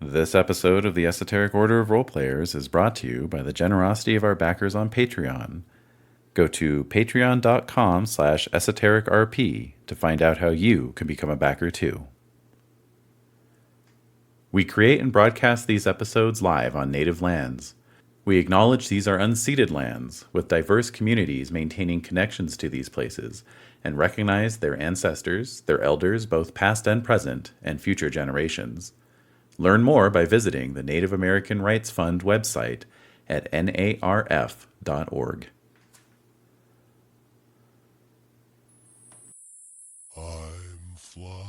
This episode of the Esoteric Order of Roleplayers is brought to you by the generosity of our backers on Patreon. Go to patreon.com/esotericrp to find out how you can become a backer too. We create and broadcast these episodes live on native lands. We acknowledge these are unceded lands, with diverse communities maintaining connections to these places, and recognize their ancestors, their elders, both past and present, and future generations. Learn more by visiting the Native American Rights Fund website at narf.org. I'm flying.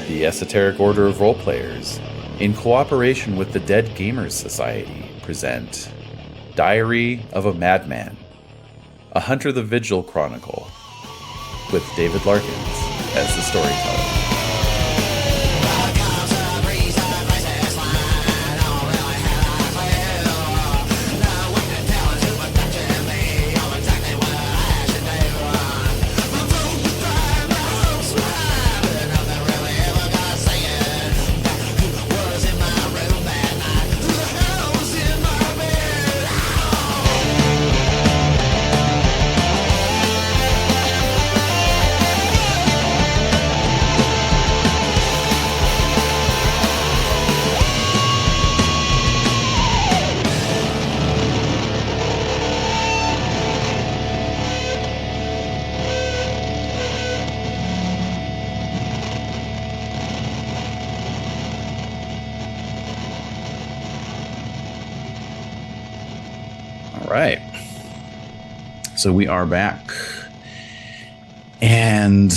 The Esoteric Order of Roleplayers, in cooperation with the Dead Gamers Society, present Diary of a Madman, a Hunter the Vigil Chronicle, with David Larkins as the storyteller. Right. So we are back. And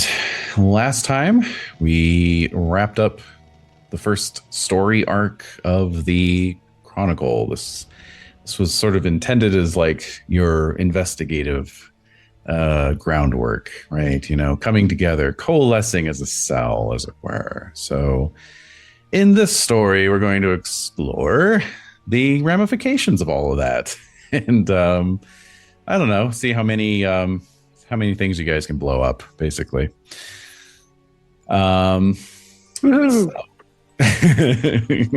last time we wrapped up the first story arc of the Chronicle. This was sort of intended as like your investigative groundwork, right? You know, coming together, coalescing as a cell, as it were. So in this story, we're going to explore the ramifications of all of that. And I don't know, see how many things you guys can blow up, basically. So,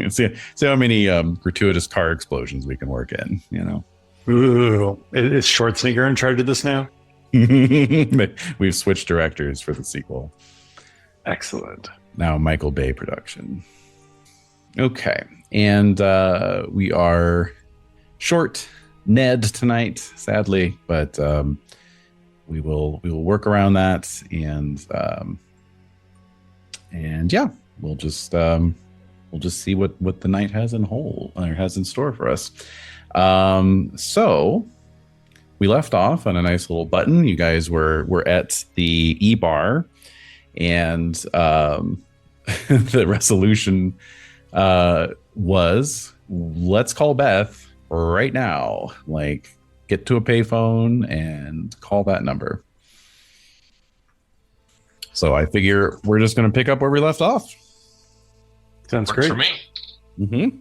see how many gratuitous car explosions we can work in, you know. Ooh, is Schwarzenegger in charge of this now? We've switched directors for the sequel. Excellent. Now Michael Bay production. Okay, and we are short Ned tonight, sadly, but we will work around that, and yeah, we'll just see what the night has in store for us. So we left off on a nice little button. You guys were at the E-bar, and the resolution was, let's call Beth right now. Like, get to a payphone and call that number. So I figure we're just going to pick up where we left off. Sounds Works great for me. Mm-hmm.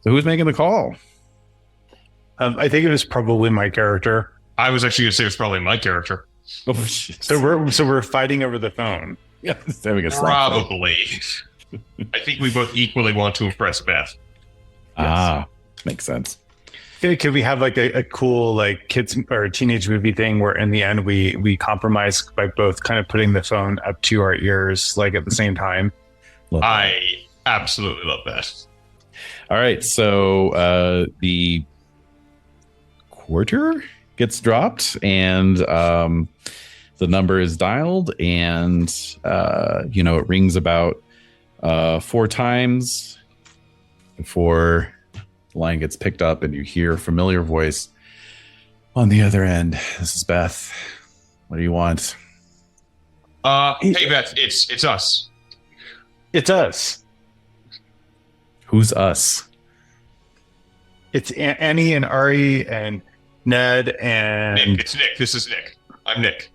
So who's making the call? I think it was probably my character. I was actually going to say it's probably my character. Oh shit! So we're fighting over the phone. Yeah, just having a slap. Probably. I think we both equally want to impress Beth. Ah, makes sense. Could we have like a cool like kids or teenage movie thing where in the end we compromise by both kind of putting the phone up to our ears like at the same time? I absolutely love that. All right, so the quarter gets dropped, and the number is dialed, and it rings about 4 times before the line gets picked up and you hear a familiar voice on the other end. This is Beth. What do you want? Hey Beth, it's us. It's us. Who's us? It's Annie and Ari and Ned and Nick, it's Nick. This is Nick. I'm Nick.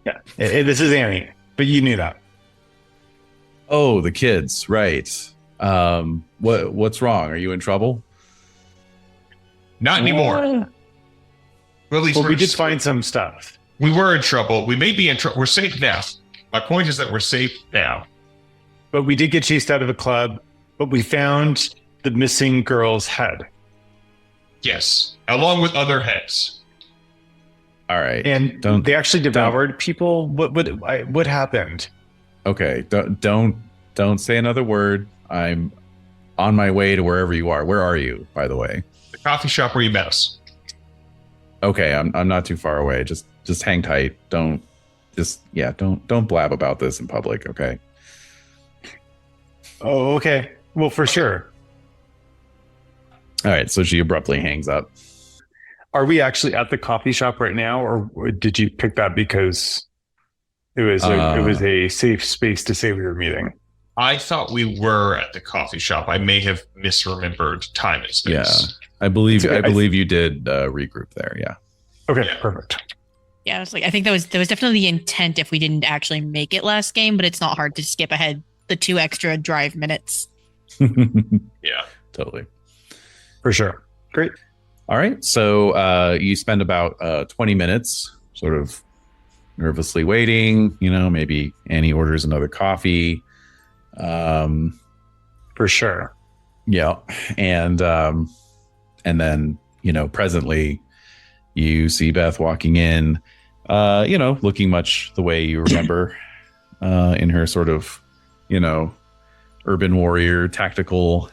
yeah. This is Annie, but you knew that. Oh, the kids, right. What's wrong? Are you in trouble? Not anymore. Well, at least Well, we did find some stuff. we were in trouble. We may be in trouble. We're safe now. My point is that we're safe now. But we did get chased out of a club, but we found the missing girl's head. Yes, along with other heads. All right. And they actually devoured people. What happened? Okay. Don't say another word. I'm on my way to wherever you are. Where are you, by the way? The coffee shop where you met us. Okay, I'm not too far away. Just hang tight. Don't blab about this in public, okay? Oh, okay. Well, for sure. All right, so she abruptly hangs up. Are we actually at the coffee shop right now, or did you pick that because it was a safe space to say we were meeting? I thought we were at the coffee shop. I may have misremembered time and space. Yeah. I believe you did regroup there, yeah. Okay, Yeah. perfect. Yeah, I was like, I think there was definitely the intent if we didn't actually make it last game, but it's not hard to skip ahead the 2 extra drive minutes. Yeah. Totally. For sure. Great. All right, so you spend about 20 minutes sort of nervously waiting. Maybe Annie orders another coffee. For sure. Yeah, and then presently you see Beth walking in, looking much the way you remember, in her sort of, urban warrior tactical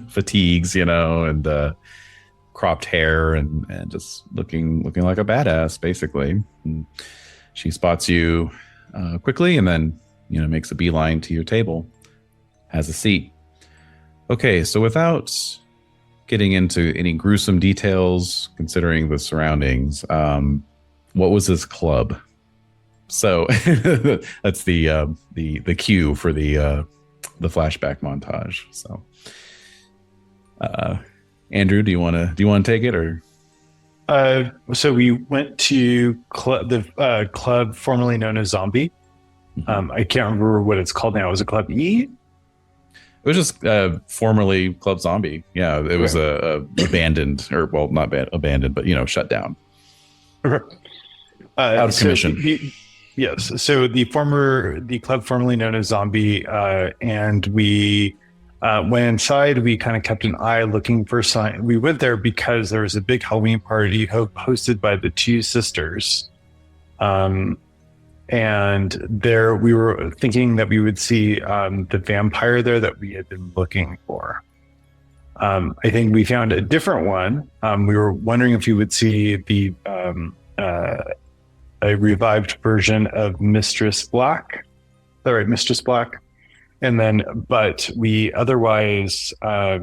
fatigues, and cropped hair and just looking like a badass, basically. And she spots you quickly and then makes a beeline to your table, has a seat. Okay, so without getting into any gruesome details, considering the surroundings, what was this club? So that's the cue for the flashback montage. So, Andrew, do you want to take it, or? So we went to the club formerly known as Zombie. I can't remember what it's called now. Was it Club E? It was just formerly Club Zombie. Yeah, it was abandoned, or well, not abandoned, but shut down, out of commission. Yes. So the club formerly known as Zombie, and we went inside. We kind of kept an eye looking for sign. We went there because there was a big Halloween party hosted by the two sisters. And there we were thinking that we would see the vampire there that we had been looking for. I think we found a different one. We were wondering if you would see the a revived version of Mistress Black. Is that right, Mistress Black? And then, but we otherwise saw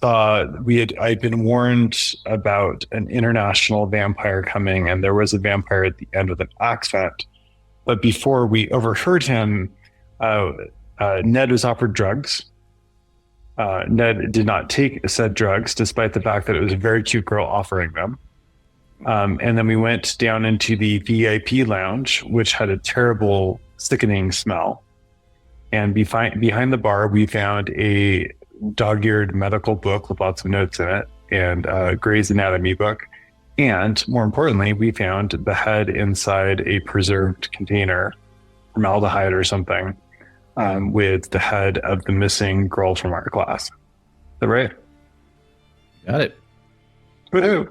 I'd been warned about an international vampire coming, and there was a vampire at the end with an accent. But before we overheard him, Ned was offered drugs. Ned did not take said drugs, despite the fact that it was a very cute girl offering them. And then we went down into the VIP lounge, which had a terrible, sickening smell. And behind the bar, we found a dog-eared medical book with lots of notes in it, and a Grey's Anatomy book. And more importantly, we found the head inside a preserved container, formaldehyde or something, with the head of the missing girl from our class. Is that right? Got it. Woohoo!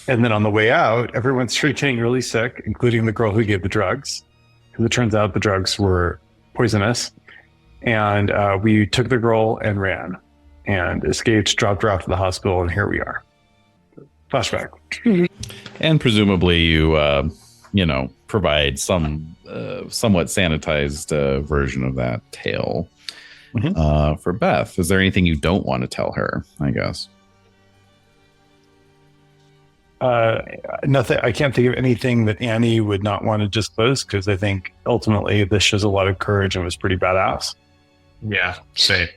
And then on the way out, everyone's getting really sick, including the girl who gave the drugs, because it turns out the drugs were poisonous. And we took the girl and ran and escaped, dropped her off to the hospital, and here we are. Flashback. And presumably you, provide some somewhat sanitized version of that tale. For Beth, is there anything you don't want to tell her? I guess. Nothing. I can't think of anything that Annie would not want to disclose, because I think ultimately this shows a lot of courage and was pretty badass. Yeah, same.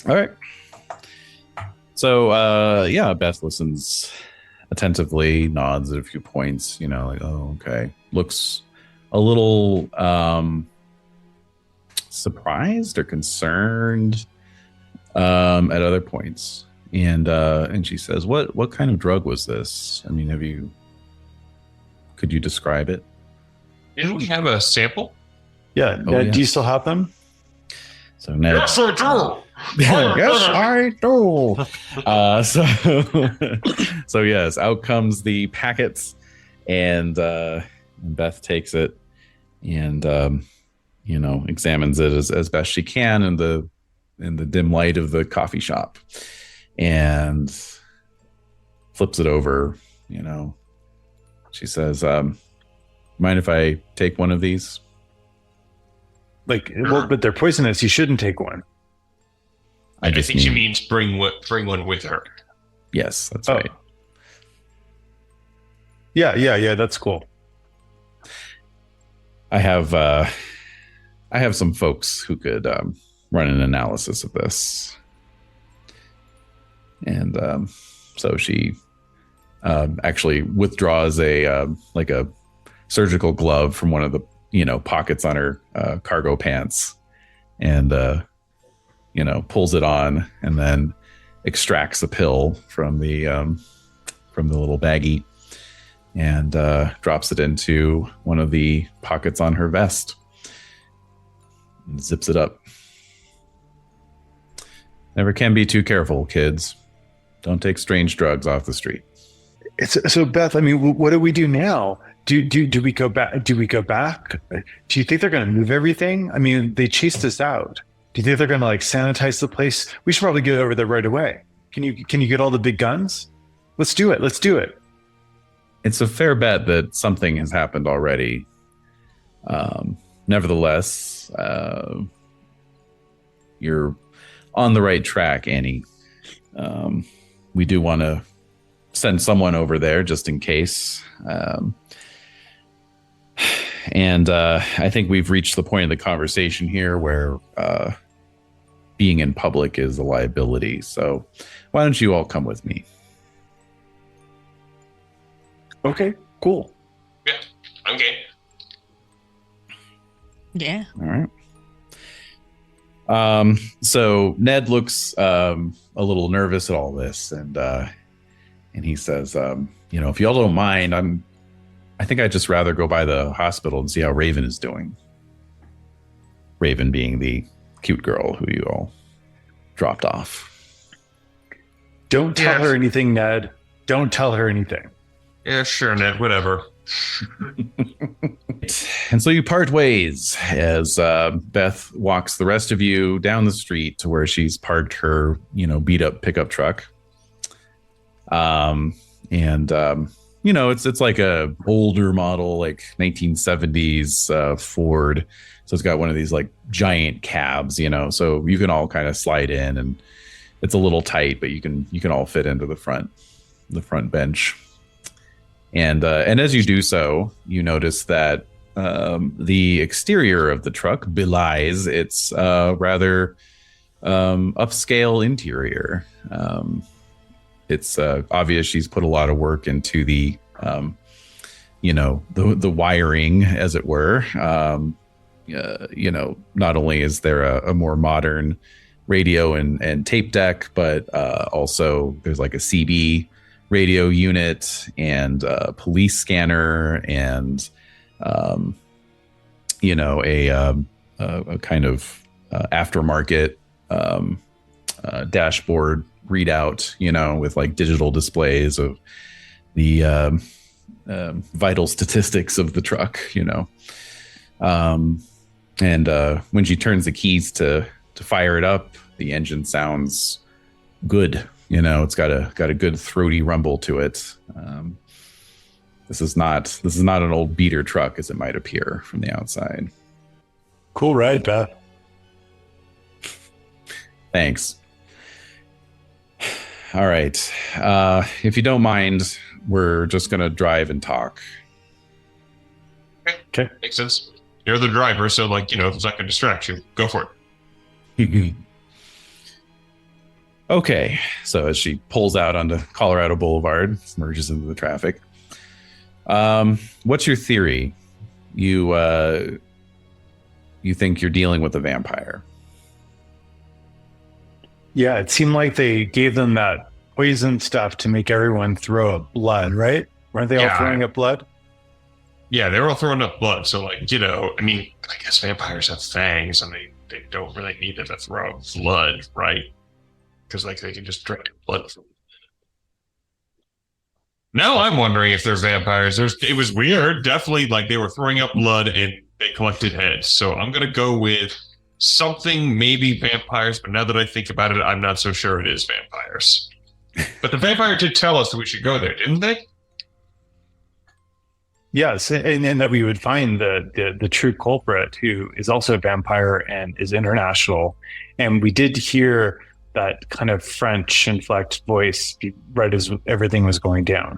All right. So, yeah, Beth listens attentively, nods at a few points, like, oh, okay. Looks a little surprised or concerned at other points. And she says, what kind of drug was this? I mean, could you describe it? Didn't we have a sample? Yeah. Oh, Do you yes. still have them? So Ned, Yes, I do. yes, I do. So yes, out comes the packets, and Beth takes it and examines it as best she can in the dim light of the coffee shop, and flips it over. She says, "Mind if I take one of these?" But they're poisonous. You shouldn't take one. I think she means bring one with her. Yes, that's right. Yeah. That's cool. I have some folks who could run an analysis of this, and so she actually withdraws a surgical glove from one of the pockets on her cargo pants, and pulls it on, and then extracts a pill from the little baggie, and drops it into one of the pockets on her vest and zips it up. Never can be too careful, kids. Don't take strange drugs off the street. So Beth, I mean, what do we do now? Do we go back? Do you think they're going to move everything? I mean, they chased us out. Do you think they're going to sanitize the place? We should probably get over there right away. Can you get all the big guns? Let's do it. It's a fair bet that something has happened already. Nevertheless, you're on the right track, Annie. We do want to send someone over there just in case. And I think we've reached the point of the conversation here where being in public is a liability. So why don't you all come with me? Okay, cool. Yeah, I'm game. Yeah. All right. So Ned looks a little nervous at all this, and he says, if y'all don't mind, I think I'd just rather go by the hospital and see how Raven is doing. Raven being the cute girl who you all dropped off. Don't tell her anything, Ned. Don't tell her anything. Yeah, sure, Ned, whatever. And so you part ways as Beth walks the rest of you down the street to where she's parked her, beat up pickup truck. It's like a older model, like 1970s Ford. So it's got one of these like giant cabs, so you can all kind of slide in, and it's a little tight, but you can all fit into the front bench. And as you do so, you notice that the exterior of the truck belies its rather upscale interior. It's obvious she's put a lot of work into the wiring, as it were. Not only is there a more modern radio and tape deck, but also there's like a CB radio unit and a police scanner and a kind of aftermarket dashboard readout, with like digital displays of the vital statistics of the truck, and when she turns the keys to fire it up, the engine sounds good. It's got a good throaty rumble to it. This is not an old beater truck as it might appear from the outside. Cool ride, Beth. Thanks. All right. If you don't mind, we're just going to drive and talk. Okay. Makes sense. You're the driver, so if it's not going to distract you, go for it. Okay. So as she pulls out onto Colorado Boulevard, merges into the traffic. What's your theory? You think you're dealing with a vampire? Yeah, it seemed like they gave them that poison stuff to make everyone throw up blood, right? Weren't they all throwing up blood? Yeah, they were all throwing up blood. So, I guess vampires have fangs, and they don't really need to throw up blood, right? Because, they can just drink blood from. Now I'm wondering if they're vampires. It was weird. Definitely, they were throwing up blood and they collected heads. So I'm gonna go with something, maybe vampires. But now that I think about it, I'm not so sure it is vampires. But the vampire did tell us that we should go there, didn't they? Yes, and that we would find the true culprit, who is also a vampire and is international. And we did hear that kind of French inflected voice right as everything was going down.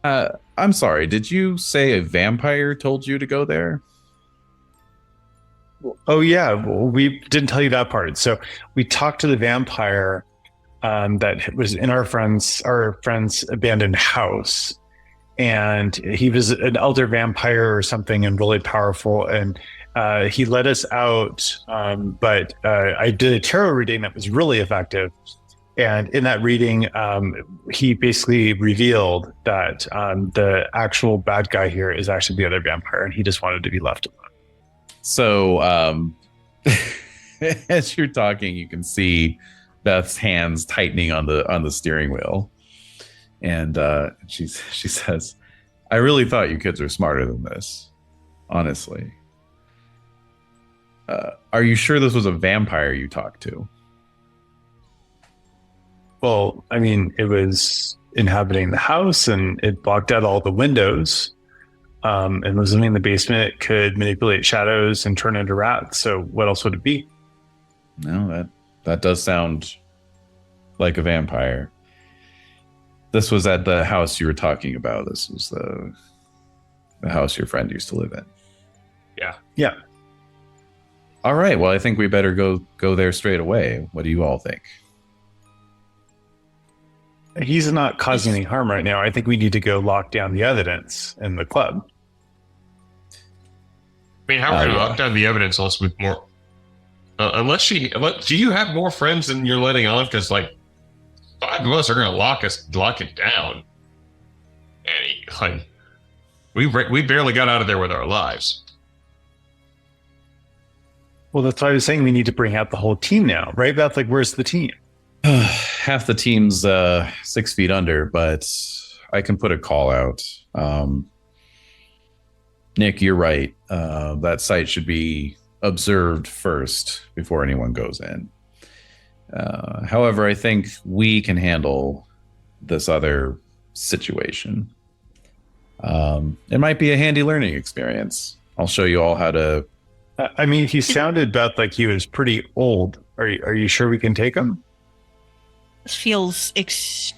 I'm sorry. Did you say a vampire told you to go there? Oh yeah, well, we didn't tell you that part. So we talked to the vampire that was in our friend's abandoned house, and he was an elder vampire or something, and really powerful. And he let us out, but I did a tarot reading that was really effective. And in that reading, he basically revealed that the actual bad guy here is actually the other vampire, and he just wanted to be left alone. So as you're talking, you can see Beth's hands tightening on the steering wheel. And she says, I really thought you kids were smarter than this, honestly. Are you sure this was a vampire you talked to? Well, I mean, it was inhabiting the house, and it blocked out all the windows. And was living in the basement. It could manipulate shadows and turn into rats. So what else would it be? No, that does sound like a vampire. This was at the house you were talking about. This was the house your friend used to live in. Yeah. All right. Well, I think we better go there straight away. What do you all think? He's not causing any harm right now. I think we need to go lock down the evidence in the club. I mean, how are we going to lock down the evidence unless with more? Do you have more friends than you're letting on? Because 5 of us are going to lock it down. And we barely got out of there with our lives. Well, that's why I was saying we need to bring out the whole team now, right, Beth? Where's the team? Half the team's 6 feet under, but I can put a call out. Nick, you're right. That site should be observed first before anyone goes in. However, I think we can handle this other situation. It might be a handy learning experience. I'll show you all how to. I mean, he sounded, Beth, like he was pretty old. Are you sure we can take him? Feels if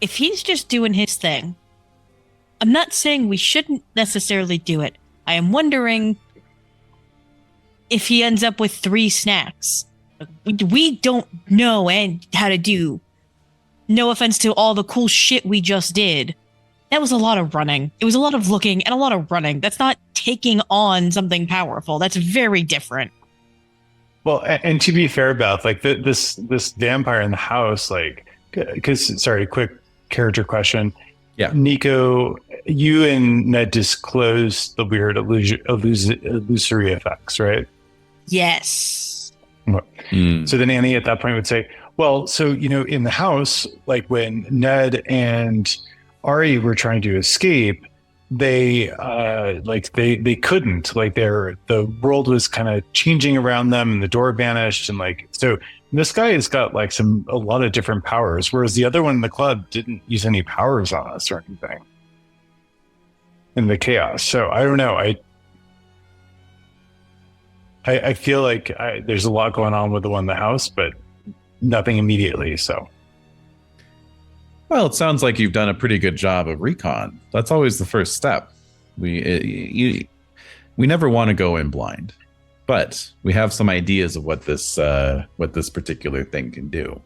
he's just doing his thing, I'm not saying we shouldn't necessarily do it. I am wondering if he ends up with 3 snacks. We don't know how to do. No offense to all the cool shit we just did. That was a lot of running. It was a lot of looking and a lot of running. That's not taking on something powerful. That's very different. Well, and to be fair, Beth, this vampire in the house, quick character question. Yeah. Nico, you and Ned disclosed the weird illusory effects, right? Yes. So then Annie at that point would say, well, so, in the house, when Ned and Ari were trying to escape, they couldn't, the world was kind of changing around them and the door vanished. And so this guy has got a lot of different powers, whereas the other one in the club didn't use any powers on us or anything in the chaos. So I don't know. I feel like there's a lot going on with the one in the house, but nothing immediately. So Well, it sounds like you've done a pretty good job of recon. That's always the first step. We never want to go in blind, but we have some ideas of what this particular thing can do.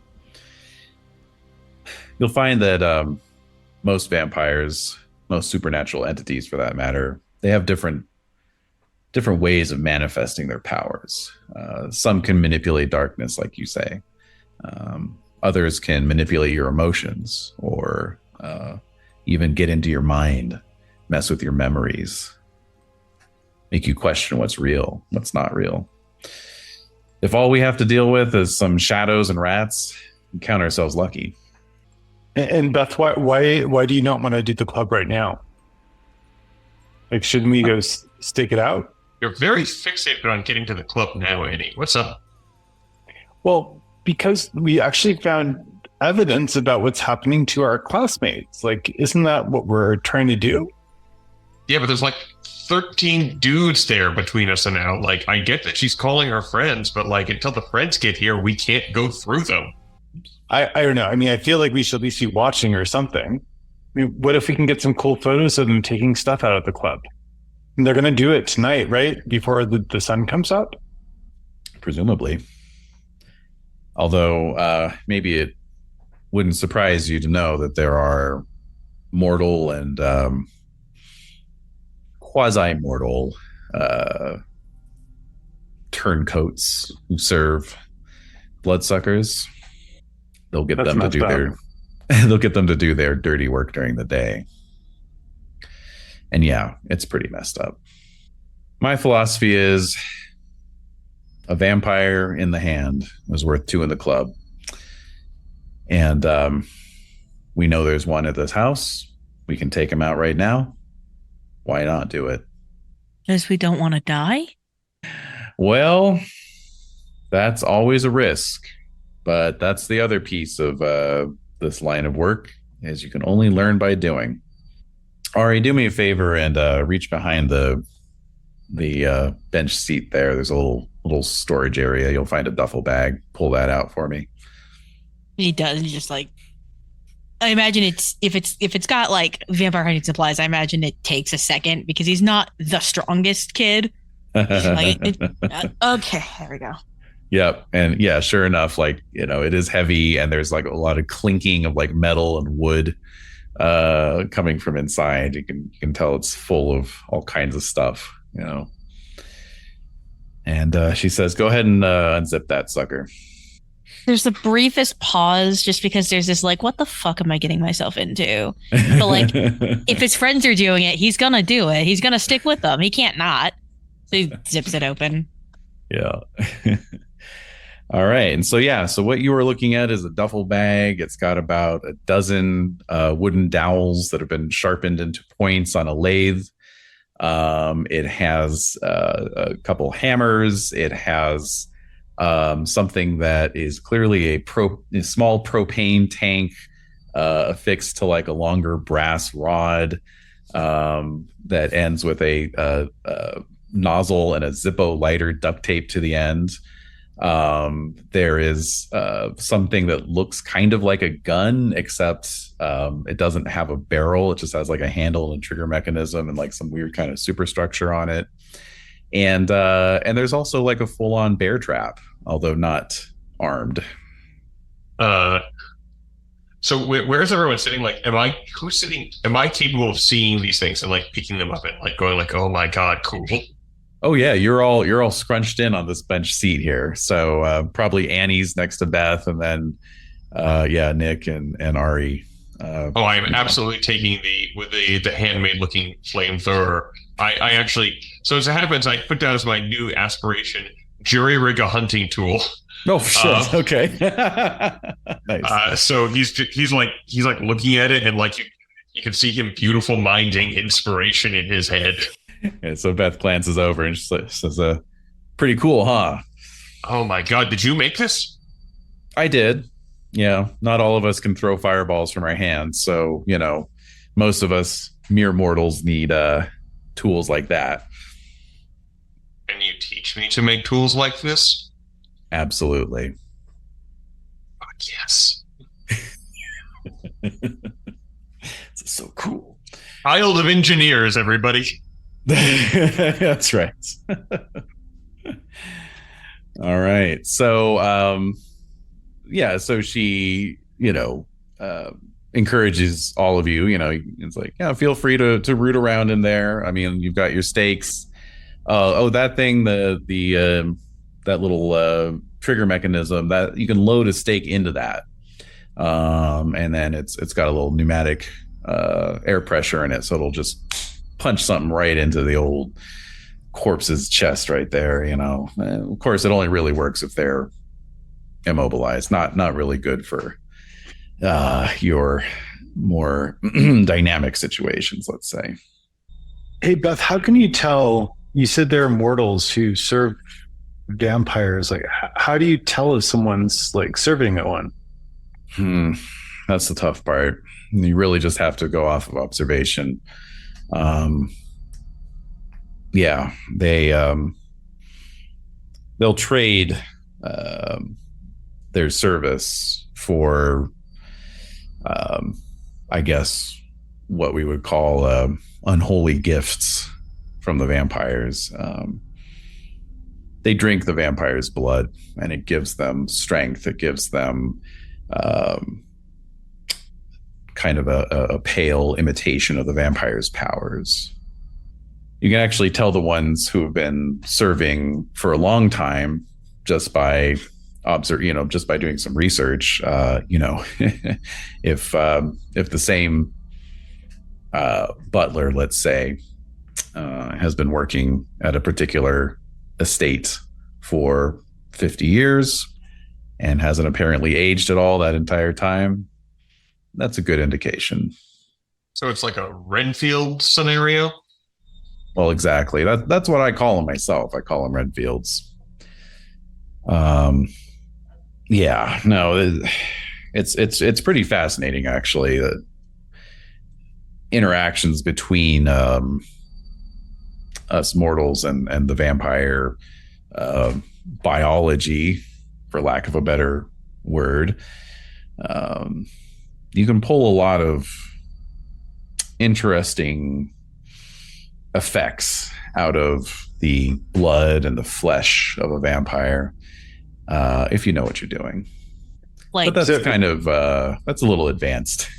You'll find that most vampires, most supernatural entities, for that matter, they have different ways of manifesting their powers. Some can manipulate darkness, like you say. Others can manipulate your emotions, or even get into your mind, mess with your memories, make you question what's real, what's not real. If all we have to deal with is some shadows and rats, we count ourselves lucky. and Beth, why do you not want to do the club right now? Like, shouldn't we go stake it out? You're very fixated on getting to the club now, Annie. What's up? Well, because we actually found evidence about what's happening to our classmates. Like, isn't that what we're trying to do? Yeah, but there's like 13 dudes there between us and now. Like, I get that she's calling her friends, but like until the friends get here, we can't go through them. I don't know. I mean, I feel like we should at least be watching or something. I mean, what if we can get some cool photos of them taking stuff out of the club? And they're going to do it tonight, right? Before the sun comes up? Presumably. Although maybe it wouldn't surprise you to know that there are mortal and quasi-mortal turncoats who serve bloodsuckers. They'll get them to do their dirty work during the day. And yeah, it's pretty messed up. My philosophy is a vampire in the hand is worth two in the club. And we know there's one at this house. We can take him out right now. Why not do it? Because we don't want to die? Well, that's always a risk. But that's the other piece of this line of work, is you can only learn by doing. Ari, do me a favor and reach behind the bench seat there. There's a little storage area. You'll find a duffel bag. Pull that out for me. He does. He's just like, I imagine if it's got like vampire hunting supplies, I imagine it takes a second because he's not the strongest kid. Okay, there we go. Yep. And yeah, sure enough, like, it is heavy and there's like a lot of clinking of like metal and wood coming from inside. You can tell it's full of all kinds of stuff, And she says, go ahead and unzip that sucker. There's the briefest pause just because there's this like, what the fuck am I getting myself into? But like, if his friends are doing it, he's going to do it. He's going to stick with them. He can't not. So he zips it open. Yeah. All right. And so what you were looking at is a duffel bag. It's got about a dozen wooden dowels that have been sharpened into points on a lathe. It has a couple hammers. It has something that is clearly a small propane tank affixed to like a longer brass rod that ends with a nozzle and a Zippo lighter duct tape to the end. There is something that looks kind of like a gun, except it doesn't have a barrel. It just has like a handle and trigger mechanism and like some weird kind of superstructure on it. And there's also like a full-on bear trap, although not armed. So where's everyone sitting? Like, am I capable of seeing these things and like picking them up and like going like, oh my God, cool. Oh yeah, you're all scrunched in on this bench seat here. So probably Annie's next to Beth, and then Nick and Ari. I'm absolutely taking the handmade looking flamethrower. I actually, so as it happens, I put down as my new aspiration, jury rig a hunting tool. Oh shit! Okay. Nice. So he's like looking at it, and like you can see him beautiful minding inspiration in his head. And so Beth glances over and she says, pretty cool, huh? Oh my God, did you make this? I did. Yeah, not all of us can throw fireballs from our hands. So, most of us mere mortals need tools like that. And you teach me to make tools like this? Absolutely. Fuck yes. This is so cool. Child of engineers, everybody. That's right. All right. So, so she, encourages all of you, it's like, yeah, feel free to root around in there. I mean, you've got your stakes. That thing, that little trigger mechanism that you can load a stake into that. And then it's got a little pneumatic air pressure in it. So it'll just punch something right into the old corpse's chest right there, And of course, it only really works if they're immobilized. Not really good for your more dynamic situations, let's say. Hey, Beth, how can you tell? You said there are mortals who serve vampires. Like, how do you tell if someone's like serving at one? That's the tough part. You really just have to go off of observation. They'll trade their service for, I guess, what we would call unholy gifts from the vampires. They drink the vampire's blood, and it gives them strength. It gives them kind of a pale imitation of the vampire's powers. You can actually tell the ones who have been serving for a long time just by doing some research. If the same butler, let's say, has been working at a particular estate for 50 years and hasn't apparently aged at all that entire time, that's a good indication. So it's like a Renfield scenario? Well, exactly. That's what I call them myself. I call them Renfields. It's pretty fascinating, actually. The interactions between us mortals and the vampire biology, for lack of a better word. You can pull a lot of interesting effects out of the blood and the flesh of a vampire, if you know what you're doing. But that's that's a little advanced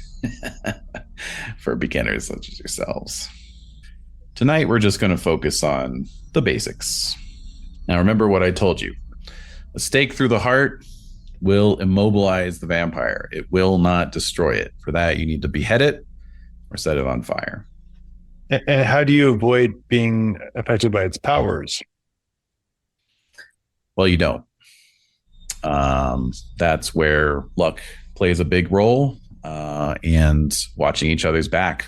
for beginners such as yourselves. Tonight, we're just going to focus on the basics. Now, remember what I told you. A stake through the heart will immobilize the vampire. It will not destroy it. For that, you need to behead it or set it on fire. And how do you avoid being affected by its powers? Well, you don't. That's where luck plays a big role, and watching each other's back.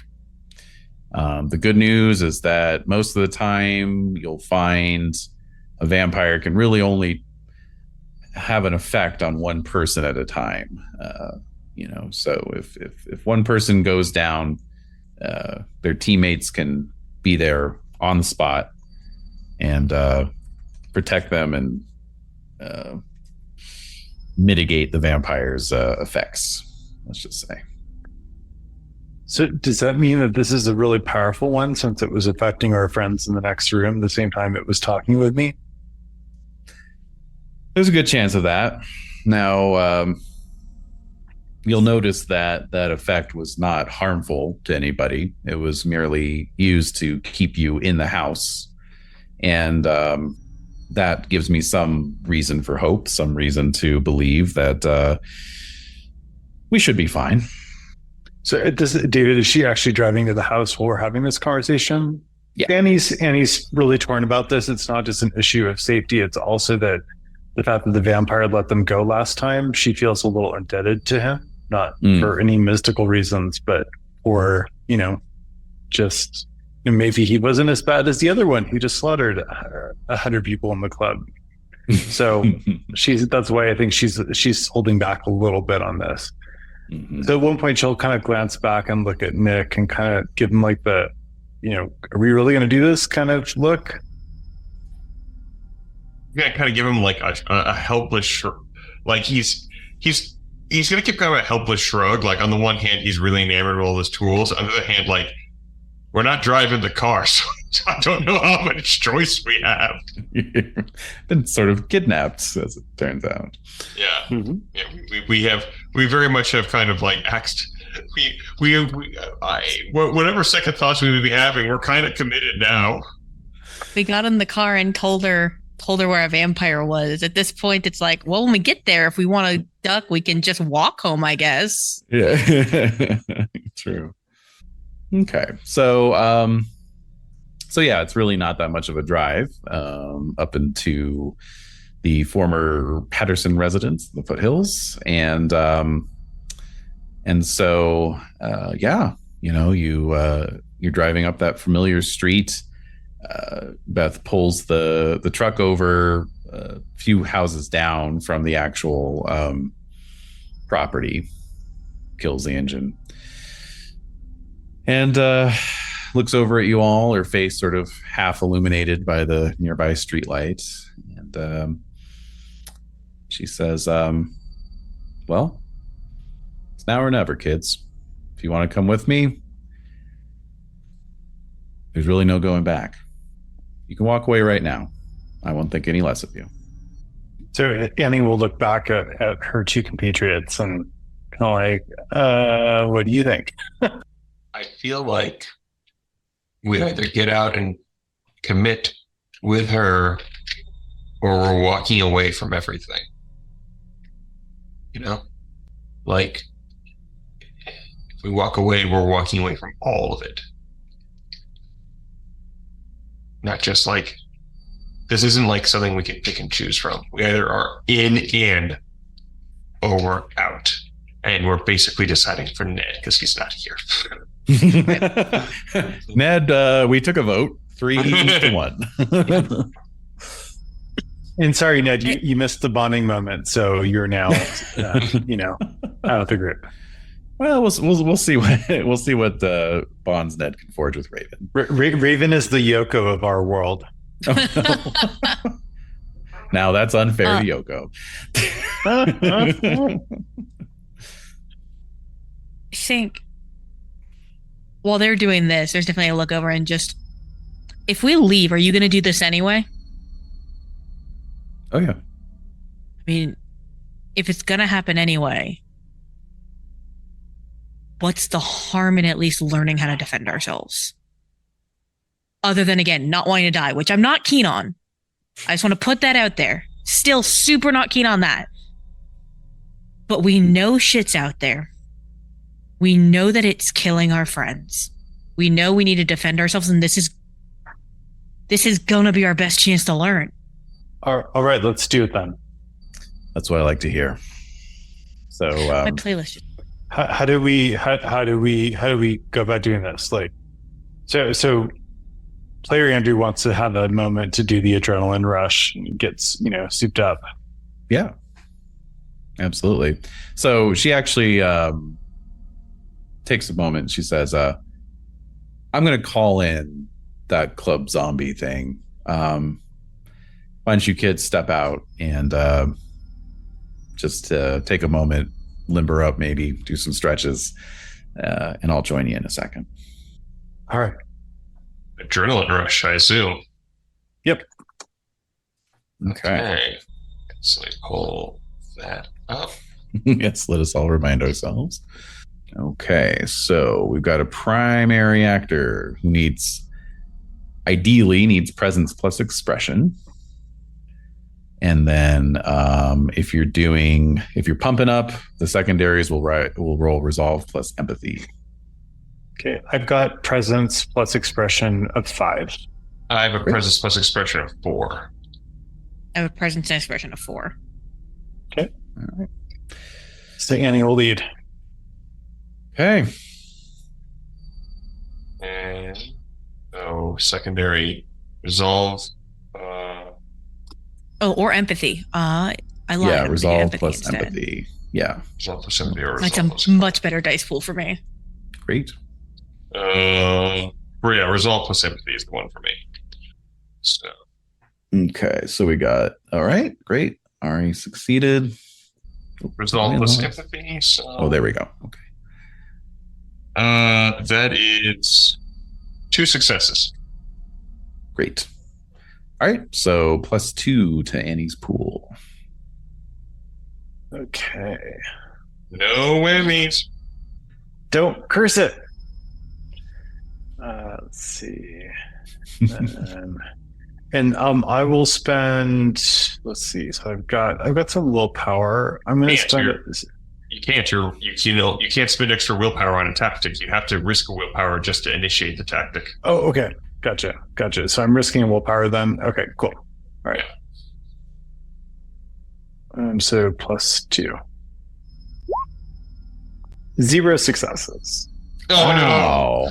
The good news is that most of the time you'll find a vampire can really only have an effect on one person at a time. So if one person goes down, their teammates can be there on the spot and protect them and mitigate the vampire's effects, let's just say. So does that mean that this is a really powerful one, since it was affecting our friends in the next room the same time it was talking with me? There's a good chance of that. Now, you'll notice that effect was not harmful to anybody. It was merely used to keep you in the house. And that gives me some reason for hope, some reason to believe that we should be fine. So David, is she actually driving to the house while we're having this conversation? Yeah. Annie's really torn about this. It's not just an issue of safety. It's also that the fact that the vampire let them go last time, she feels a little indebted to him, not for any mystical reasons, but for, just maybe he wasn't as bad as the other one who just slaughtered 100 people in the club. So that's why I think she's holding back a little bit on this. Mm-hmm. So at one point she'll kind of glance back and look at Nick and kind of give him like the, are we really going to do this kind of look? gonna kind of give him like a helpless like he's gonna keep kind of a helpless shrug. Like on the one hand, he's really enamored with all his tools. On the other hand, like we're not driving the car, so I don't know how much choice we have. Been sort of kidnapped, as it turns out. Yeah, yeah. We very much have kind of like axed. Whatever second thoughts we would be having, we're kind of committed now. We got in the car and told her where a vampire was. At this point, it's like, well, when we get there, if we want to duck, we can just walk home, I guess. Yeah, true. Okay, so yeah, it's really not that much of a drive up into the former Patterson residence, the foothills, and so yeah, you're driving up that familiar street. Beth pulls the truck over a few houses down from the actual property, kills the engine, and looks over at you all, her face sort of half illuminated by the nearby streetlight. And she says, well, it's now or never, kids. If you want to come with me, there's really no going back. You can walk away right now. I won't think any less of you. So Annie will look back at her two compatriots and kind of like, what do you think? I feel like we either get out and commit with her or we're walking away from everything. You know? Like, if we walk away, we're walking away from all of it. Not just like, this isn't like something we can pick and choose from. We either are in or we're out. And we're basically deciding for Ned because he's not here. Ned, we took a vote, 3-1. And sorry, Ned, you missed the bonding moment, so you're now, out of the group. Well, we'll see what bonds Ned can forge with Raven. Raven is the Yoko of our world. Now that's unfair to Yoko. I think while they're doing this, there's definitely a look over and just, if we leave, are you going to do this anyway? Oh, yeah. I mean, if it's going to happen anyway, what's the harm in at least learning how to defend ourselves? Other than, again, not wanting to die, which I'm not keen on. I just want to put that out there. Still super not keen on that. But we know shit's out there. We know that it's killing our friends. We know we need to defend ourselves, and this is gonna be our best chance to learn. All right, let's do it then. That's what I like to hear. So my playlist. How do we go about doing this? Like, so player Andrew wants to have a moment to do the adrenaline rush and gets souped up. Yeah, absolutely. So she actually takes a moment. She says, I'm going to call in that club zombie thing. Why don't you kids step out and just take a moment, limber up, maybe do some stretches, and I'll join you in a second. All right. Adrenaline rush, I assume. Yep. Okay. So we pull that up. Yes, let us all remind ourselves. Okay, so we've got a primary actor who ideally needs presence plus expression. And then if you're pumping up, the secondaries will roll resolve plus empathy. Okay, I've got presence plus expression of 5. I have a presence plus expression of 4. I have a presence and expression of 4. Okay. All right. So Annie will lead. Okay. And so secondary resolve. Or empathy. I lied. Yeah, resolve empathy plus instead. empathy. Yeah. Resolve plus empathy or That's resolve plus a much better dice pool for me. Great. resolve plus empathy is the one for me. So Okay, so we got, all right, great. Ari succeeded. Resolve plus empathy. So, Oh, there we go. Okay. that is 2 successes. Great. All right, so +2 to Annie's pool. Okay. No whammies. Don't curse it. Let's see. And I will spend. Let's see. So I've got some willpower. I'm going to spend it. You can't. You can't spend extra willpower on a tactic. You have to risk a willpower just to initiate the tactic. Oh, okay. Gotcha. So I'm risking a willpower then. Okay, cool. All right. So +2. 0 successes. Oh, no.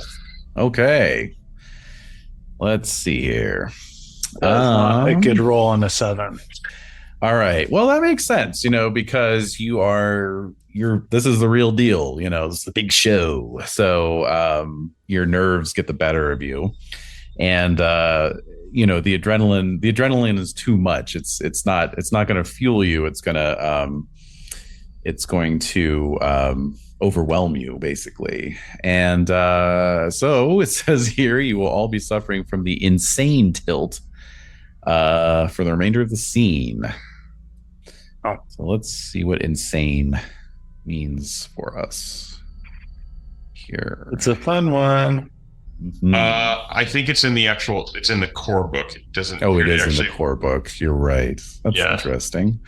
Okay. Let's see here. Not a good roll on a 7. All right. Well, that makes sense, because this is the real deal, it's the big show. So your nerves get the better of you. And the adrenaline is too much. It's not going to fuel you. It's going to overwhelm you, basically. And so it says here you will all be suffering from the insane tilt for the remainder of the scene. Oh. So let's see what insane means for us here. It's a fun one. Mm-hmm. I think it's in the core book. It doesn't. Oh, it is in the core book. You're right. That's interesting.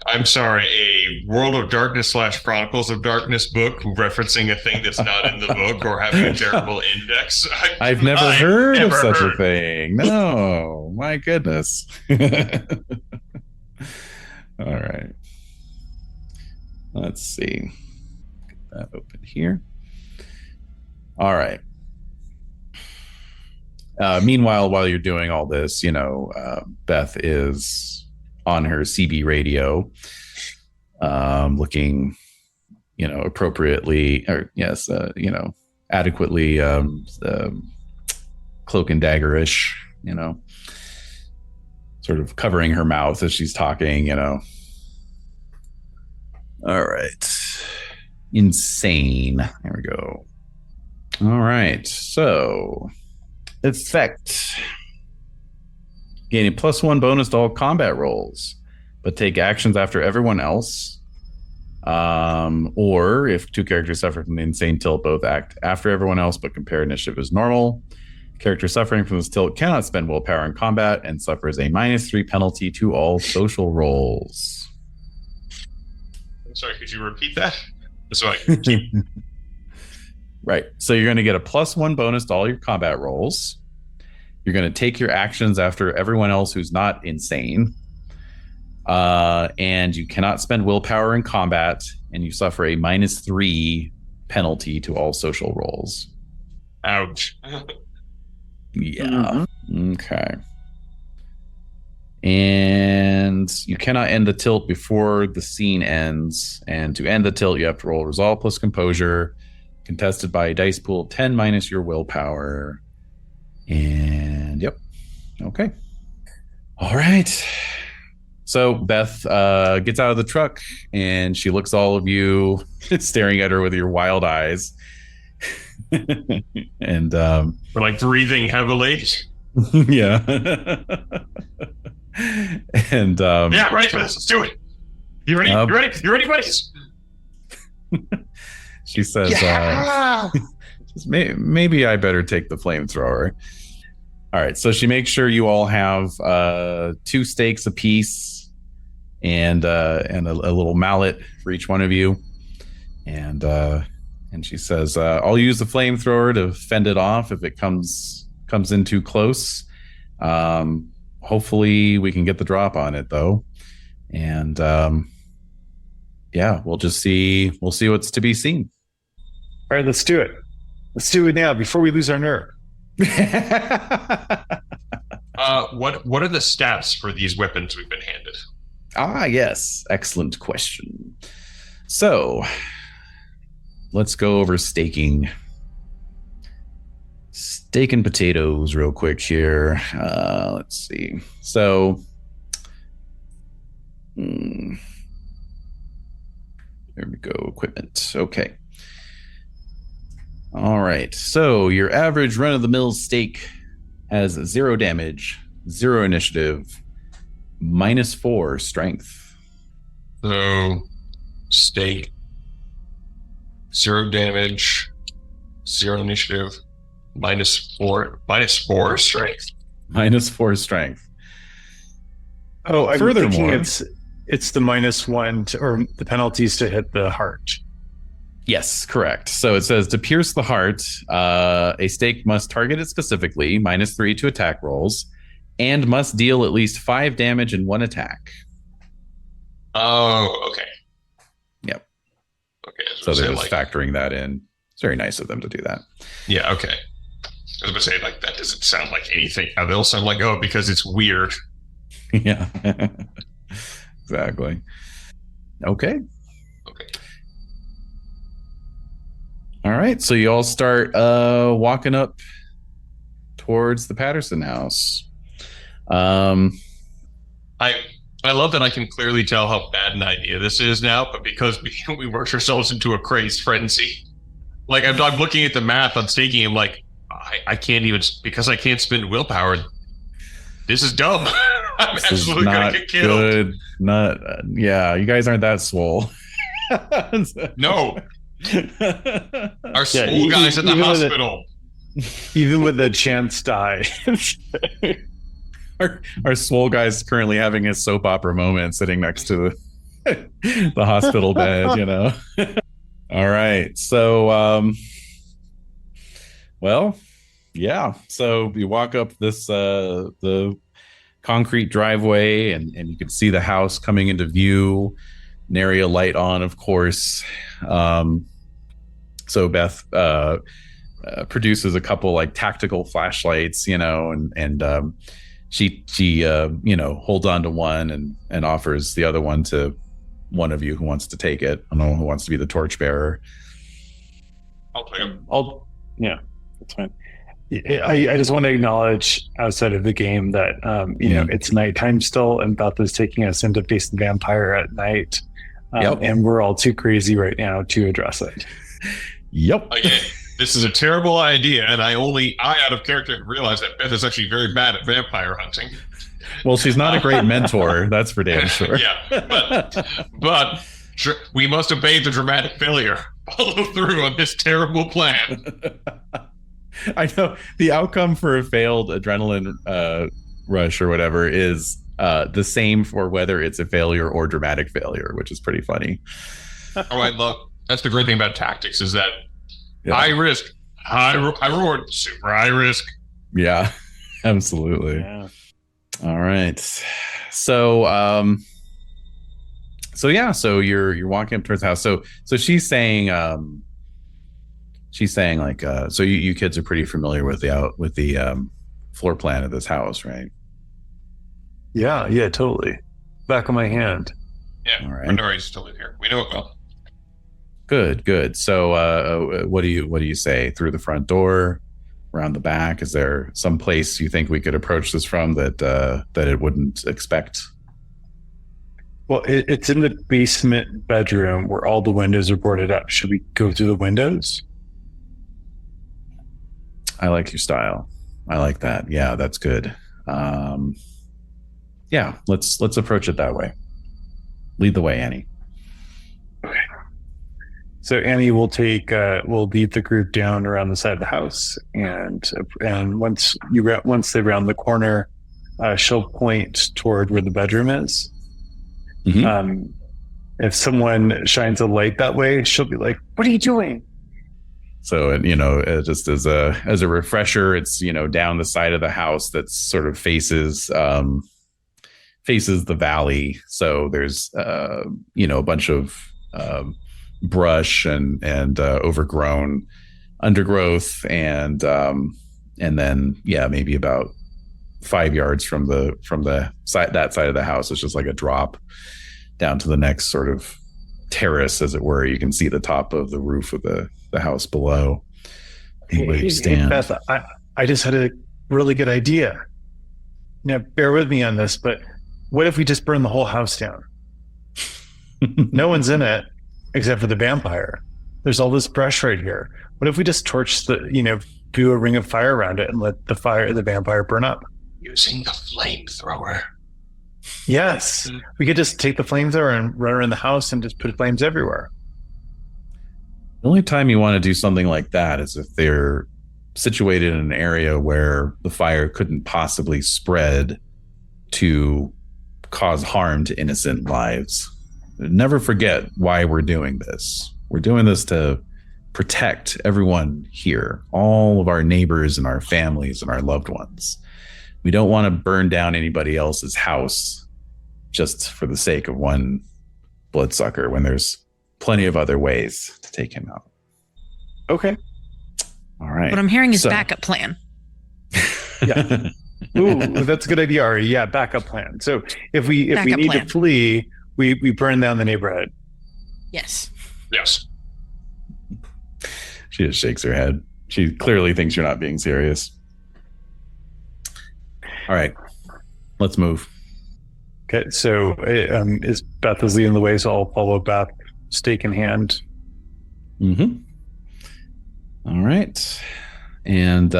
I'm sorry, a World of Darkness / Chronicles of Darkness book referencing a thing that's not in the book or having a terrible index. I've never heard of such a thing. No, my goodness. All right. Let's see. Get that open here. All right. Meanwhile, while you're doing all this, Beth is on her CB radio, looking, appropriately, or yes, adequately cloak and daggerish, sort of covering her mouth as she's talking, All right. Insane. There we go. All right. So, effect. Gain a +1 bonus to all combat rolls, but take actions after everyone else. Or if 2 characters suffer from the insane tilt, both act after everyone else, but compare initiative as normal. Character suffering from this tilt cannot spend willpower in combat and suffers a -3 penalty to all social rolls. I'm sorry, could you repeat that? So I can keep. Right. So you're going to get a +1 bonus to all your combat rolls. You're going to take your actions after everyone else who's not insane. And you cannot spend willpower in combat, and you suffer a -3 penalty to all social rolls. Ouch. Yeah. Mm-hmm. Okay. And you cannot end the tilt before the scene ends. And to end the tilt, you have to roll Resolve plus Composure, contested by a dice pool of 10 minus your willpower. And yep. Okay. All right. So Beth gets out of the truck and she looks all of you staring at her with your wild eyes. And we're like breathing heavily. Yeah. And yeah, right. Let's do it. You ready? You ready? You ready, buddies? She says, yeah! maybe I better take the flamethrower. All right, so she makes sure you all have 2 stakes apiece and a little mallet for each one of you. And she says, I'll use the flamethrower to fend it off if it comes in too close. Hopefully we can get the drop on it, though. And yeah, we'll see what's to be seen. All right, let's do it. Let's do it now before we lose our nerve. What are the stats for these weapons we've been handed? Yes, excellent question. So let's go over staking. Steak and potatoes real quick here. Let's see. So there we go. Equipment. Okay. All right. So your average run-of-the-mill steak has 0 damage, 0 initiative, -4 strength. So, steak, 0 damage, 0 initiative, -4 strength. -4 strength. Oh, I'm Furthermore- thinking it's the -1 or the penalties to hit the heart. Yes, correct. So it says to pierce the heart, a stake must target it specifically, -3 to attack rolls, and must deal at least 5 damage in 1 attack. Oh, okay. Yep. Okay. So they're just factoring that in. It's very nice of them to do that. Yeah, okay. I was going to say, like, that doesn't sound like anything. They'll sound like, oh, because it's weird. Yeah. Exactly. Okay. Okay. All right. So you all start walking up towards the Patterson house. I love that I can clearly tell how bad an idea this is now, but because we worked ourselves into a crazed frenzy. Like, I'm looking at the math on staking, I'm like, I can't even, because I can't spend willpower. This is dumb. I'm This is absolutely going not to get killed. good. Not, yeah, you guys aren't that swole. No, our Yeah, school guys at the even with hospital. Even with the chance die. Our swole guy's currently having his soap opera moment sitting next to the hospital bed, you know. All right. So well, yeah. So you walk up this the concrete driveway and you can see the house coming into view. Nary a light on, of course. So Beth produces a couple like tactical flashlights, you know, and she you know, holds on to one and offers the other one to one of you who wants to take it. I don't know who wants to be the torchbearer. I'll take him. Yeah, that's fine. I just want to acknowledge outside of the game that you know, it's nighttime still, and Beth is taking us in to face the vampire at night. Yep. And we're all too crazy right now to address it. Yep. Again, this is a terrible idea, and I out of character realized that Beth is actually very bad at vampire hunting. Well, she's not a great mentor, that's for damn sure. Yeah, but we must obey the dramatic failure. Follow through on this terrible plan. I know the outcome for a failed adrenaline rush or whatever is the same for whether it's a failure or dramatic failure, which is pretty funny. Oh, I love. That's the great thing about tactics is that Yeah. high risk, high reward, super high risk. Yeah, absolutely. Yeah. All right. So yeah, so you're walking up towards the house. So she's saying like so you kids are pretty familiar with the floor plan of this house, right? Yeah, totally. Back of my hand. Yeah, All right. we're no reason to live here. We know it well. Good. So what do you say? Through the front door, around the back? Is there some place you think we could approach this from that it wouldn't expect? Well, it's in the basement bedroom where all the windows are boarded up. Should we go through the windows? I like your style. I like that. Yeah, that's good. Yeah, let's approach it that way. Lead the way, Annie. Okay. So Annie will lead the group down around the side of the house, and once they round the corner, she'll point toward where the bedroom is. Mhm. If someone shines a light that way, she'll be like, "What are you doing?" So, you know, just as a refresher, it's, you know, down the side of the house that sort of faces the valley. So there's you know, a bunch of brush and overgrown undergrowth, and then maybe about 5 yards from the side, that side of the house, it's just like a drop down to the next sort of terrace, as it were. You can see the top of the roof of the house below. anywhere you Hey, stand. Beth, I just had a really good idea. Now, bear with me on this, but what if we just burn the whole house down? No one's in it except for the vampire. There's all this brush right here. What if we just torch do a ring of fire around it and let the vampire burn up? Using the flamethrower. Yes. We could just take the flamethrower and run around the house and just put flames everywhere. The only time you want to do something like that is if they're situated in an area where the fire couldn't possibly spread to cause harm to innocent lives. Never forget why we're doing this. We're doing this to protect everyone here, all of our neighbors and our families and our loved ones. We don't want to burn down anybody else's house just for the sake of one bloodsucker when there's plenty of other ways to take him out. Okay. All right. What I'm hearing is backup plan. Yeah. Ooh, that's a good idea, Ari. Yeah, backup plan. So if we need to flee, we burn down the neighborhood. Yes. Yes. She just shakes her head. She clearly thinks you're not being serious. All right. Let's move. Okay, so is Beth is leading the way, so I'll follow Beth, stake in hand. Mm-hmm. All right. And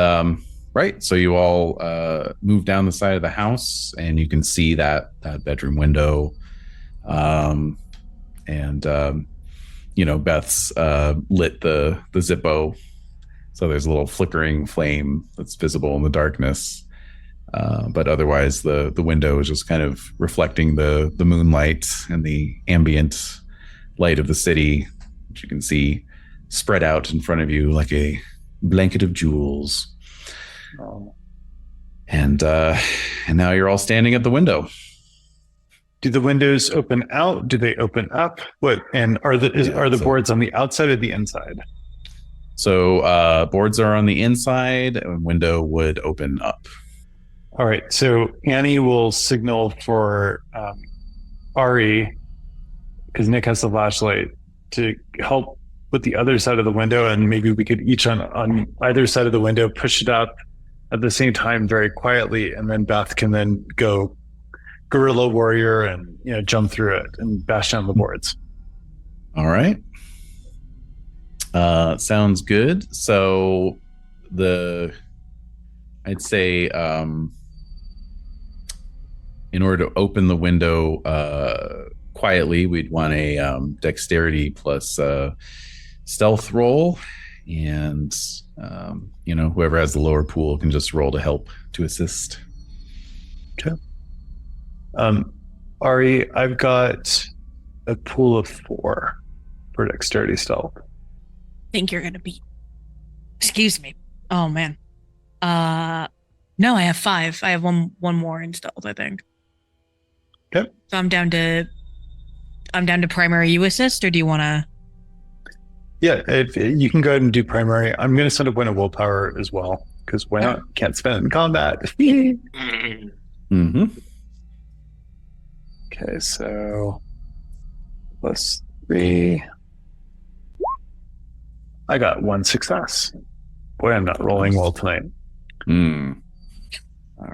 right, so you all move down the side of the house, and you can see that bedroom window. Beth's lit the Zippo, so there's a little flickering flame that's visible in the darkness. But otherwise, the window is just kind of reflecting the moonlight and the ambient light of the city, which you can see spread out in front of you like a blanket of jewels. Oh. And now you're all standing at the window. Do the windows open out? Do they open up? What? And are the boards on the outside or the inside? So boards are on the inside, and window would open up. All right. So Annie will signal for Ari, because Nick has the flashlight, to help with the other side of the window, and maybe we could each on either side of the window push it up at the same time very quietly, and then Beth can then go guerrilla warrior and jump through it and bash down the boards. All right. Sounds good. So I'd say in order to open the window quietly, we'd want a dexterity plus stealth roll, and whoever has the lower pool can just roll to help to assist. Okay. Ari, I've got a pool of 4 for dexterity stealth. Think you're gonna beat. Excuse me. Oh man. No, I have 5. I have one more in stealth, I think. Okay. So I'm down to primary. You assist, or do you want to? Yeah, if you can go ahead and do primary. I'm going to send a point of willpower as well, because why not? Can't spend it in combat. Mm-hmm. Okay, so plus 3. I got 1 success. Boy, I'm not rolling well tonight. All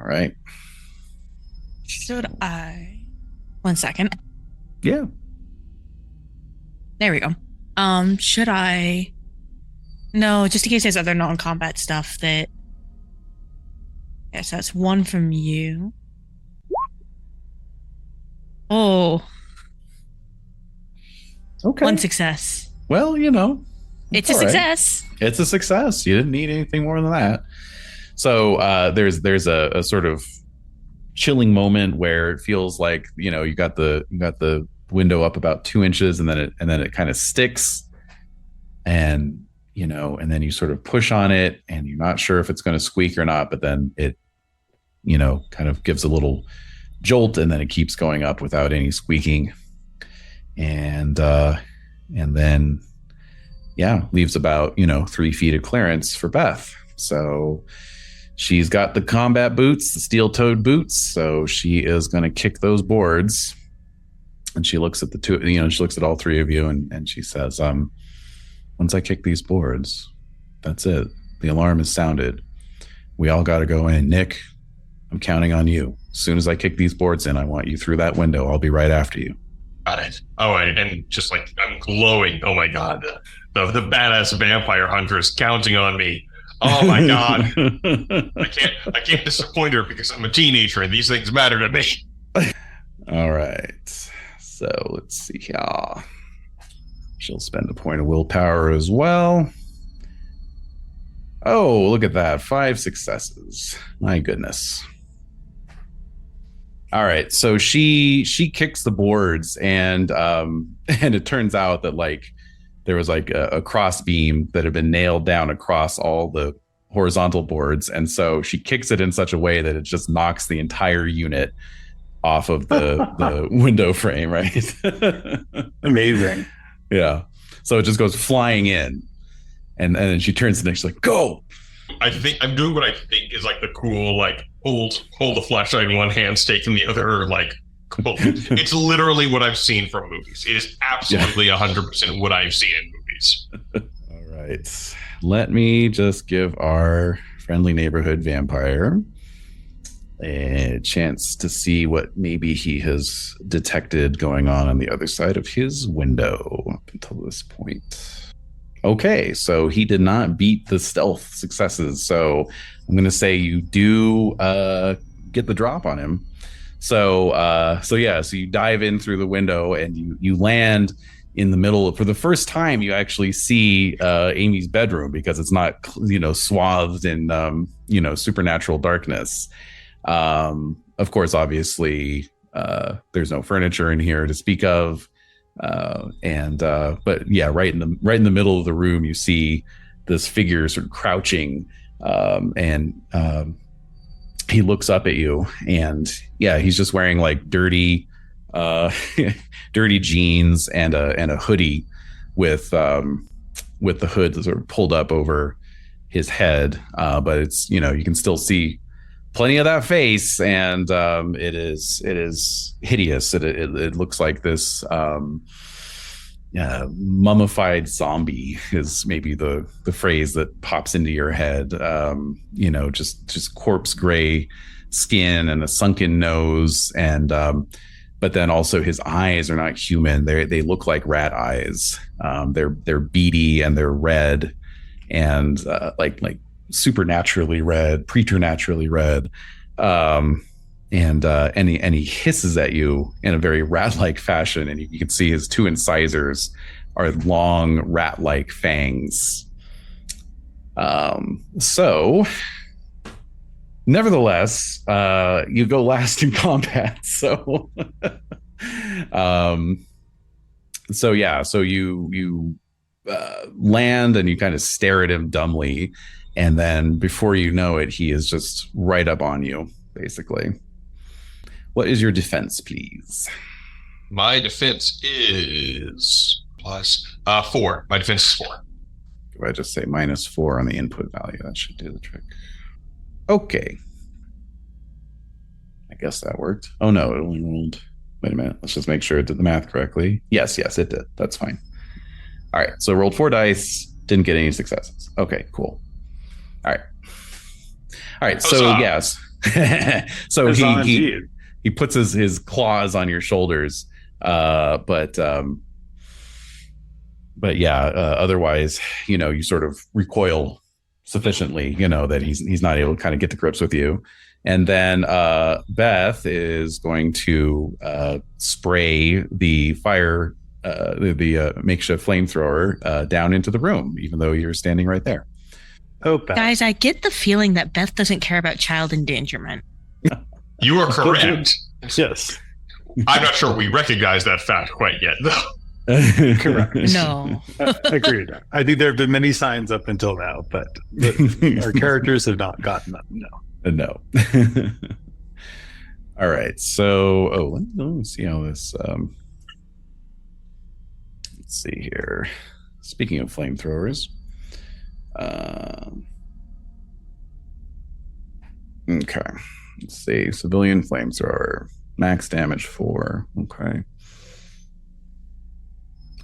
right. Should I? 1 second. Yeah. There we go. Should I? No, just in case there's other non-combat stuff that. Yes, that's 1 from you. Oh. Okay. 1 success. Well, It's a success. It's a success. You didn't need anything more than that. So there's a sort of chilling moment where it feels like you got the window up about 2 inches, and then it kind of sticks, and then you sort of push on it, and you're not sure if it's going to squeak or not, but then it kind of gives a little jolt, and then it keeps going up without any squeaking, and then leaves about 3 feet of clearance for Beth. So she's got the combat boots, the steel-toed boots, so she is going to kick those boards. And she looks at the two, she looks at all 3 of you, and she says, once I kick these boards, that's it. The alarm has sounded. We all got to go in. Nick, I'm counting on you. As soon as I kick these boards in, I want you through that window. I'll be right after you. Got it. Oh, and just like I'm glowing. Oh my god, the badass vampire hunter is counting on me. Oh my god, I can't disappoint her because I'm a teenager and these things matter to me. All right. So let's see here. She'll spend a point of willpower as well. Oh, look at that. 5 successes. My goodness. All right. So she kicks the boards and it turns out that like there was like a cross beam that had been nailed down across all the horizontal boards. And so she kicks it in such a way that it just knocks the entire unit off of the window frame, right? Amazing. Yeah. So it just goes flying in. And then she turns to Nick, she's like, go. I think I'm doing what I think is like the cool, like hold the flashlight in one hand, stake in the other, like cool. It's literally what I've seen from movies. It is absolutely 100% what I've seen in movies. All right. Let me just give our friendly neighborhood vampire a chance to see what maybe he has detected going on the other side of his window up until this point. Okay, so he did not beat the stealth successes. So I'm going to say you do get the drop on him. So you dive in through the window and you land in the middle. For the first time, you actually see Amy's bedroom because it's not, swathed in, supernatural darkness. Of course, obviously, there's no furniture in here to speak of. But yeah, right in the middle of the room, you see this figure sort of crouching, and he looks up at you, and yeah, he's just wearing like dirty jeans and a hoodie with the hood sort of pulled up over his head. But it's, you can still see plenty of that face, and it is hideous. It looks like this mummified zombie is maybe the phrase that pops into your head. Just corpse gray skin and a sunken nose, and but then also his eyes are not human. They look like rat eyes. They're beady and they're red, and like supernaturally red, preternaturally red, and he hisses at you in a very rat-like fashion, and you can see his 2 incisors are long rat-like fangs. So nevertheless, you go last in combat. So you land and you kind of stare at him dumbly. And then before you know it, he is just right up on you, basically. What is your defense, please? My defense is plus 4. My defense is 4. If I just say -4 on the input value, that should do the trick. Okay. I guess that worked. Oh, no, it only rolled. Wait a minute. Let's just make sure it did the math correctly. Yes, it did. That's fine. All right. So rolled 4 dice. Didn't get any successes. Okay, cool. All right. So yes. So he puts his claws on your shoulders, but yeah. Otherwise, you sort of recoil sufficiently, that he's not able to kind of get to grips with you. And then Beth is going to spray the fire, the makeshift flamethrower down into the room, even though you're standing right there. Oh, Beth. Guys, I get the feeling that Beth doesn't care about child endangerment. You are correct. Yes. I'm not sure we recognize that fact quite yet, though. Correct. No. Agreed. I think there have been many signs up until now, but our characters have not gotten them. No. All right. So, let me see how this. Let's see here. Speaking of flamethrowers. Okay. Let's see. Civilian flamethrower. Max damage 4. Okay.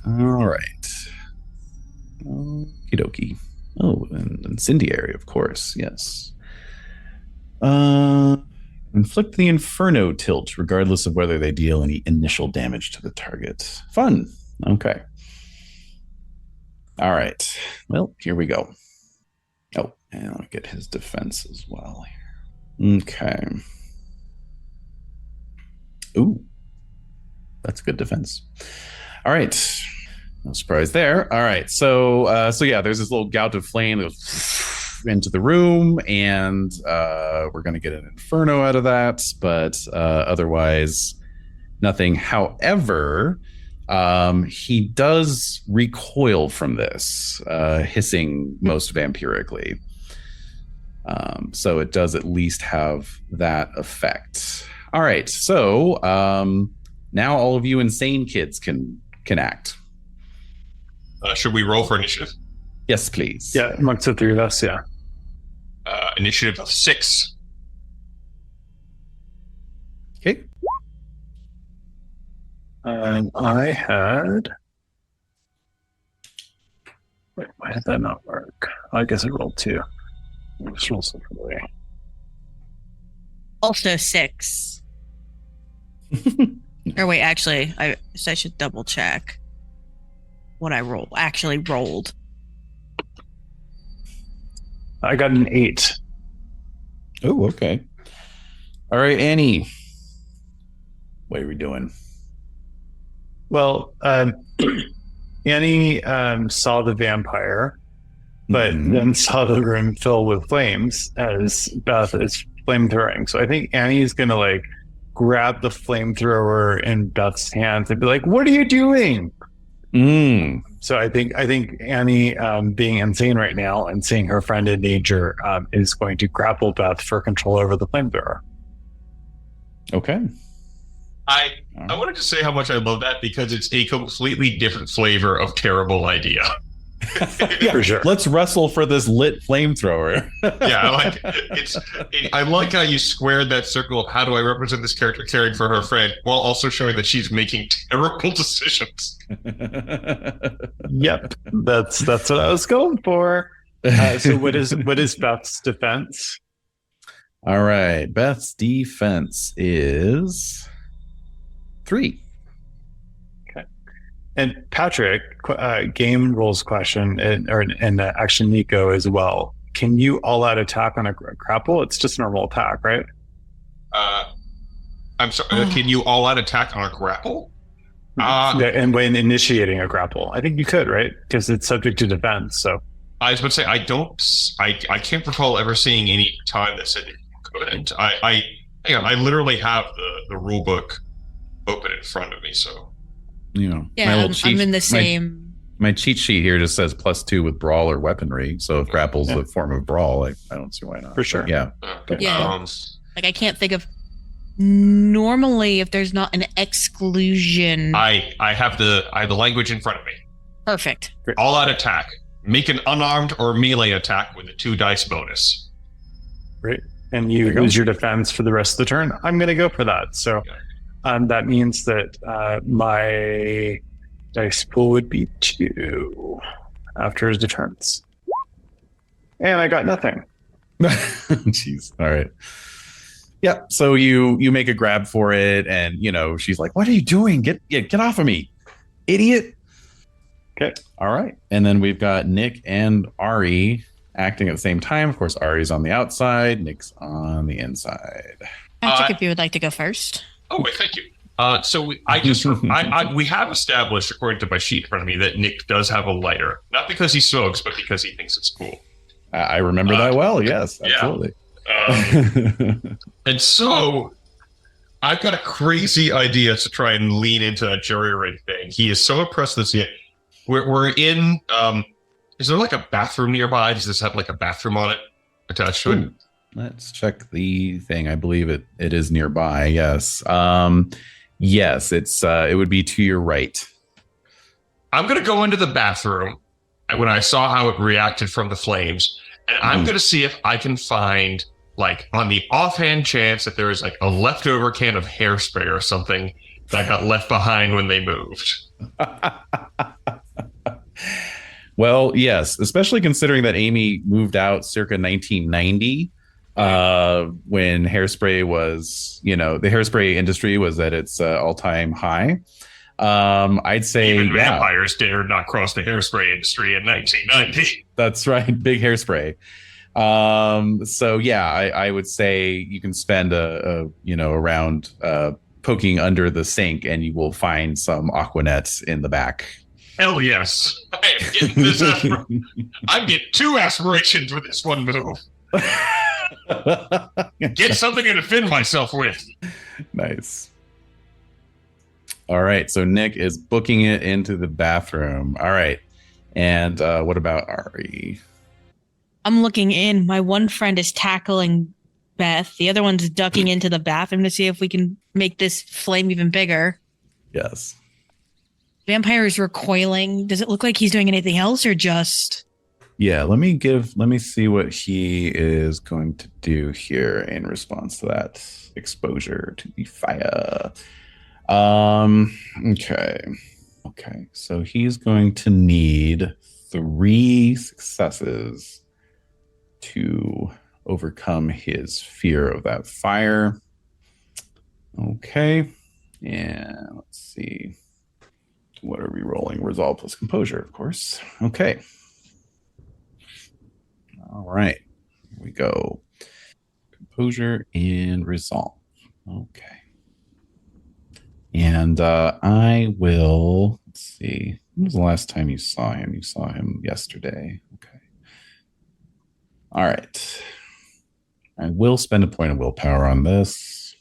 All right. Okie dokie. Oh, and incendiary, of course. Yes. Inflict the Inferno tilt, regardless of whether they deal any initial damage to the target. Fun. Okay. All right. Well, here we go. Oh, and I'll get his defense as well. Okay. Ooh, that's good defense. All right. No surprise there. All right. So yeah, there's this little gout of flame that goes into the room, and we're going to get an inferno out of that, but otherwise nothing. However, he does recoil from this, hissing most vampirically. So it does at least have that effect. All right. So now all of you insane kids can act. Should we roll for initiative? Yes, please. Yeah, amongst the three of us, yeah. Initiative of 6. Okay. I had. Wait, why did that not work? I guess I rolled 2. I'll just roll separately. Also 6. Or wait, actually, I should double check what I actually rolled. I got an 8. Oh, okay. All right, Annie. What are we doing? Well, Annie saw the vampire, but then saw the room fill with flames as Beth is flamethrowing. So I think Annie's going to grab the flamethrower in Beth's hands and be like, "What are you doing?" So I think Annie, being insane right now and seeing her friend in danger, is going to grapple Beth for control over the flamethrower. Okay. I wanted to say how much I love that because it's a completely different flavor of terrible idea. Yeah, for sure. Let's wrestle for this lit flamethrower. Yeah, I like how you squared that circle of how do I represent this character caring for her friend while also showing that she's making terrible decisions. Yep, that's what I was going for. So what is Beth's defense? All right, Beth's defense is 3. And Patrick, game rules question, and actually Nico as well. Can you all out attack on a grapple? It's just normal attack, right? I'm sorry. Can you all out attack on a grapple? And when initiating a grapple, I think you could, right? Because it's subject to defense. So I was about to say I can't recall ever seeing any time that said that you couldn't. I literally have the rule book open in front of me, so. Yeah, I'm in the same. My cheat sheet here just says +2 with brawl or weaponry. So if grapple's a form of brawl, I don't see why not. For sure. But yeah. Yeah. I can't think of normally if there's not an exclusion. I have the language in front of me. Perfect. All out attack. Make an unarmed or melee attack with a 2 dice bonus. Great. And you lose your defense for the rest of the turn. I'm going to go for that. So. That means that my dice pool would be 2 after his defense. And I got nothing. Jeez. All right. Yeah. So you make a grab for it, and she's like, "What are you doing? Get off of me, idiot!" Okay. All right. And then we've got Nick and Ari acting at the same time. Of course, Ari's on the outside, Nick's on the inside. Patrick, if you would like to go first. Oh, wait, thank you. So we have established, according to my sheet in front of me, that Nick does have a lighter. Not because he smokes, but because he thinks it's cool. I remember that well. Yes, absolutely. Yeah. And so I've got a crazy idea to try and lean into that jury rig thing. He is so impressed this year. We're in. Is there a bathroom nearby? Does this have a bathroom on it attached to it? Let's check the thing. I believe it is nearby. Yes. Yes, it would be to your right. I'm going to go into the bathroom when I saw how it reacted from the flames, and I'm going to see if I can find, on the offhand chance that there is a leftover can of hairspray or something that got left behind when they moved. Well, yes, especially considering that Amy moved out circa 1990, when hairspray was, the hairspray industry was at its all-time high. I'd say, Even yeah, vampires dared not cross the hairspray industry in 1990. that's right, big hairspray. So yeah, I would say you can spend around poking under the sink, and you will find some Aquanets in the back. Hell yes. I am getting this I'm getting 2 aspirations with this one move. Get something to defend myself with. Nice. All right, so Nick is booking it into the bathroom. All right, and what about Ari? I'm looking in. My one friend is tackling Beth. The other one's ducking into the bathroom to see if we can make this flame even bigger. Yes. Vampire is recoiling. Does it look like he's doing anything else or just? Yeah, let me see what he is going to do here in response to that exposure to the fire. Okay. So he's going to need 3 successes to overcome his fear of that fire. Okay. And let's see. What are we rolling? Resolve plus composure, of course. Okay. All right. Here we go. Composure and resolve. Okay. And I will, let's see. When was the last time you saw him? You saw him yesterday. Okay. All right. I will spend a point of willpower on this.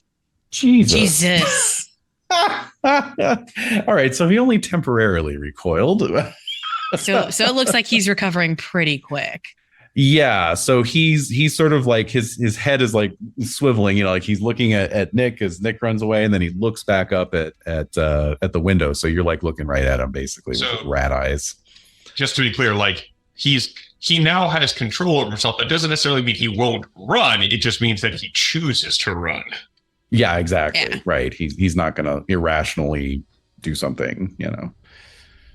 Jesus. All right, so he only temporarily recoiled. So it looks like he's recovering pretty quick. Yeah, so he's sort of like his head is like swiveling, like he's looking at Nick as Nick runs away, and then he looks back up at the window. So you're like looking right at him basically with rat eyes. Just to be clear, like he now has control over himself. That doesn't necessarily mean he won't run. It just means that he chooses to run. Yeah, exactly. Yeah. Right. He's not going to irrationally do something,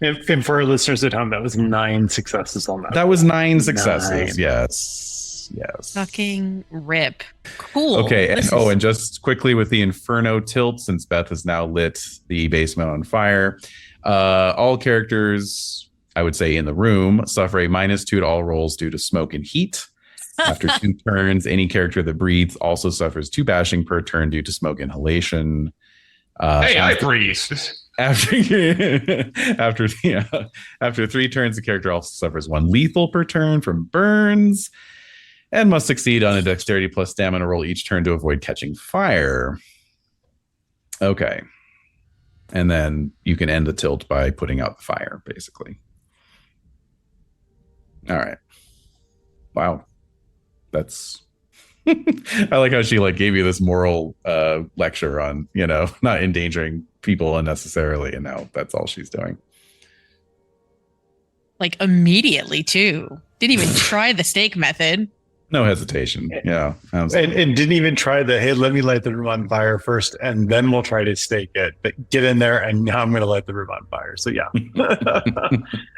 And for our listeners at home, that was 9 successes on that. That was 9 successes. 9. Yes. Fucking rip. Cool. Okay. And just quickly with the Inferno tilt, since Beth has now lit the basement on fire, all characters, I would say in the room, suffer a -2 to all rolls due to smoke and heat. After 2 turns, any character that breathes also suffers 2 bashing per turn due to smoke inhalation. I breathe. After 3 turns, the character also suffers 1 lethal per turn from burns and must succeed on a dexterity plus stamina roll each turn to avoid catching fire. Okay. And then you can end the tilt by putting out the fire, basically. All right. Wow. That's I like how she gave you this moral lecture on, not endangering people unnecessarily, and now that's all she's doing. Immediately too. Didn't even try the stake method. No hesitation. Yeah. And didn't even try hey, let me light the room on fire first, and then we'll try to stake it. But get in there, and now I'm going to light the room on fire. So yeah,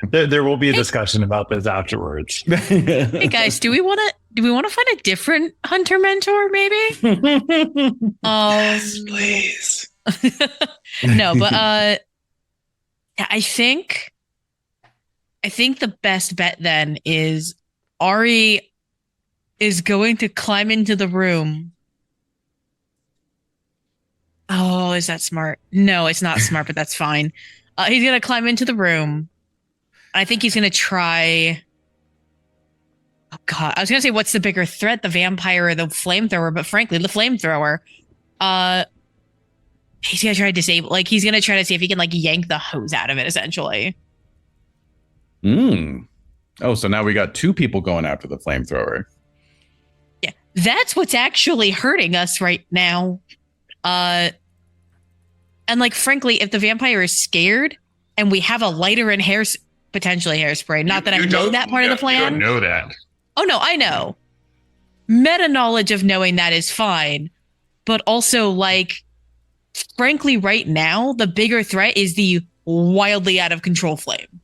there will be a discussion about this afterwards. Hey guys, do we want to find a different hunter mentor? Maybe. Please. No, but I think the best bet then is Ari is going to climb into the room. Oh, is that smart? No, it's not smart, but that's fine. He's going to climb into the room. I think he's going to try... Oh, God. I was going to say, what's the bigger threat, the vampire or the flamethrower? But frankly, the flamethrower. He's going to try to disable... he's going to try to see if he can, yank the hose out of it, essentially. Oh, so now we got 2 people going after the flamethrower. Yeah, that's what's actually hurting us right now. And frankly, if the vampire is scared and we have a lighter and potentially hairspray, not that I know that part of the plan. You don't know that. Oh no, I know. Meta knowledge of knowing that is fine, but also frankly, right now the bigger threat is the wildly out of control flame.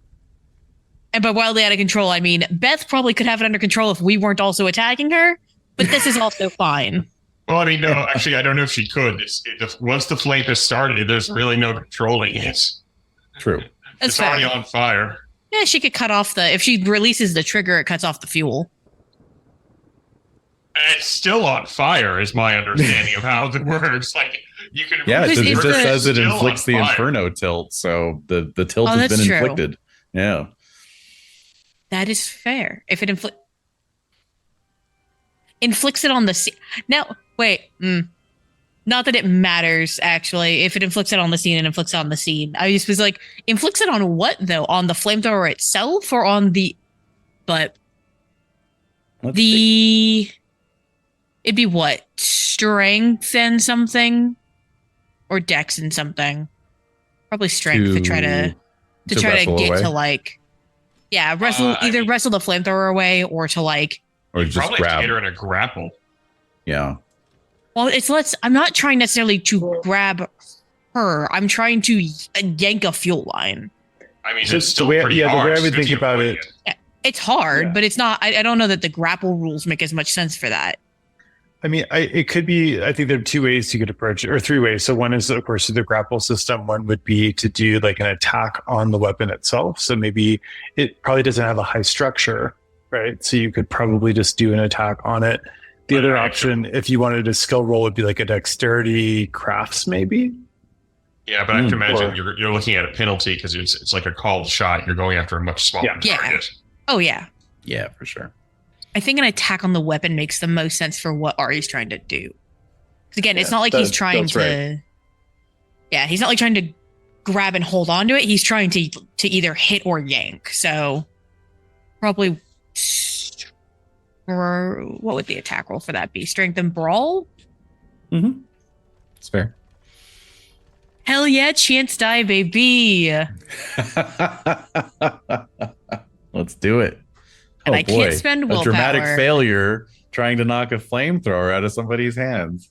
And by wildly out of control, I mean Beth probably could have it under control if we weren't also attacking her, but this is also fine. Well, I mean, no, actually, I don't know if she could. Once the flame has started, there's really no controlling it. True. That's It's already fair. on fire. Yeah, she could cut off if she releases the trigger, it cuts off the fuel. It's still on fire, is my understanding of how it works. Like, you can. Yeah, it Because just it's says it still inflicts on the fire. inferno tilt, so the tilt Oh, has that's been true. inflicted. Yeah. That is fair. If it inflicts it on the scene. Now, wait. Not that it matters, actually. If it inflicts it on the scene, it inflicts it on the scene. I just was like, inflicts it on what, though? On the flamethrower itself or on the... But Let's see. it'd be what? Strength and something? Or dex and something? Probably strength to try to wrestle get away? to like... Yeah, either wrestle the flamethrower away or to like... Or You just probably have to grab. get her in a grapple. Yeah. Well, I'm not trying necessarily to grab her. I'm trying to yank a fuel line. I mean, So it's the still way- pretty yeah, the way hard. I would so think you about avoid it- It's hard, Yeah. but it's not. I don't know that the grapple rules make as much sense for that. I mean, it could be. I think there are two ways you could approach it, or three ways. So one is, of course, through the grapple system. One would be to do like an attack on the weapon itself. So maybe it probably doesn't have a high structure, right? So you could probably just do an attack on it. The But other actually- option, if you wanted a skill roll, would be like a dexterity crafts, maybe. Yeah, but I can imagine Or- you're looking at a penalty because it's like a called shot. You're going after a much smaller Yeah. target. Oh yeah, Yeah, for sure. I think an attack on the weapon makes the most sense for what Ari's trying to do. Because again, it's Yeah, not like he's that- trying that's to. right. Yeah, he's not like trying to grab and hold on to it. He's trying to either hit or yank. So probably. Or what would the attack roll for that be? Strength and brawl? Mm-hmm. It's fair. Hell yeah, chance die, baby. Let's do it. And I can't spend a willpower. dramatic failure trying to knock a flamethrower out of somebody's hands.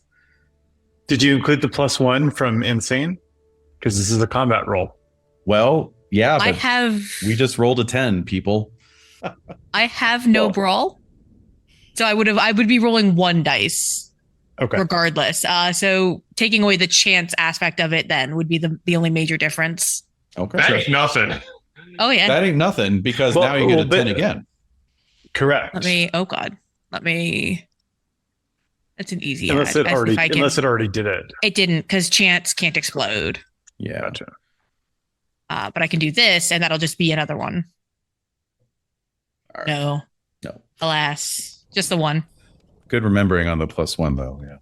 Did you include the +1 from Insane? Because this is a combat roll. Well, yeah, I but have we just rolled a 10, people. I have no Well- brawl. So I would be rolling one dice Okay. regardless. So taking away the chance aspect of it then would be the only major difference. Okay. That ain't nothing. Oh yeah. That ain't nothing because Well, now you get a well, 10 again. Correct. That's an easy unless add. it already If I can- unless it already did it. It didn't because chance can't explode. Yeah. Gotcha. But I can do this and that'll just be another one. All right. No. No. Alas. Just the one. Good remembering on the +1, though. Yeah.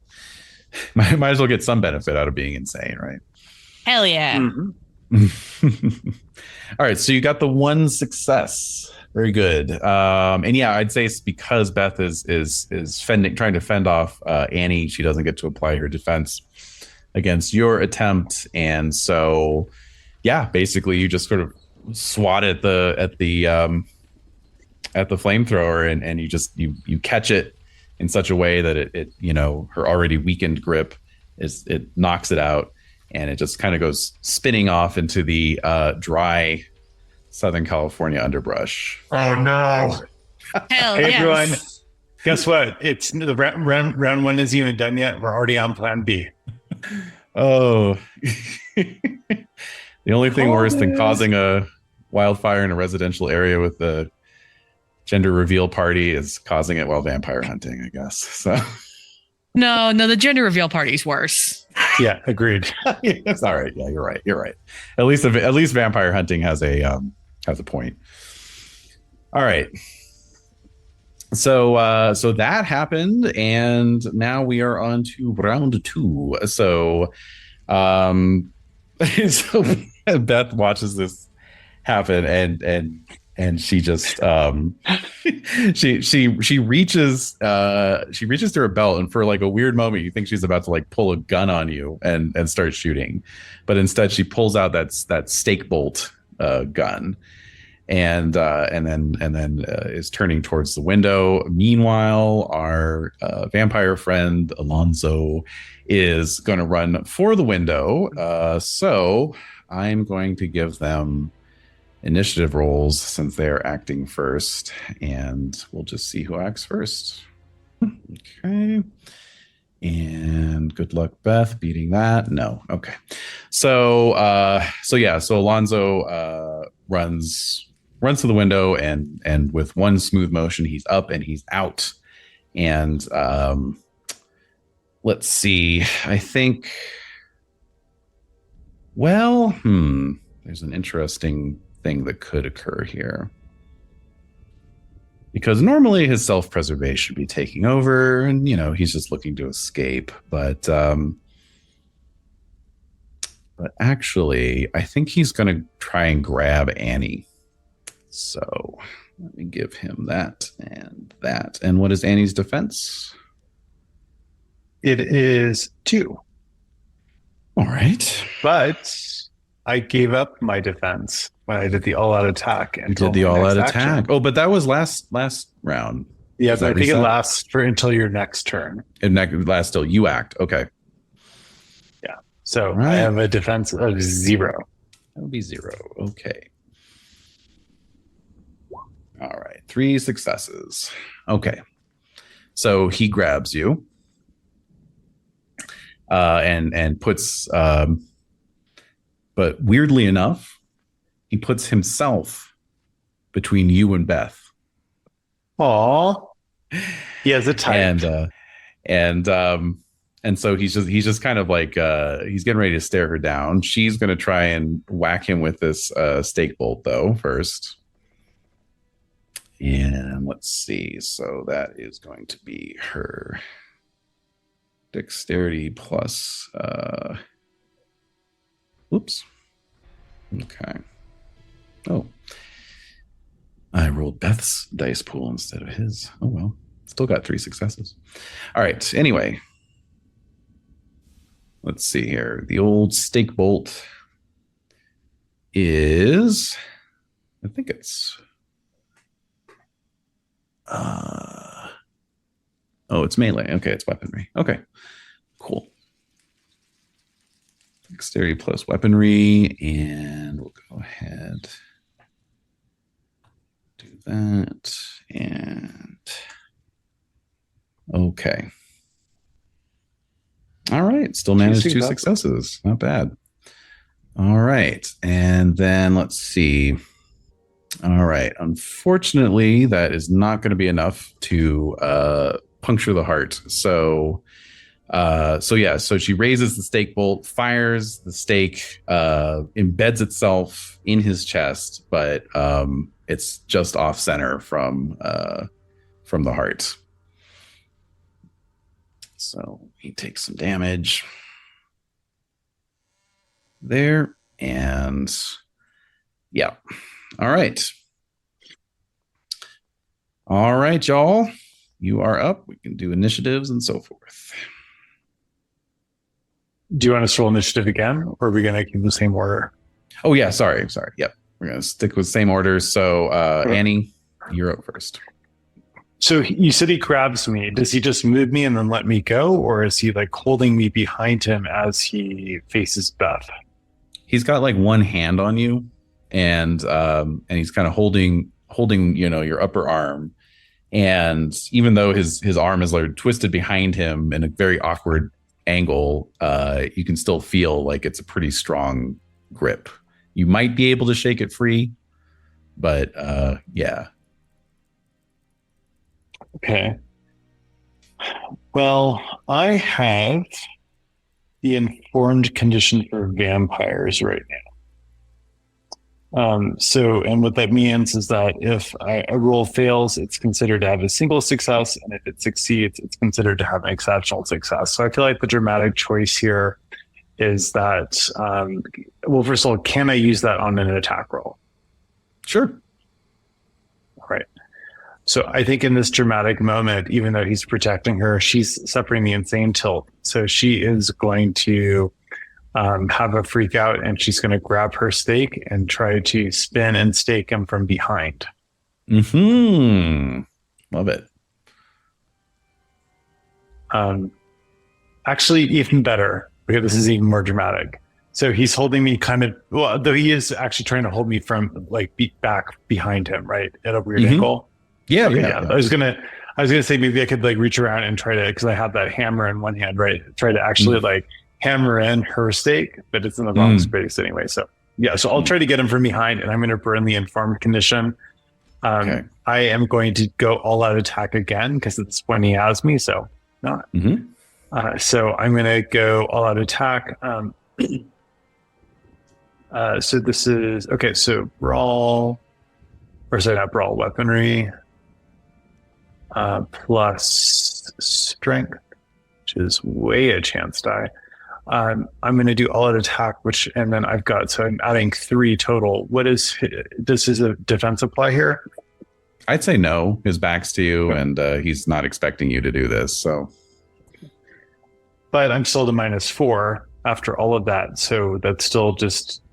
Might as well get some benefit out of being insane, right? Hell yeah. Mhm. All right, so you got the one success. Very good. And yeah, I'd say it's because Beth is trying to fend off Annie. She doesn't get to apply her defense against your attempt, and so yeah, basically you just sort of swat at the flamethrower, and you catch it in such a way that it her already weakened grip it knocks it out. And it just kind of goes spinning off into the dry Southern California underbrush. Oh no! Hell Hey yes. everyone, guess what? It's the round one isn't even done yet. We're already on plan B. Oh, the only thing worse than causing a wildfire in a residential area with the gender reveal party is causing it while vampire hunting, I guess. So No, the gender reveal party's worse. Yeah, agreed. it's all right. Yeah, you're right. At least vampire hunting has a point. All right. So that happened, and now we are on to round 2. So so Beth watches this happen, and she just she reaches through her belt, and for like a weird moment you think she's about to like pull a gun on you and start shooting, but instead she pulls out that stake bolt gun and then is turning towards the window. Meanwhile, our vampire friend Alonso is going to run for the window. So I'm going to give them initiative rolls since they're acting first, and we'll just see who acts first. Okay. And good luck, Beth, beating that. No. Okay. So Alonzo runs to the window, and with one smooth motion, he's up and he's out. And let's see. I think. Well, there's an interesting thing that could occur here. Because normally his self-preservation should be taking over, and he's just looking to escape. But actually, I think he's going to try and grab Annie. So let me give him that and that. And what is Annie's defense? It is 2. All right. But I gave up my defense when I did the all-out attack. You did the all-out attack. Oh, but that was last round. Yes, I think it lasts until your next turn. It lasts till you act. Okay. Yeah. So right. I have a defense of 0. That would be 0. Okay. All right. 3 successes. Okay. So he grabs you. And puts, but weirdly enough, he puts himself between you and Beth. Aw, he has a type, and so he's just kind of like he's getting ready to stare her down. She's going to try and whack him with this stake bolt though first. And let's see. So that is going to be her dexterity plus oops. Okay. Oh. I rolled Beth's dice pool instead of his. Oh well. Still got 3 successes. All right. Anyway. Let's see here. The old stake bolt is, I think it's it's melee. Okay, it's weaponry. Okay. Cool. Dexterity plus weaponry, and we'll go ahead. Do that. And okay. All right. Still managed 2 successes. Not bad. All right. And then let's see. All right. Unfortunately, that is not going to be enough to puncture the heart. So she raises the stake bolt, fires the stake, embeds itself in his chest, but it's just off center from the heart. So he takes some damage there, and yeah. All right, y'all. You are up. We can do initiatives and so forth. Do you want us to roll initiative again, or are we going to keep the same order? Oh, yeah. Sorry. Yep. We're going to stick with the same order. So, Annie, you're up first. So you said he grabs me. Does he just move me and then let me go? Or is he like holding me behind him as he faces Beth? He's got like one hand on you, and he's kind of holding, your upper arm. And even though his arm is like twisted behind him in a very awkward angle, you can still feel like it's a pretty strong grip. You might be able to shake it free, but yeah. Okay. Well, I have the informed condition for vampires right now. And what that means is that if a roll fails, it's considered to have a single success, and if it succeeds, it's considered to have an exceptional success. So I feel like the dramatic choice here is that, well, first of all, can I use that on an attack roll? Sure. All right. So I think in this dramatic moment, even though he's protecting her, she's suffering the insane tilt. So she is going to have a freak out, and she's going to grab her stake and try to spin and stake him from behind. Love it. Actually, even better, because this is even more dramatic. So he's holding me kind of, well, though he is actually trying to hold me from like back behind him, right, at a weird angle. Yeah, Okay, yeah. I was gonna say maybe I could like reach around and try to, because I have that hammer in one hand, right? Try to actually like hammer in her stake, but it's in the wrong space anyway. So yeah, so I'll try to get him from behind, and I'm going to burn the informed condition. Okay. I am going to go all out attack again because it's when he has me. So not. So I'm going to go all out attack. So this is okay. So brawl, or sorry, not brawl, weaponry. Plus strength, which is way a chance die. I'm going to do all out attack, and then I've got, so I'm adding 3 total. What is, this is a defense apply here? I'd say no. His back's to you, and he's not expecting you to do this. So, but I'm still to -4 after all of that. So that's still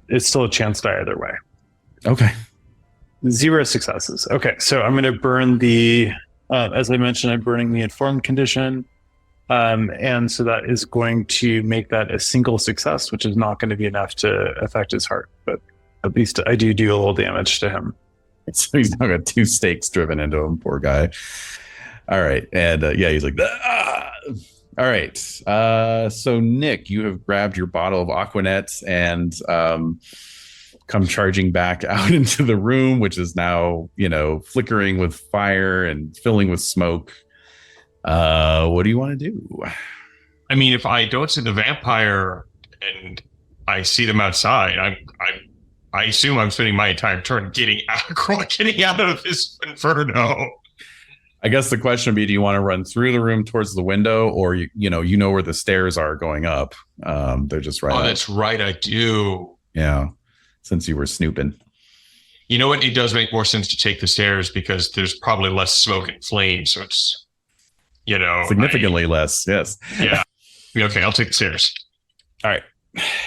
it's still a chance die either way. Okay. 0 successes. Okay. So I'm going to burn as I mentioned, I'm burning the informed condition. And so that is going to make that a single success, which is not going to be enough to affect his heart. But at least I do a little damage to him. So he's now got 2 stakes driven into him, poor guy. All right. And yeah, he's like, ah! All right. So Nick, you have grabbed your bottle of Aquanet and come charging back out into the room, which is now, flickering with fire and filling with smoke. What do you want to do? I mean, if I don't see the vampire and I see them outside, I assume I'm spending my entire turn getting out of this inferno. I guess the question would be, do you want to run through the room towards the window, or you know where the stairs are going up? They're just right. Oh, up. That's right, I do. Yeah, since you were snooping. You know what? It does make more sense to take the stairs because there's probably less smoke and flame, so it's significantly less. Yes. Yeah. Okay, I'll take the stairs. All right.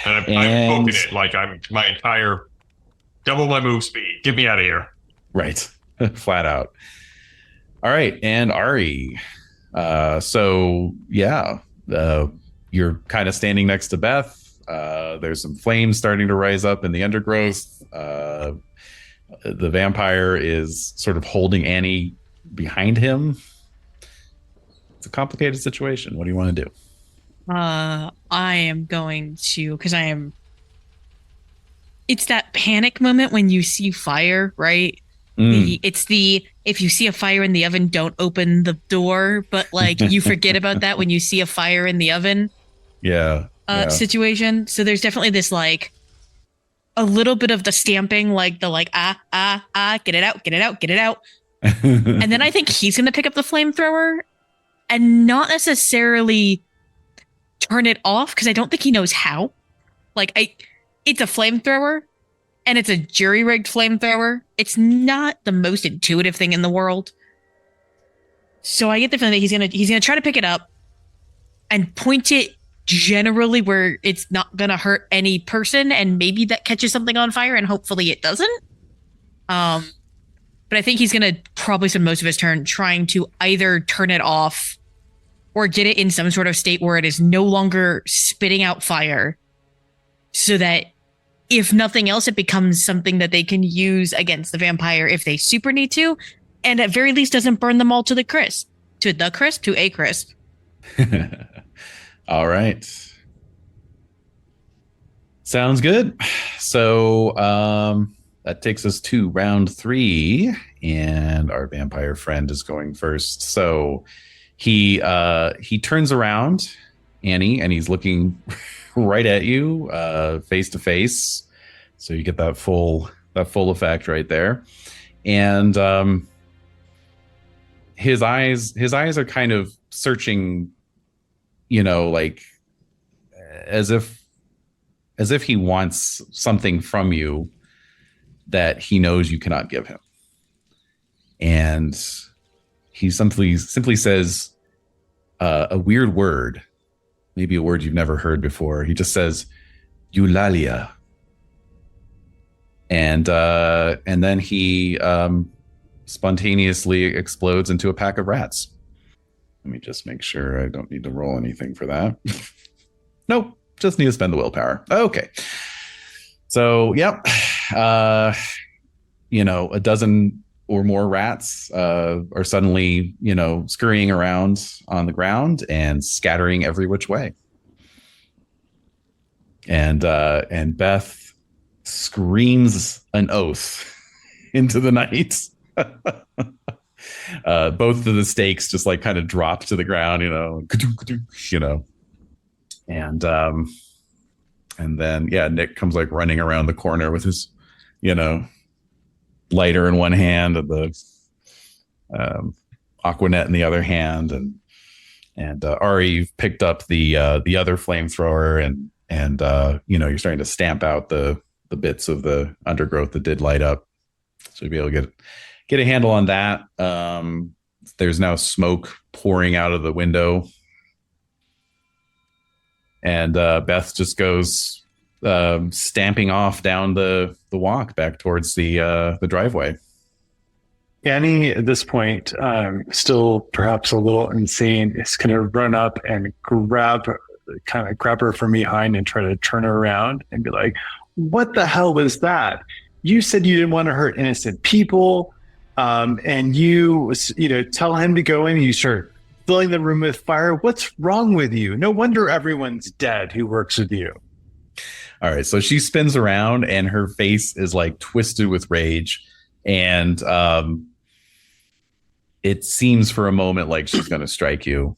And I'm poking it like I'm my entire double my move speed. Get me out of here. Right. Flat out. All right. And Ari. So yeah, you're kind of standing next to Beth. There's some flames starting to rise up in the undergrowth. The vampire is sort of holding Annie behind him. It's a complicated situation. What do you want to do? I am going to, because it's that panic moment when you see fire, right? If you see a fire in the oven, don't open the door, but like you forget about that when you see a fire in the oven. Yeah. Situation. So there's definitely this like a little bit of the stamping, like the like, get it out. And then I think he's going to pick up the flamethrower and not necessarily turn it off, because I don't think he knows how. It's a flamethrower, and it's a jury-rigged flamethrower. It's not the most intuitive thing in the world. So I get the feeling that he's gonna try to pick it up and point it generally where it's not gonna hurt any person, and maybe that catches something on fire, and hopefully it doesn't. But I think he's gonna probably spend most of his turn trying to either turn it off or get it in some sort of state where it is no longer spitting out fire, so that if nothing else, it becomes something that they can use against the vampire if they super need to, and at very least doesn't burn them all to a crisp. All right. Sounds good. So that takes us to round 3, and our vampire friend is going first. So he turns around, Annie, and he's looking right at you, face to face. So you get that full effect right there. And his eyes are kind of searching, like as if he wants something from you that he knows you cannot give him. And he simply says a weird word, maybe a word you've never heard before. He just says, Eulalia. And then he spontaneously explodes into a pack of rats. Let me just make sure I don't need to roll anything for that. Nope. Just need to spend the willpower. Okay. So, yep. A dozen or more rats are suddenly, scurrying around on the ground and scattering every which way. And Beth screams an oath into the night. Both of the stakes just like kind of drop to the ground, and then Nick comes like running around the corner with his, lighter in one hand and the Aquanet in the other hand, and Ari, you've picked up the other flamethrower, and you're starting to stamp out the bits of the undergrowth that did light up, so you'll be able to get a handle on that. There's now smoke pouring out of the window, and Beth just goes stamping off down the walk back towards the driveway. Annie, at this point, still perhaps a little insane, is going to run up and grab her from behind and try to turn her around and be like, "What the hell was that? You said you didn't want to hurt innocent people, and you tell him to go in and you start filling the room with fire. What's wrong with you? No wonder everyone's dead who works with you." All right, so she spins around and her face is like twisted with rage, and it seems for a moment like she's going to strike you,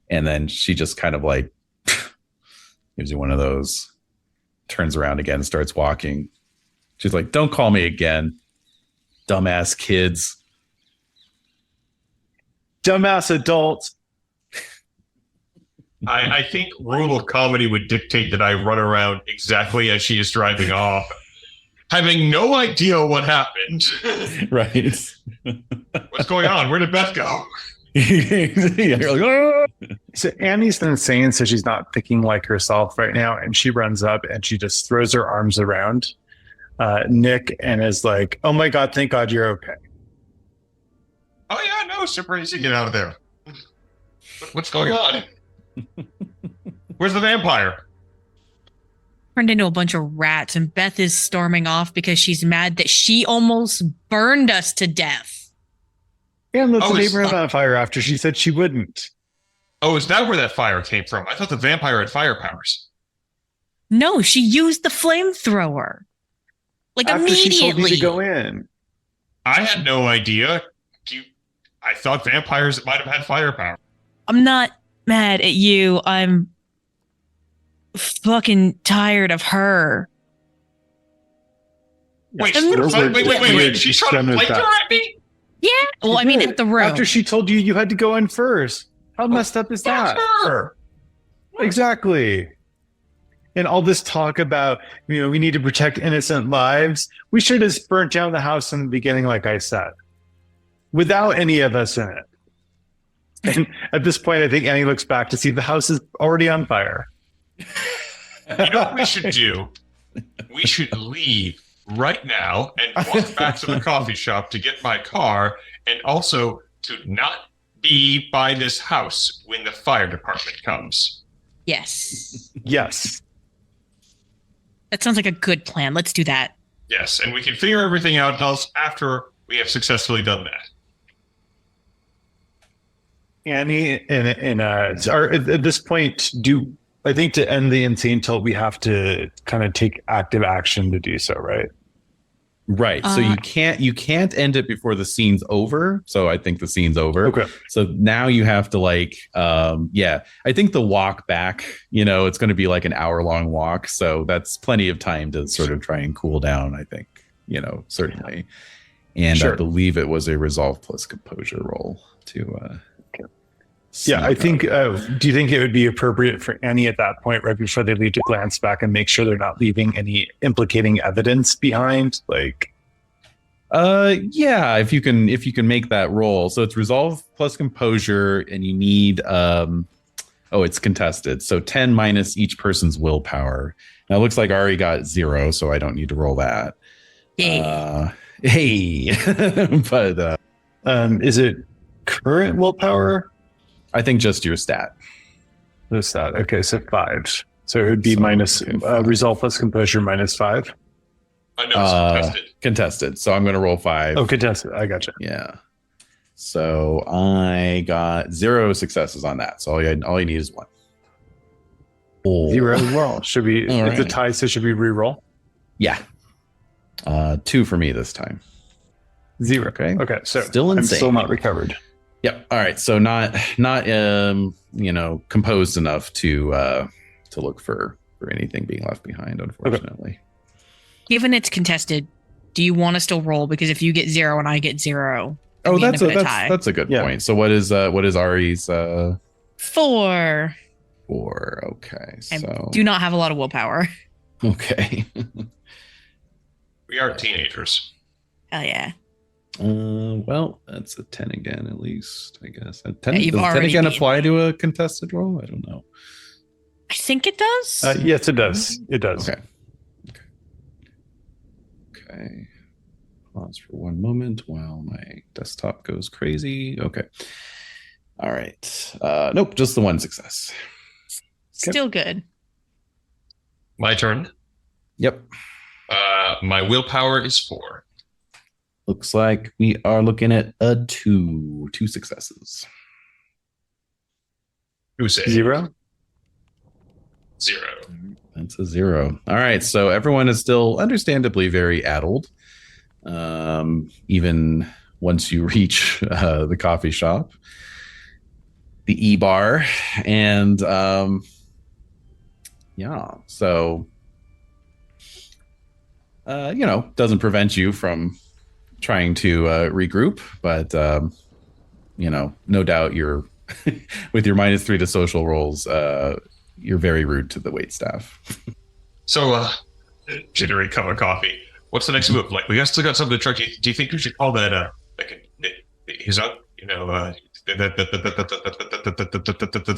and then she just kind of like gives you one of those, turns around again, starts walking. She's like, "Don't call me again, dumbass kids." Dumbass adults. I think rule of comedy would dictate that I run around exactly as she is driving off, having no idea what happened. Right. What's going on? Where did Beth go? You're like, "Oh!" So Annie's insane, so she's not thinking like herself right now, and she runs up and she just throws her arms around Nick and is like, "Oh my God, thank God you're okay." Oh yeah, no, super easy to get out of there. What's going on? Where's the vampire? Turned into a bunch of rats, and Beth is storming off because she's mad that she almost burned us to death. And lit the neighborhood on fire after she said she wouldn't. Oh, is that where that fire came from? I thought the vampire had fire powers. No, she used the flamethrower. Like after immediately. She told you to go in. I had no idea. I thought vampires might have had firepower. I'm not mad at you. I'm fucking tired of her. Wait, wait. She's trying to flamethrower at me? Yeah. Well, I mean, at the room. After she told you had to go in first. How messed up is that? Her. Exactly. And all this talk about, we need to protect innocent lives. We should have burnt down the house in the beginning, like I said, without any of us in it. And at this point, I think Annie looks back to see the house is already on fire. You know what we should do? We should leave right now and walk back to the coffee shop to get my car, and also to not be by this house when the fire department comes. Yes. Yes. That sounds like a good plan. Let's do that. Yes, and we can figure everything out else after we have successfully done that. Annie at this point, I think to end the insane tilt, we have to kind of take active action to do so, right? Right. So you can't end it before the scene's over. So I think the scene's over. Okay. So now you have to I think the walk back, it's going to be like an hour-long walk. So that's plenty of time to sort of try and cool down, I think, certainly. And sure. I believe it was a resolve plus composure roll to I think, do you think it would be appropriate for Annie at that point, right before they leave, to glance back and make sure they're not leaving any implicating evidence behind? If you can make that roll. So it's resolve plus composure, and you need, it's contested. So 10 minus each person's willpower. Now it looks like Ari got 0, so I don't need to roll that. Hey. But is it current willpower? I think just your stat. The stat. Okay, so 5. So it would be So, minus okay, resolve plus composure -5. I know it's contested. Contested. So I'm going to roll 5. Oh, contested. I gotcha. Yeah. So I got 0 successes on that. So all you need is 1. Oh. 0 as well. Should we? All It's a right. tie, so should we re-roll? Yeah. 2 for me this time. 0. Okay. Okay. So Still I'm insane. still not recovered. Yep. All right. So not composed enough to look for anything being left behind, unfortunately. Given it's contested, do you want to still roll? Because if you get 0 and I get 0, Oh, we end that's up in a tie. that's a good Yeah. point. So what is Ari's 4. 4? Okay. I So do not have a lot of willpower. okay. We are teenagers. Hell yeah. Well, that's a 10 again, at least, I guess. A 10, Yeah, you've does 10 already again beaten apply me. to a contested roll? I don't know. I think it does. Yes, it does. It does. Okay. Okay. Pause for one moment while my desktop goes crazy. Okay. All right. Nope, just the 1 success. Still good. My turn. Yep. My willpower is 4. Looks like we are looking at a 2 successes. Who's it? 0. 0. That's a 0. All right. So everyone is still understandably very addled. Even once you reach the coffee shop, the E-bar, and yeah. So doesn't prevent you from trying to regroup, but no doubt you're with your -3 to social rolls, you're very rude to the wait staff. So, jittery cup of coffee. What's the next move? Like, we got still got something to try. Do you think we should call that his the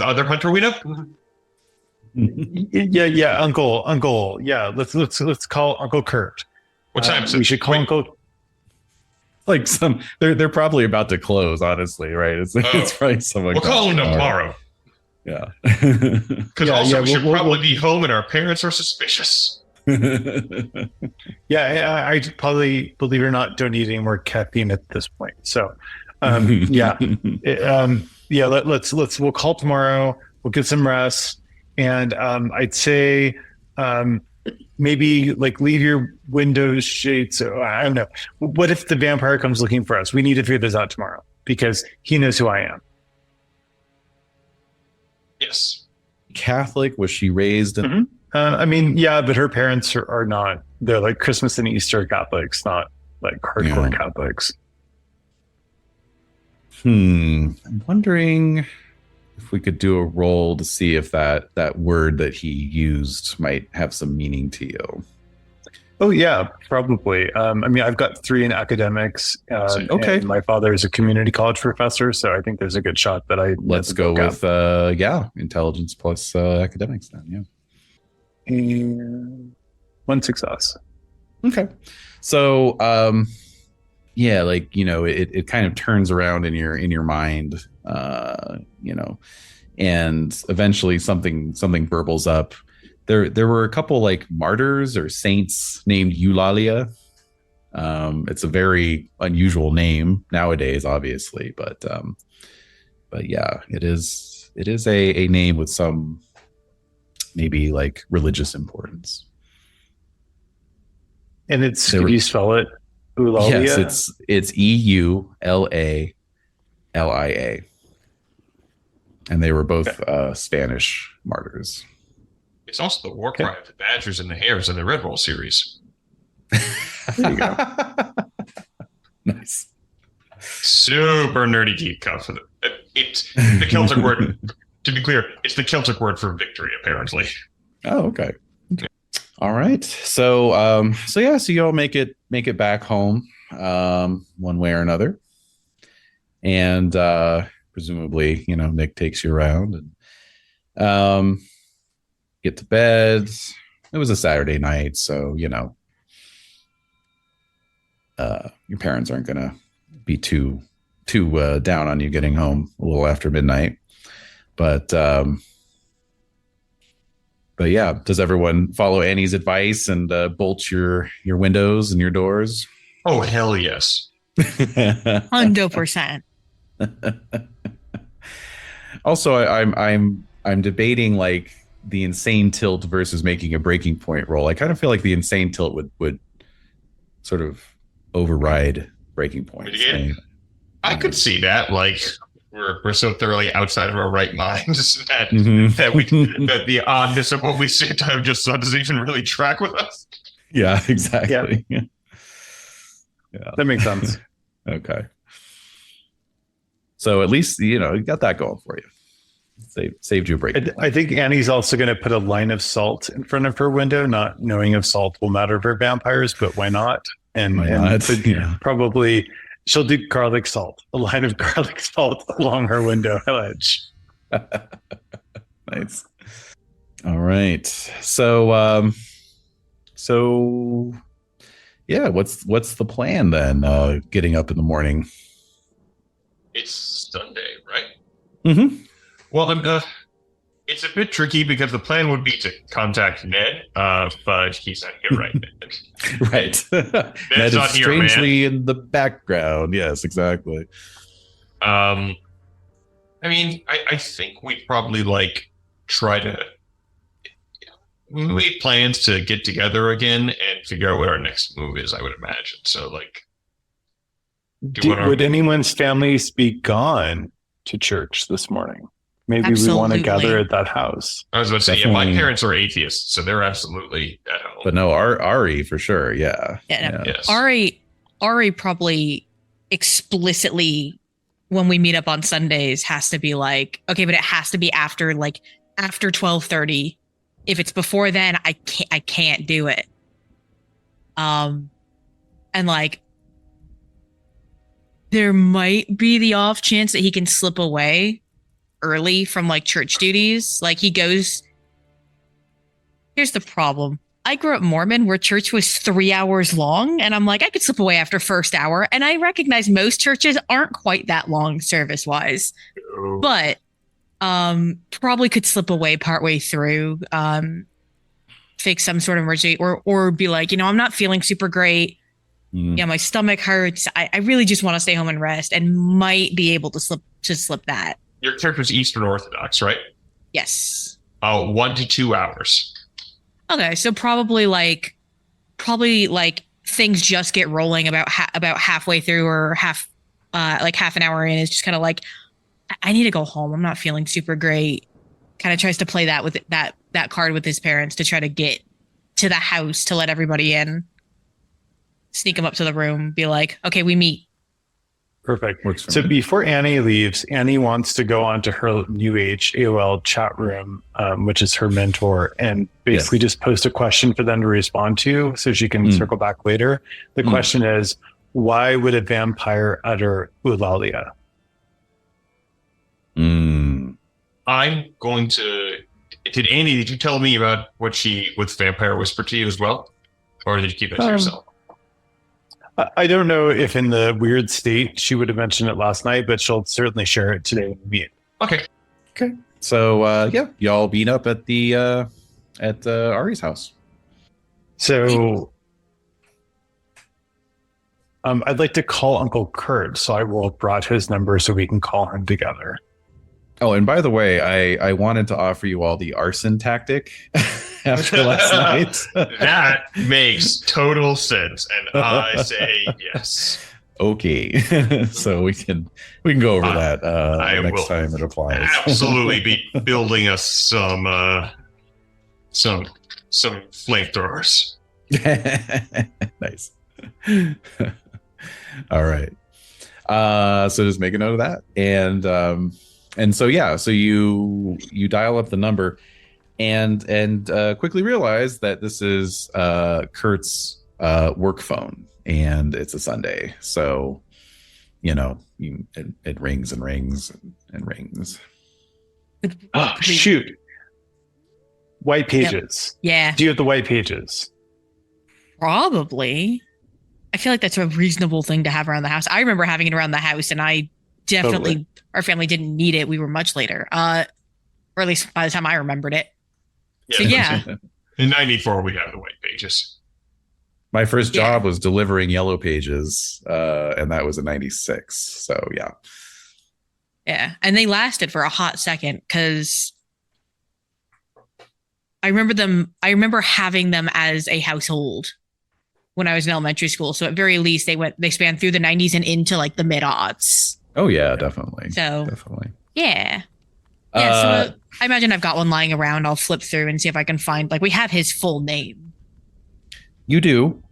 other hunter we know? Yeah, Uncle. Yeah, let's call Uncle Kurt. What time is it? We should call Wait. Uncle. Like they're probably about to close, honestly, right? It's probably someone. We'll call him tomorrow. Yeah. Because Yeah, also yeah, we should we'll- probably be home and our parents are suspicious. Yeah, I probably, believe it or not, don't need any more caffeine at this point. So, yeah, we'll call tomorrow. We'll get some rest, and I'd say maybe like leave your windows shades. I don't know. What if the vampire comes looking for us? We need to figure this out tomorrow because he knows who I am. Yes. Catholic? Was she raised in? Mhm. I mean, yeah, but her parents are not. They're like Christmas and Easter Catholics, not like hardcore Yeah. Catholics. I'm wondering if we could do a roll to see if that word that he used might have some meaning to you. Oh yeah, probably. I mean, I've got 3 in academics. Okay. and my father is a community college professor, so I think there's a good shot that I Let's go with intelligence plus academics then. Yeah. and 1 success. Okay. So it kind of turns around in your mind, and eventually something burbles up. There were a couple like martyrs or saints named Eulalia. It's a very unusual name nowadays, obviously, but yeah, it is a name with some maybe like religious importance. And it's, There could were- you spell it? Eulalia? Yes, it's EULALIA, and they were both Spanish martyrs. It's also the war cry of the Badgers and the Hares in the Red Roll series. There you go. Nice. Super nerdy geek stuff. It's the Celtic word. To be clear, it's the Celtic word for victory, apparently. Oh, okay. All right. So you all make it back home, one way or another, and presumably, Nick takes you around and get to bed. It was a Saturday night, so your parents aren't gonna be too down on you getting home a little after midnight, but But yeah, does everyone follow Annie's advice and bolt your windows and your doors? Oh hell yes. 100%. Also, I'm debating like the insane tilt versus making a breaking point roll. I kind of feel like the insane tilt would sort of override breaking points. I could see that. Like we're so thoroughly outside of our right minds that that the oddness of what we say at time just doesn't even really track with us. Yeah, exactly. Yeah. That makes sense. Okay. So at least, you got that going for you. Saved you a break. I think Annie's also going to put a line of salt in front of her window, not knowing if salt will matter for vampires, but why not? And probably she'll do garlic salt, a line of garlic salt along her window ledge. Nice. All right. So yeah, what's the plan then? Getting up in the morning. It's Sunday, right? Mm-hmm. Well, it's a bit tricky because the plan would be to contact Ned, but he's not here right now. Right. Ned's not here, strangely in the background. Yes, exactly. I mean, I think we'd probably like try to make plans to get together again and figure out what our next move is, I would imagine. So like, would anyone's families be gone to church this morning? Maybe we want to gather at that house. I was about to say, my parents are atheists, so they're absolutely at home. But no, Ari for sure, yeah. No. Yes. Ari probably explicitly, when we meet up on Sundays, has to be like, okay, but it has to be after 12:30. If it's before then, I can't do it. And like, there might be the off chance that he can slip away early from like church duties. Like he goes. Here's the problem. I grew up Mormon where church was 3 hours long. And I'm like, I could slip away after first hour. And I recognize most churches aren't quite that long service wise, but probably could slip away partway through, fake some sort of emergency or be like, I'm not feeling super great. Yeah, my stomach hurts. I really just want to stay home and rest, and might be able to slip that. Your church was Eastern Orthodox, right? Yes. 1 to 2 hours. Okay, so probably like things just get rolling about halfway through or half an hour in. Is just kind of like, I need to go home. I'm not feeling super great. Kind of tries to play that with that card with his parents to try to get to the house to let everybody in. Sneak them up to the room, be like, okay, we meet. Perfect. So before Annie leaves, Annie wants to go onto her New Age AOL chat room, which is her mentor, and basically just post a question for them to respond to so she can circle back later. The question is, why would a vampire utter Eulalia? I'm going to... Annie, did you tell me about what vampire whispered to you as well? Or did you keep that to yourself? I don't know if in the weird state she would have mentioned it last night, but she'll certainly share it today when we meet. Okay. So y'all meet up at the at Ari's house. So I'd like to call Uncle Kurt, so I will have brought his number so we can call him together. Oh, and by the way, I wanted to offer you all the arson tactic after last night. That makes total sense, and I say yes. Okay, so we can go over that next time it applies. Absolutely, be building us some flamethrowers. Nice. All right. So just make a note of that, and so you dial up the number, and quickly realize that this is Kurt's work phone, and it's a Sunday, so it rings and rings and rings. Oh, shoot! White pages. Yep. Yeah. Do you have the white pages? Probably. I feel like that's a reasonable thing to have around the house. I remember having it around the house, and I our family didn't need it. We were much later, or at least by the time I remembered it. So yeah. In 94, we have the white pages. My first Yeah. job was delivering yellow pages, and that was in 96. So yeah. Yeah. And they lasted for a hot second because I remember having them as a household when I was in elementary school. So at very least they spanned through the 90s and into like the mid-aughts. Oh yeah, definitely. So Definitely. yeah. Yeah, so I imagine I've got one lying around. I'll flip through and see if I can find, like, we have his full name. You do.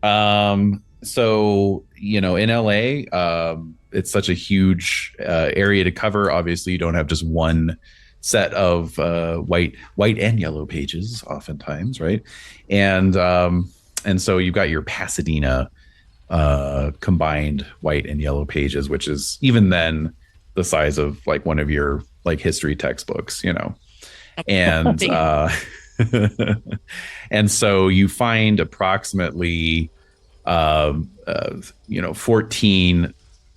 So, in LA, it's such a huge area to cover. Obviously, you don't have just one set of white and yellow pages oftentimes, right? And so you've got your Pasadena combined white and yellow pages, which is even then the size of like one of your like history textbooks, and and so you find approximately 14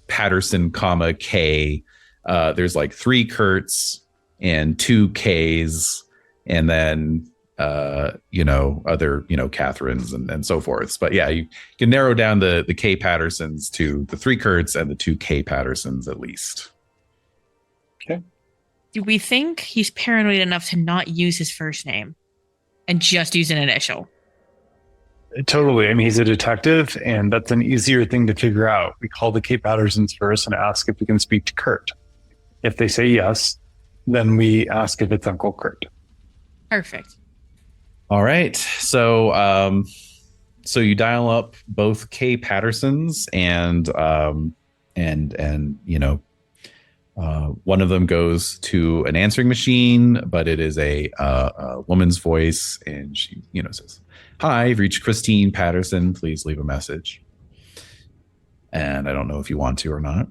Patterson comma K. There's like 3 Kurt's and 2 K's, and then other Catherines and so forth. But yeah, you can narrow down the K Pattersons to the 3 Kurt's and the 2 K Pattersons at least. Okay. Do we think he's paranoid enough to not use his first name and just use an initial? Totally. I mean, he's a detective, and that's an easier thing to figure out. We call the K Pattersons first and ask if we can speak to Kurt. If they say yes, then we ask if it's Uncle Kurt. Perfect. All right. So you dial up both K Pattersons and one of them goes to an answering machine, but it is a woman's voice, and she, says, "Hi, you've reached Christine Patterson. Please leave a message." And I don't know if you want to or not.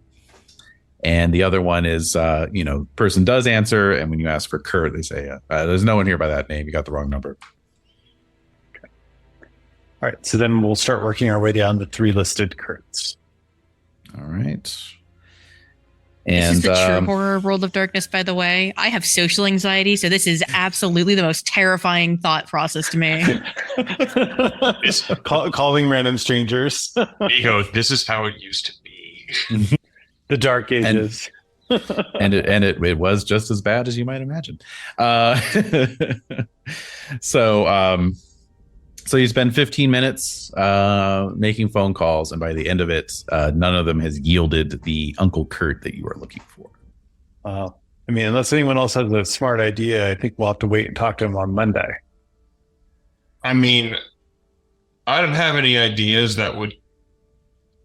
And the other one is, person does answer, and when you ask for Kurt, they say, "There's no one here by that name. You got the wrong number." Okay. All right. So then we'll start working our way down the 3 listed Kurts. All right. This is And the true horror World of Darkness, by the way. I have social anxiety, so this is absolutely the most terrifying thought process to me. Calling random strangers. Nico, this is how it used to be. The Dark Ages. and it was just as bad as you might imagine. So you spend 15 minutes making phone calls, and by the end of it, none of them has yielded the Uncle Kurt that you are looking for. I mean, unless anyone else has a smart idea, I think we'll have to wait and talk to him on Monday. I mean, I don't have any ideas that would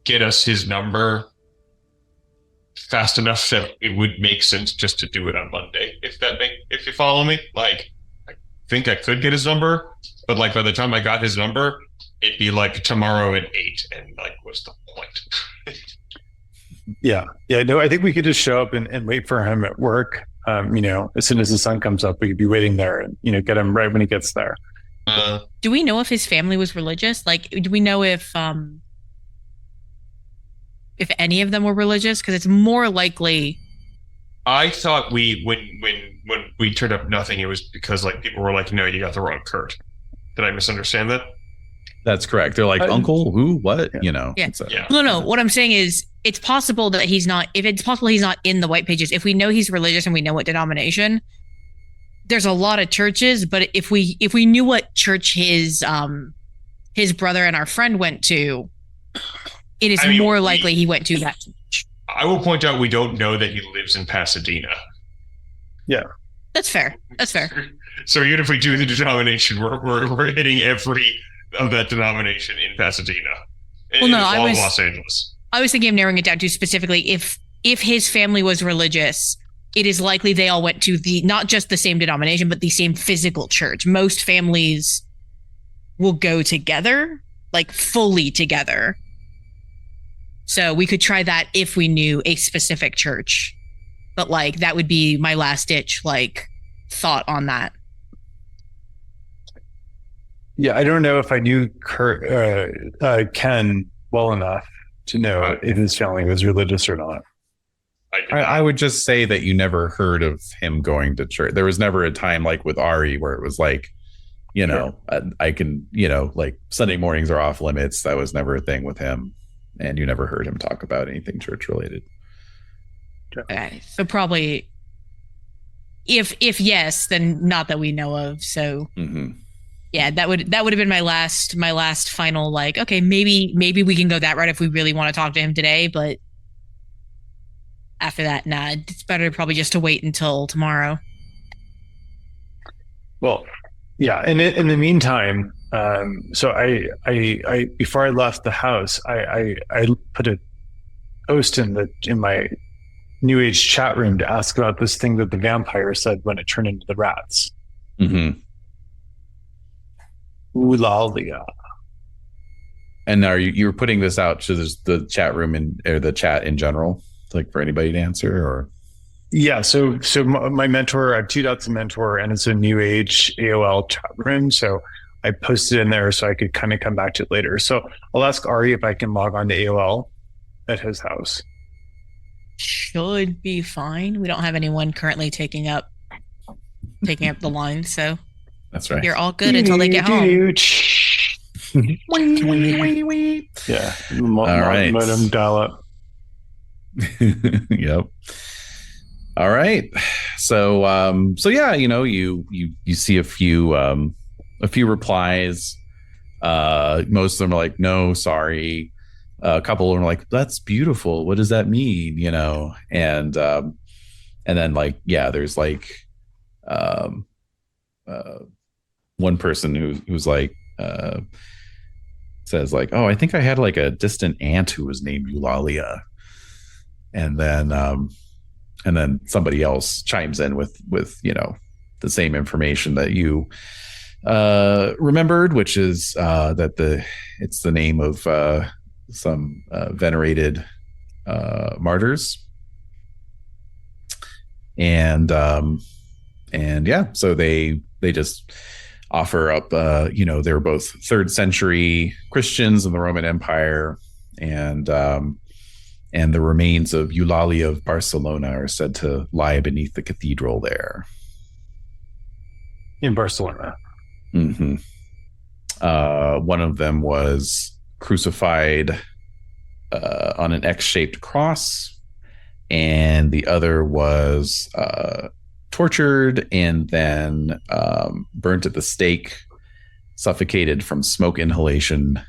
get us his number fast enough that it would make sense just to do it on Monday. If you follow me, like, I think I could get his number, but like by the time I got his number, it'd be like tomorrow at 8, and like, what's the point? Yeah. No, I think we could just show up and wait for him at work. As soon as the sun comes up, we could be waiting there and get him right when he gets there. Do we know if his family was religious? Like, do we know if any of them were religious? Because it's more likely. I thought when we turned up nothing, it was because like people were like, "No, you got the wrong Kurt." Did I misunderstand that? That's correct. They're like, "Uncle, who, what?" Yeah. Yeah. No. What I'm saying is, it's possible that he's not. If it's possible he's not in the white pages, if we know he's religious and we know what denomination, there's a lot of churches. But if we knew what church his brother and our friend went to, it is more likely he went to that church. I will point out we don't know that he lives in Pasadena. Yeah, that's fair. So even if we do the denomination, we're hitting every of that denomination in Pasadena. Well, no, all of Los Angeles. I was thinking of narrowing it down to specifically if his family was religious, it is likely they all went to not just the same denomination, but the same physical church. Most families will go together, like fully together. So we could try that if we knew a specific church. But like that would be my last ditch thought on that. Yeah, I don't know if I knew Ken well enough to know if his family was religious or not. I would just say that you never heard of him going to church. There was never a time like with Ari where it was like, you know, I can, you know, like Sunday mornings are off limits. That was never a thing with him. And you never heard him talk about anything church related. Okay, so probably if yes, then not that we know of. So yeah, that would have been my last final like, okay, maybe we can go that route if we really want to talk to him today, but after that, nah, it's better probably just to wait until tomorrow. Well, yeah. And in the meantime, so I before I left the house, I put a post in my New Age chat room to ask about this thing that the vampire said when it turned into the rats. Eulalia. And are you're putting this out to the chat room or the chat in general, like for anybody to answer, or? Yeah, so my mentor, I have 2 dots of mentor, and it's a New Age AOL chat room. So I posted in there so I could kind of come back to it later. So I'll ask Ari if I can log on to AOL at his house. Should be fine. We don't have anyone currently taking up the line, so that's right. You're all good until they get home. Yeah, all right. Modem dial up. Yep. All right. So yeah, you know, you see a few replies. Most of them are like, no, sorry. A couple of them are like, that's beautiful. What does that mean? You know, and then like, yeah, there's like one person who's like says like, oh, I think I had like a distant aunt who was named Eulalia. And then somebody else chimes in with you know, the same information that you remembered, which is that it's the name of some venerated martyrs. And yeah, so they just offer up, you know, they're both 3rd century Christians in the Roman Empire, and the remains of Eulalia of Barcelona are said to lie beneath the cathedral there. In Barcelona. One of them was crucified on an X-shaped cross, and the other was tortured and then burnt at the stake, suffocated from smoke inhalation,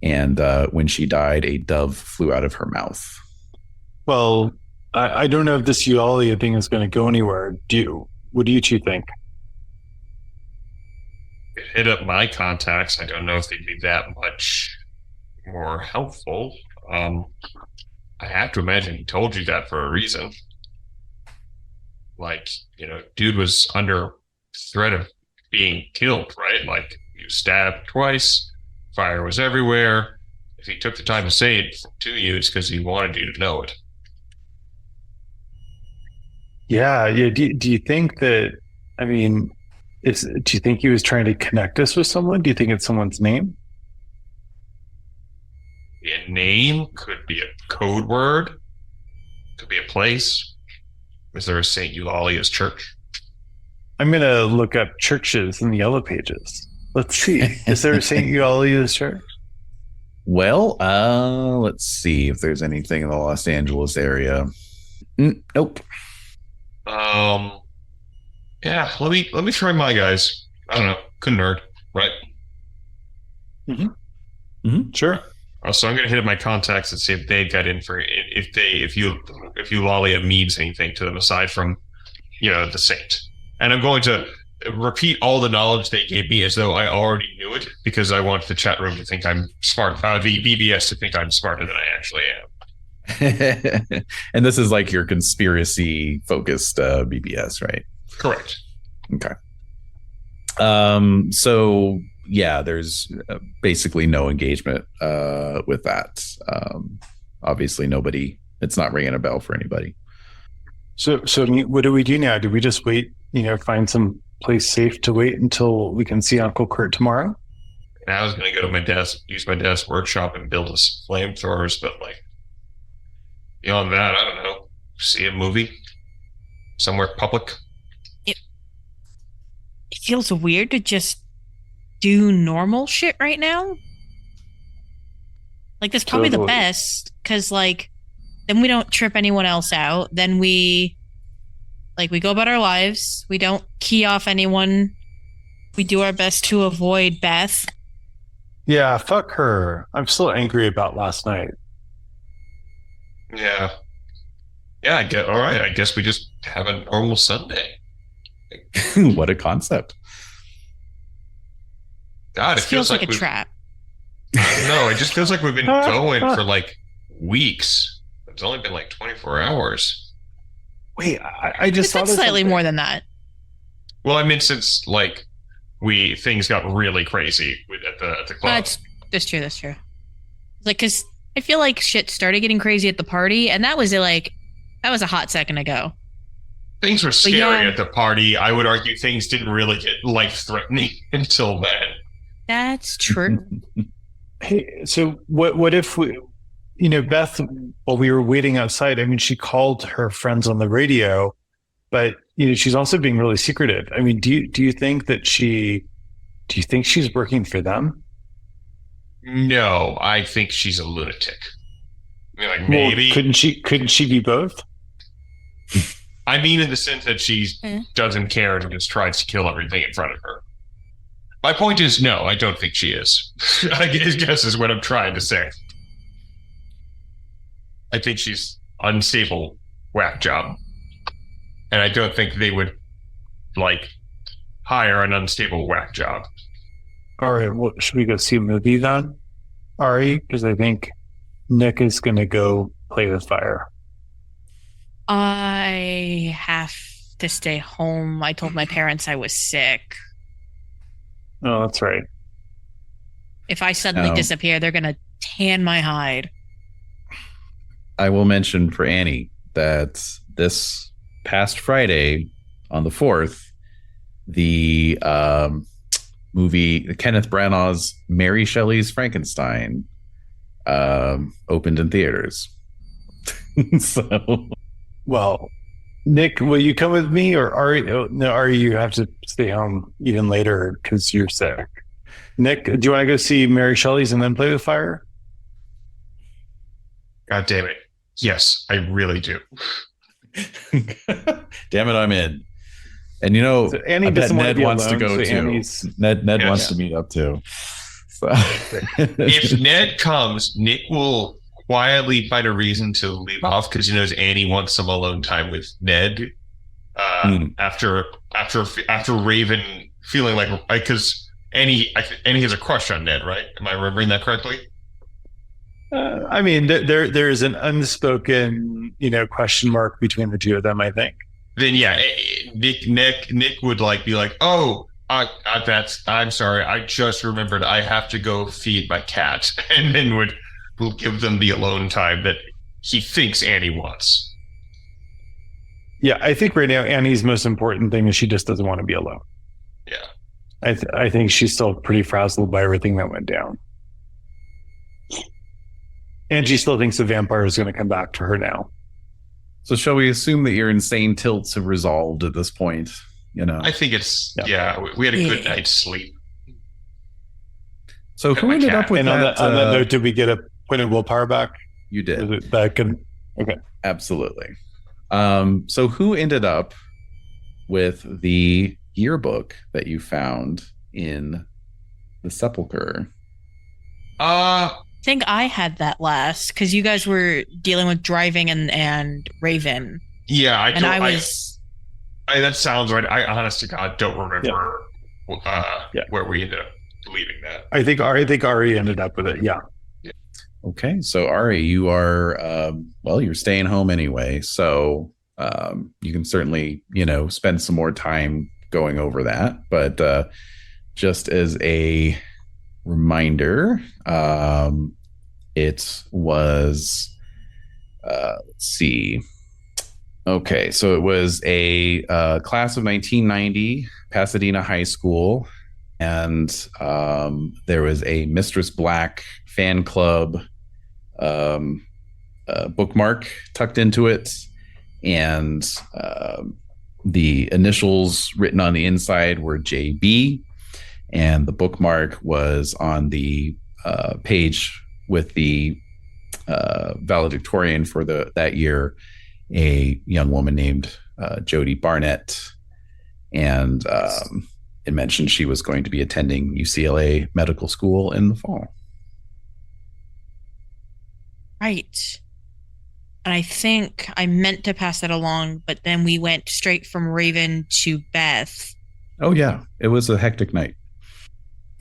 and when she died, a dove flew out of her mouth. Well, I don't know if this Eulalia thing is going to go anywhere. What do you two think? Hit up my contacts. I don't know if they'd be that much more helpful. I have to imagine he told you that for a reason. Like, you know, dude was under threat of being killed, right? Like, he was stabbed twice, fire was everywhere. If he took the time to say it to you, it's because he wanted you to know it. Yeah. Do you think that, I mean, do you think he was trying to connect us with someone? Do you think it's someone's name? A name, could be a code word, could be a place. Is there a St. Eulalia's church? I'm going to look up churches in the Yellow Pages. Let's see. Is there a St. Eulalia's church? Well, let's see if there's anything in the Los Angeles area. Nope. Yeah, let me try my guys. I don't know. Couldn't hurt, right? Sure. So I'm gonna hit up my contacts and see if they've got if Eulalia means anything to them aside from, you know, the saint. And I'm going to repeat all the knowledge they gave me as though I already knew it, because I want the chat room to think I'm smart, the BBS to think I'm smarter than I actually am. And this is like your conspiracy focused BBS, right? Correct. Okay. So yeah, there's basically no engagement with that. Obviously nobody, it's not ringing a bell for anybody. So what do we do now? Do we just wait, you know, find some place safe to wait until we can see Uncle Kurt tomorrow? And I was going to go to my desk, use my desk workshop and build us flamethrowers, but like beyond that, I don't know. See a movie somewhere public. If feels weird to just do normal shit right now. Like, that's probably the Totally. best, because, like, then we don't trip anyone else out. Then we go about our lives. We don't key off anyone. We do our best to avoid Beth. Yeah, fuck her. I'm still angry about last night. Yeah. Yeah, all right. I guess we just have a normal Sunday. What a concept. God, it This feels like a we've- trap. No, it just feels like we've been going for like weeks. It's only been like 24 hours. Wait, I just It's thought been of slightly something. more than that. Well, I mean, since like things got really crazy at the club. That's true. It's like, because I feel like shit started getting crazy at the party, and that was a hot second ago. Things were scary yeah. at the party. I would argue things didn't really get life-threatening until then. That's true. Hey, so what if we, Beth, while we were waiting outside, I mean, she called her friends on the radio, but she's also being really secretive. I mean, do you think she's working for them? No, I think she's a lunatic. I mean, like Well, maybe couldn't she be both? I mean, in the sense that she Eh. doesn't care and just tries to kill everything in front of her. My point is, no, I don't think she is. I guess is what I'm trying to say. I think she's unstable whack job. And I don't think they would, like, hire an unstable whack job. All right, well, should we go see a movie then, Ari? Because I think Nick is going to go play with fire. I have to stay home. I told my parents I was sick. Oh, that's right. If I suddenly No. disappear, they're gonna tan my hide. I will mention for Annie that this past Friday on the 4th, the movie Kenneth Branagh's Mary Shelley's Frankenstein opened in theaters. So Well, Nick, will you come with me, or Ari? Oh, no, Ari, you have to stay home even later because you're sick. Nick, do you want to go see Mary Shelley's and then play with fire? God damn it. Yes, I really do. damn it, I'm in. And So Annie I bet doesn't want to Ned be wants to alone, go so too. Annie's- Ned Yes. wants to meet up too. So. If Ned comes, Nick will quietly find a reason to leave off because he knows Annie wants some alone time with Ned. After Raven feeling like, because Annie has a crush on Ned, right? Am I remembering that correctly? I mean, there is an unspoken, question mark between the two of them, I think. Then yeah, Nick would like be like, oh, I'm sorry, I just remembered I have to go feed my cat, and then will give them the alone time that he thinks Annie wants. Yeah, I think right now Annie's most important thing is she just doesn't want to be alone. Yeah. I think she's still pretty frazzled by everything that went down. And she still thinks the vampire is going to come back to her now. So shall we assume that your insane tilts have resolved at this point? I think it's we had a good night's sleep. So who my ended cat. up with And on that? that note, did we get a point of willpower back? You Is did. it back? Okay. Absolutely. So who ended up with the yearbook that you found in the sepulcher? I think I had that last because you guys were dealing with driving and Raven, Yeah, and I was. that sounds right. I honest to God don't remember where we ended up leaving that. I think Ari ended up with it. Yeah. Okay, so Ari, you are you're staying home anyway, so you can certainly spend some more time going over that. But just as a reminder, it was let's see. Okay, so it was a class of 1990, Pasadena High School, and there was a Mistress Black fan club bookmark tucked into it, and The initials written on the inside were JB, and the bookmark was on the page with the valedictorian for that year, a young woman named Jody Barnett, and it mentioned she was going to be attending UCLA medical school in the fall. Right. And I think I meant to pass that along, but then we went straight from Raven to Beth. Oh yeah, it was a hectic night.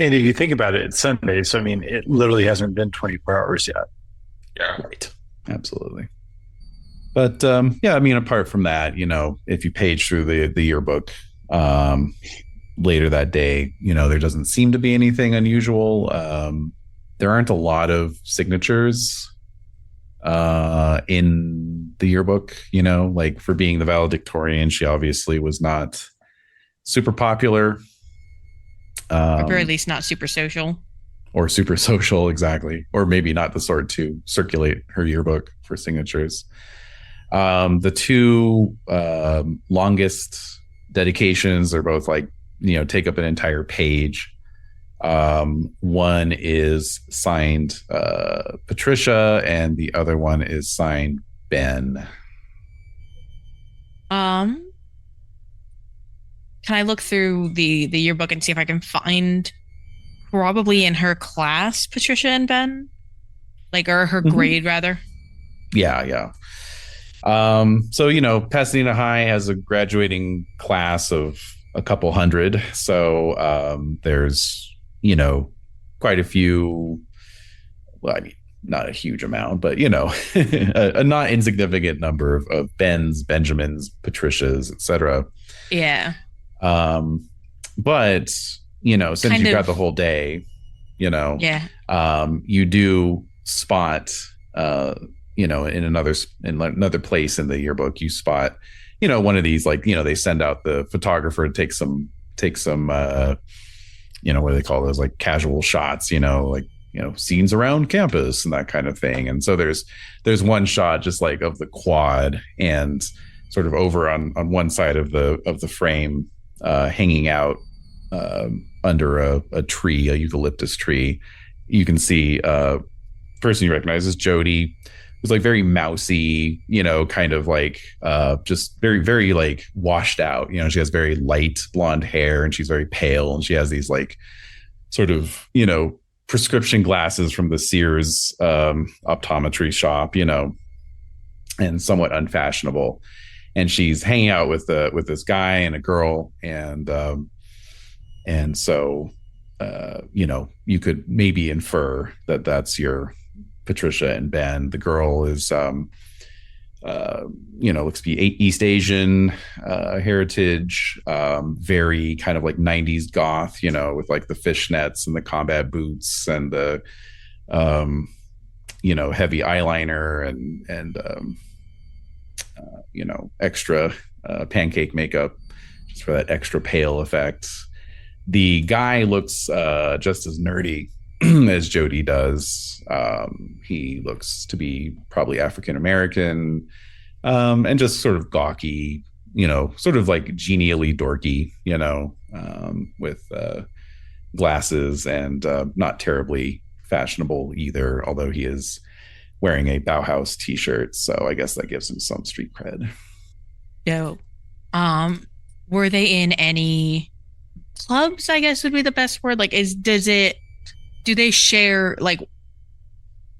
And if you think about it, it's Sunday, so I mean, it literally hasn't been 24 hours yet. Yeah. Right. Absolutely. But yeah, I mean, apart from that, if you page through the yearbook later that day, there doesn't seem to be anything unusual. There aren't a lot of signatures in the yearbook, like for being the valedictorian, she obviously was not super popular. Or at very least not super social. Or super social, exactly. Or maybe not the sort to circulate her yearbook for signatures. The two longest dedications are both take up an entire page. One is signed Patricia, and the other one is signed Ben. Can I look through the yearbook and see if I can find probably in her class Patricia and Ben, or her grade rather? Yeah. So Pasadena High has a graduating class of a couple hundred, so there's quite a few. Well, I mean, not a huge amount, but a not insignificant number of Bens, Benjamins, Patricias, etc. Yeah. But since you've got the whole day, yeah, you do spot in another place in the yearbook, you spot one of these, they send out the photographer to take some what do they call those, casual shots, scenes around campus and that kind of thing. And so there's one shot just of the quad, and sort of over on one side of the frame, hanging out under a tree, a eucalyptus tree. You can see person you recognize is Jody, who's very mousy, kind of just very, very washed out. She has very light blonde hair, and she's very pale, and she has these sort of prescription glasses from the Sears optometry shop, and somewhat unfashionable. And she's hanging out with this guy and a girl, and so you could maybe infer that that's your Patricia and Ben. The girl is looks to be East Asian heritage, very kind of 90s goth, with the fishnets and the combat boots and the heavy eyeliner and extra pancake makeup just for that extra pale effect. The guy looks just as nerdy as Jody does. He looks to be probably African American, and just sort of gawky, sort of genially dorky, with glasses, and not terribly fashionable either, although he is wearing a Bauhaus t-shirt, so I guess that gives him some street cred. Dope. Were they in any clubs, I guess would be the best word? Do they share,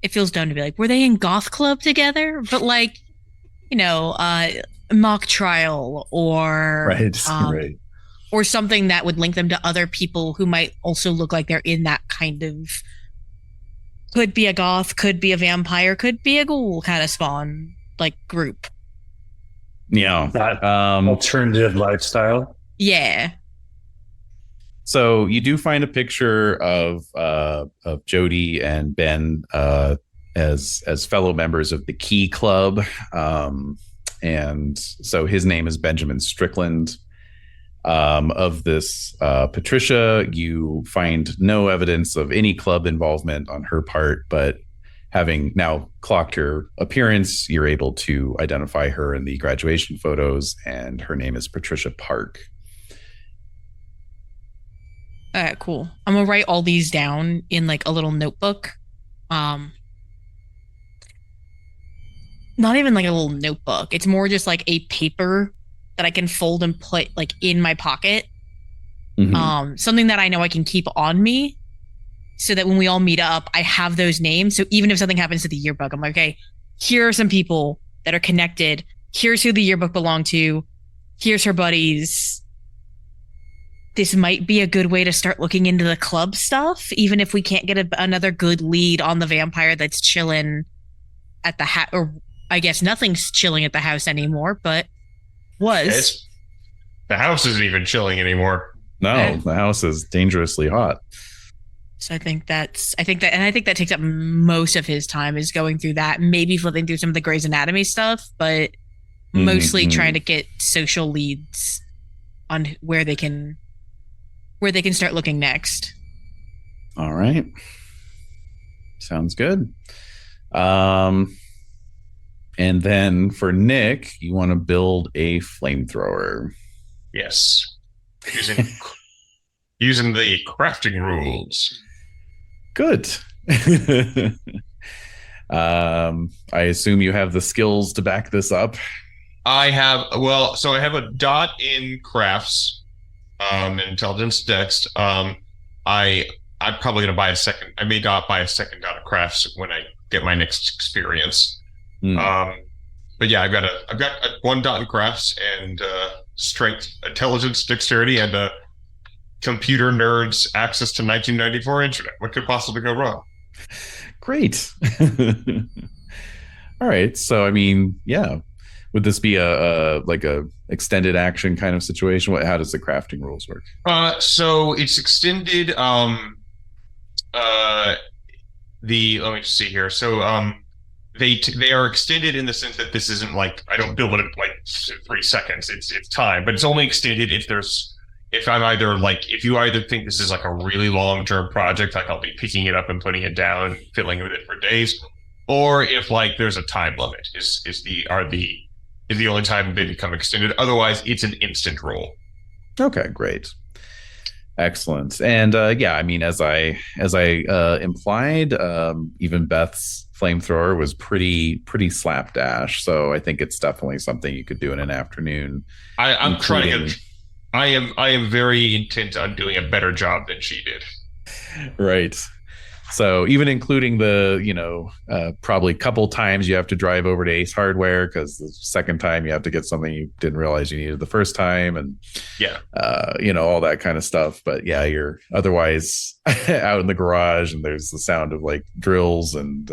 it feels dumb to be were they in goth club together? But mock trial, or right. Or something that would link them to other people who might also look like they're in that kind of, could be a goth, could be a vampire, could be a ghoul kind of spawn group. Yeah. That alternative lifestyle. Yeah. So you do find a picture of Jody and Ben as fellow members of the Key Club, and so his name is Benjamin Strickland. Of this Patricia, you find no evidence of any club involvement on her part, but having now clocked her appearance, you're able to identify her in the graduation photos, and her name is Patricia Park. All right, cool. I'm gonna write all these down in like a little notebook. Not even like a little notebook. It's more just like a paper that I can fold and put like in my pocket. Something that I know I can keep on me, so that when we all meet up, I have those names. So even if something happens to the yearbook, I'm like, okay, here are some people that are connected. Here's who the yearbook belonged to. Here's her buddies. This might be a good way to start looking into the club stuff, even if we can't get another good lead on the vampire that's chilling at the house. Or I guess nothing's chilling at the house anymore, but was. The house isn't even chilling anymore. No, the house is dangerously hot. So I think that takes up most of his time, is going through that, maybe flipping through some of the Grey's Anatomy stuff, but mostly trying to get social leads on where they can start looking next. All right. Sounds good. And then for Nick, you want to build a flamethrower. Yes. Using the crafting rules. Good. I assume you have the skills to back this up. I have a dot in crafts, intelligence dex. I'm probably gonna buy a second. I may not buy a second dot of crafts when I get my next experience. But yeah, I've got a 1 dot in crafts and strength, intelligence, dexterity, and computer nerds access to 1994 internet. What could possibly go wrong? Great. All right. So, I mean, yeah. Would this be a extended action kind of situation? How does the crafting rules work? So it's extended. Let me just see here. So, they are extended in the sense that this isn't like I don't build it in like 3 seconds. It's time, but it's only extended if you either think this is like a really long-term project, like I'll be picking it up and putting it down and fiddling with it for days, or if like there's a time limit is the only time they become extended. Otherwise, it's an instant roll. Okay, great. Excellent. And yeah, I mean, as I implied, even Beth's flamethrower was pretty slapdash. So I think it's definitely something you could do in an afternoon. I'm trying to get. I am very intent on doing a better job than she did. Right. So even including the, probably couple times you have to drive over to Ace Hardware because the second time you have to get something you didn't realize you needed the first time, and all that kind of stuff. But yeah, you're otherwise out in the garage and there's the sound of like drills and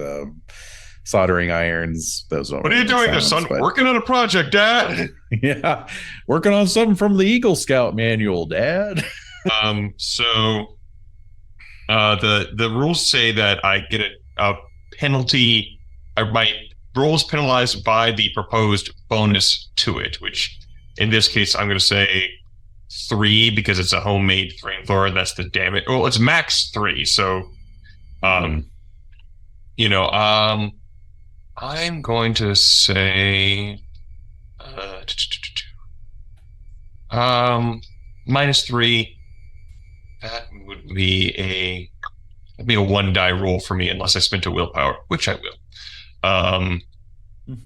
soldering irons. Those don't. What are you doing there, son? Working on a project, Dad. Yeah, working on something from the Eagle Scout manual, Dad. The rules say that I get a penalty. My roll is penalized by the proposed bonus to it, which in this case I'm going to say 3 because it's a homemade flamethrower. That's the damage. Well, it's max 3. So, I'm going to say -3. That would be a 1 die roll for me unless I spent a willpower, which I will.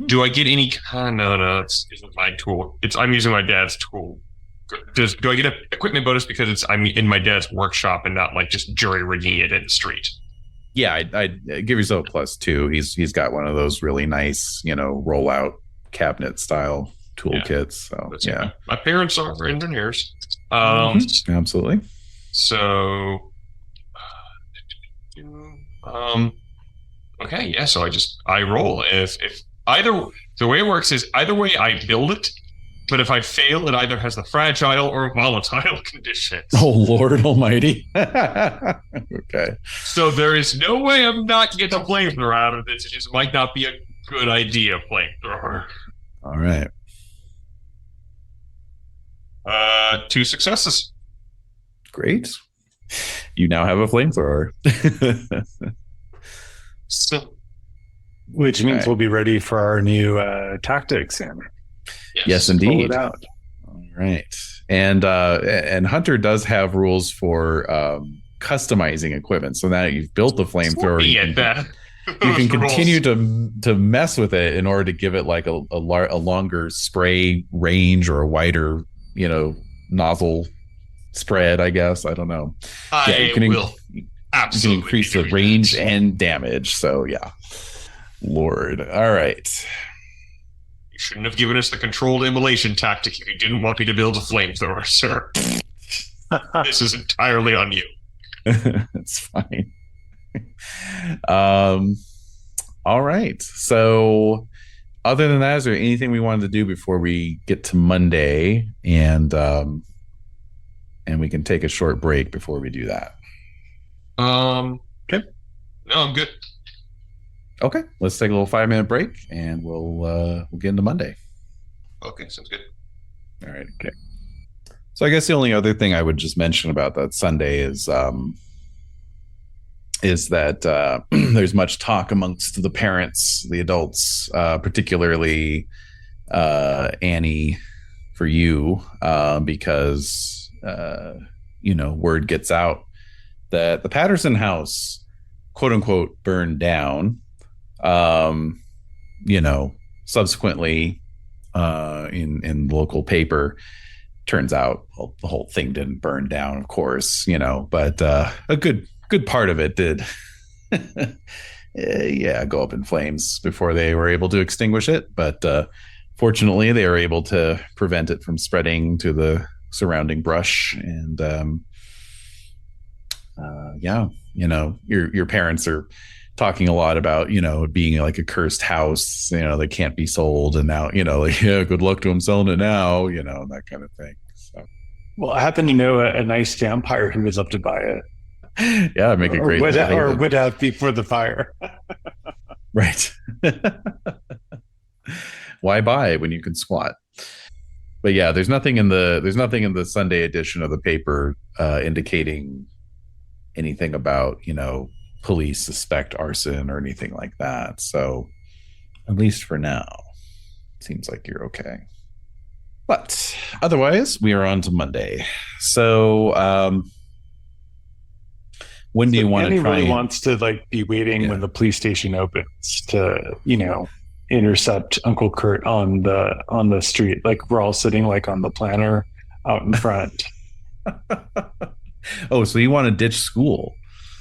Do I get any kind of? No, this isn't my tool. I'm using my dad's tool. Do I get an equipment bonus because I'm in my dad's workshop and not like just jury rigging it in the street? Yeah, I'd give yourself a +2. He's got one of those really nice, rollout cabinet style toolkits. So yeah, my parents are engineers. Absolutely. So, okay, yeah. So I roll. If either the way it works is either way I build it, but if I fail, it either has the fragile or volatile conditions. Oh Lord Almighty! Okay. So there is no way I'm not getting a flamethrower out of this. It just might not be a good idea, flamethrower. All right. 2 successes. Great. You now have a flamethrower. So Which means Okay. we'll be ready for our new tactics and Yes, roll indeed. it out. All right. And Hunter does have rules for customizing equipment. So now you've built the flamethrower, Be at that. you can Those continue rules. to mess with it in order to give it like a longer spray range or a wider, nozzle spread, I guess. I don't know. Yeah, you I can will you can absolutely increase be the doing range that. and damage. So yeah. Lord. All right. You shouldn't have given us the controlled immolation tactic if you didn't want me to build a flamethrower, sir. This is entirely on you. It's fine. um all right. So other than that, is there anything we wanted to do before we get to Monday and we can take a short break before we do that? Okay. No, I'm good. Okay, let's take a little 5-minute break and we'll get into Monday. Okay, sounds good. All right. Okay. So I guess the only other thing I would just mention about that Sunday is that there's much talk amongst the parents, the adults, particularly Annie, for you, because word gets out that the Patterson house, quote unquote, burned down. Subsequently, in the local paper, turns out the whole thing didn't burn down, of course, but a good part of it did. Go up in flames before they were able to extinguish it. But fortunately, they were able to prevent it from spreading to the surrounding brush. And your parents are talking a lot about, it being like a cursed house, that can't be sold. And now, good luck to them selling it now, that kind of thing. So, Well, I happen to know a nice vampire who was up to buy it. yeah, make a great would have before the fire. Right. Why buy when you can squat? But yeah, there's nothing in the Sunday edition of the paper indicating anything about, police suspect arson or anything like that. So at least for now, seems like you're okay. But otherwise, we are on to Monday. So when do you want to try? Anybody wants to be waiting when the police station opens to, intercept Uncle Kurt on the street. Like we're all sitting on the planter out in front. Oh, so you want to ditch school?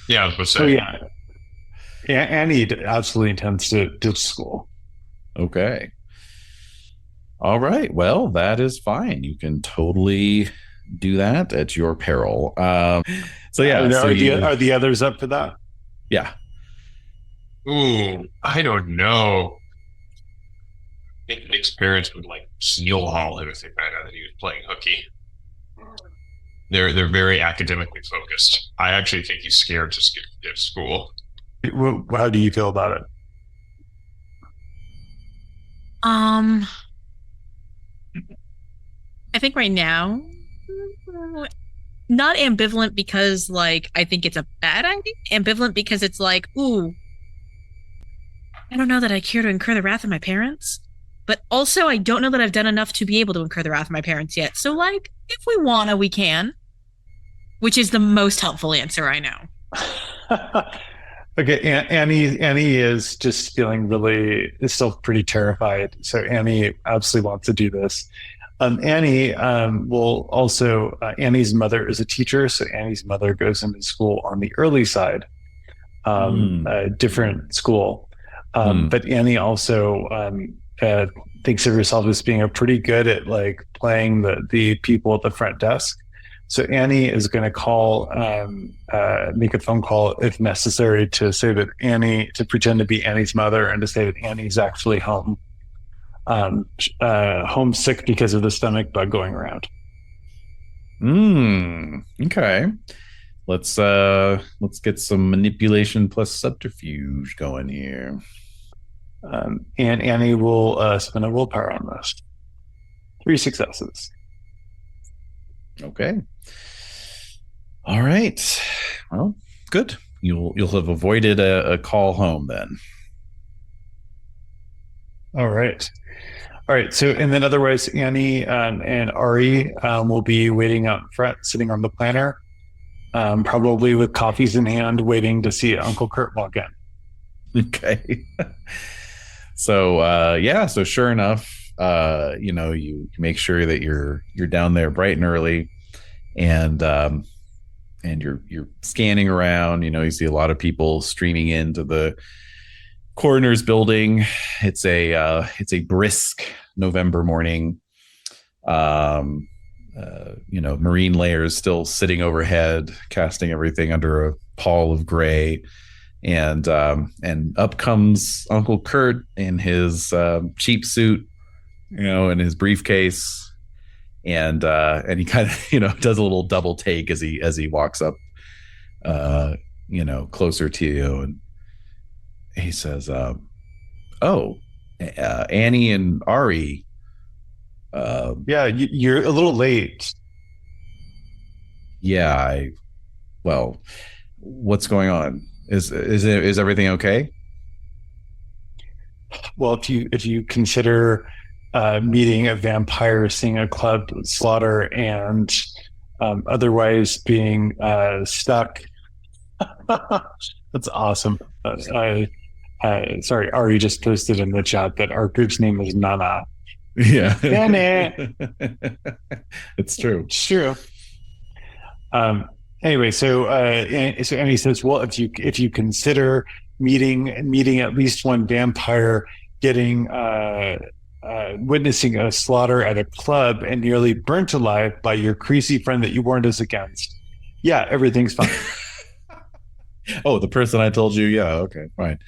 Yeah, I was going to say. Oh yeah. Annie absolutely intends to ditch school. Okay. All right. Well, that is fine. You can totally do that at your peril. So yeah. Are the others up for that? Yeah. Ooh, I don't know. I think Nick's parents would Sneal Hall him if they found out that he was playing hooky. They're very academically focused. I actually think he's scared to skip school. How do you feel about it? I think right now, not ambivalent because I think it's a bad idea. Ambivalent because it's ooh, I don't know that I care to incur the wrath of my parents, but also I don't know that I've done enough to be able to incur the wrath of my parents yet. So if we wanna, we can, which is the most helpful answer I know. Okay, Annie is just feeling is still pretty terrified. So Annie absolutely wants to do this. Annie will also, Annie's mother is a teacher. So Annie's mother goes into school on the early side, a different school. But Annie also thinks of herself as being pretty good at playing the people at the front desk. So Annie is going to make a phone call if necessary to say that to pretend to be Annie's mother and to say that Annie's actually home, homesick because of the stomach bug going around. Okay. Let's get some manipulation plus subterfuge going here. And Annie will spend a willpower on this. 3 successes. Okay. All right. Well, good. You'll have avoided a call home then. All right. All right. So, and then otherwise, Annie and Ari will be waiting out front, sitting on the planter, probably with coffees in hand, waiting to see Uncle Kurt walk in. Okay. So so sure enough, you make sure that you're down there bright and early, and you're scanning around. You see a lot of people streaming into the coroner's building. It's a brisk November morning. Marine layers still sitting overhead, casting everything under a pall of gray. And up comes Uncle Kurt in his cheap suit, in his briefcase, and he kind of does a little double take as he walks up, closer to you, and he says, Annie and Ari. Yeah, you're a little late. Yeah, what's going on? Is everything okay? Well, if you consider meeting a vampire, seeing a club slaughter, and otherwise being stuck, that's awesome. Sorry, Ari just posted in the chat that our group's name is Nana. Yeah, Nana. It's true. It's true. Anyway, so Annie says, well, if you consider meeting at least one vampire, getting witnessing a slaughter at a club and nearly burnt alive by your crazy friend that you warned us against, yeah, everything's fine. Oh, the person I told you, yeah, okay, fine.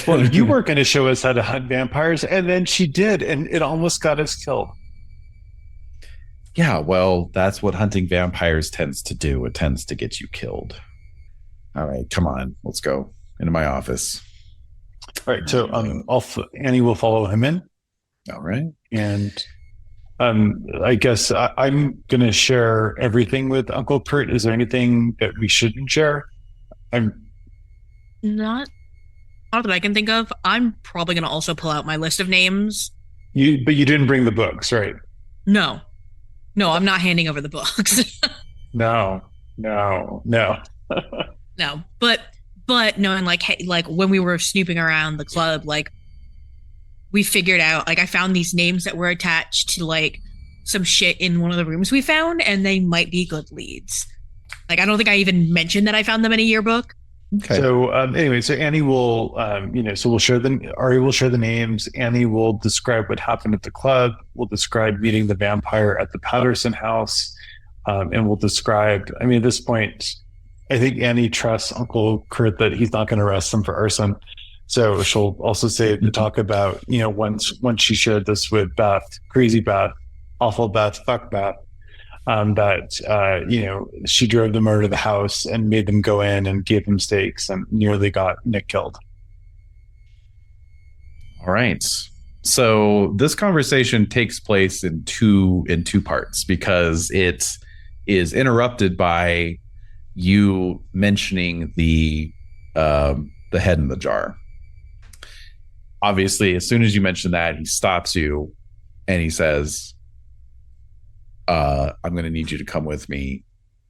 Well, you weren't going to show us how to hunt vampires, and then she did, and it almost got us killed. Yeah, well, that's what hunting vampires tends to do. It tends to get you killed. All right, come on, let's go into my office. All right, so Annie will follow him in. All right, and I guess I'm going to share everything with Uncle Kurt. Is there anything that we shouldn't share? Not that I can think of. I'm probably going to also pull out my list of names. But you didn't bring the books, right? No, I'm not handing over the books. No. No, but knowing like when we were snooping around the club, like we figured out, like I found these names that were attached to like some shit in one of the rooms we found, and they might be good leads. Like I don't think I even mentioned that I found them in a yearbook. okay. So anyway, so Annie will, so Ari will share the names. Annie will describe what happened at the club. We'll describe meeting the vampire at the Patterson house. And we'll describe, at this point, I think Annie trusts Uncle Kurt that he's not going to arrest him for arson. So she'll also talk about, once she shared this with Beth, crazy Beth, awful Beth, fuck Beth, that she drove them over to the house and made them go in and gave them steaks and nearly got Nick killed. All right. So this conversation takes place in two parts, because it is interrupted by you mentioning the head in the jar. Obviously, as soon as you mention that, he stops you and he says, I'm going to need you to come with me.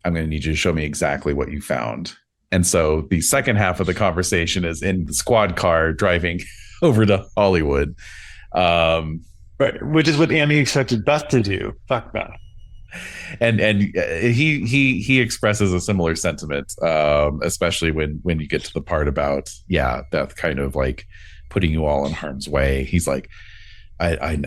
I'm going to need you to show me exactly what you found. And so the second half of the conversation is in the squad car driving over to Hollywood. Right, which is what Annie expected Beth to do. Fuck Beth. And he expresses a similar sentiment, especially when you get to the part about Beth kind of like putting you all in harm's way. He's like, I'm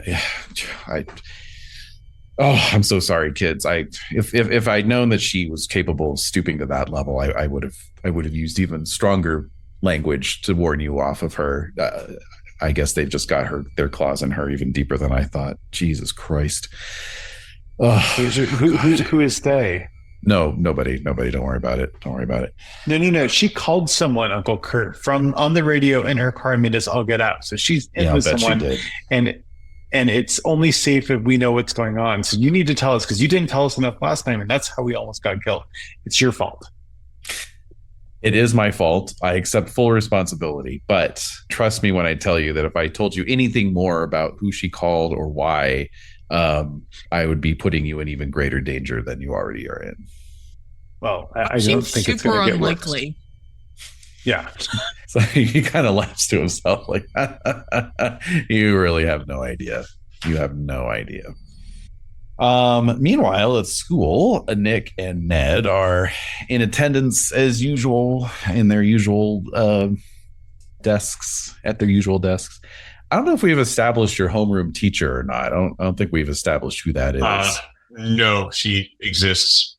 so sorry, kids. If I'd known that she was capable of stooping to that level, I would have used even stronger language to warn you off of her. I guess they've just got their claws in her even deeper than I thought. Jesus Christ. Who is they? No, nobody. Don't worry about it. No. She called someone, Uncle Kurt, from on the radio in her car and made us all get out. So she's in with someone, and it's only safe if we know what's going on. So you need to tell us, because you didn't tell us enough last time, and that's how we almost got killed. It's your fault. It is my fault. I accept full responsibility. But trust me when I tell you that if I told you anything more about who she called or why, I would be putting you in even greater danger than you already are in. Well, I don't Seems think it's super going to get worse. unlikely. Yeah. So he kind of laughs to himself like, you really have no idea. You have no idea. Meanwhile, at school, Nick and Ned are in attendance as usual in their usual desks, at their usual desks. I don't know if we've established your homeroom teacher or not. I don't think we've established who that is. No, she exists.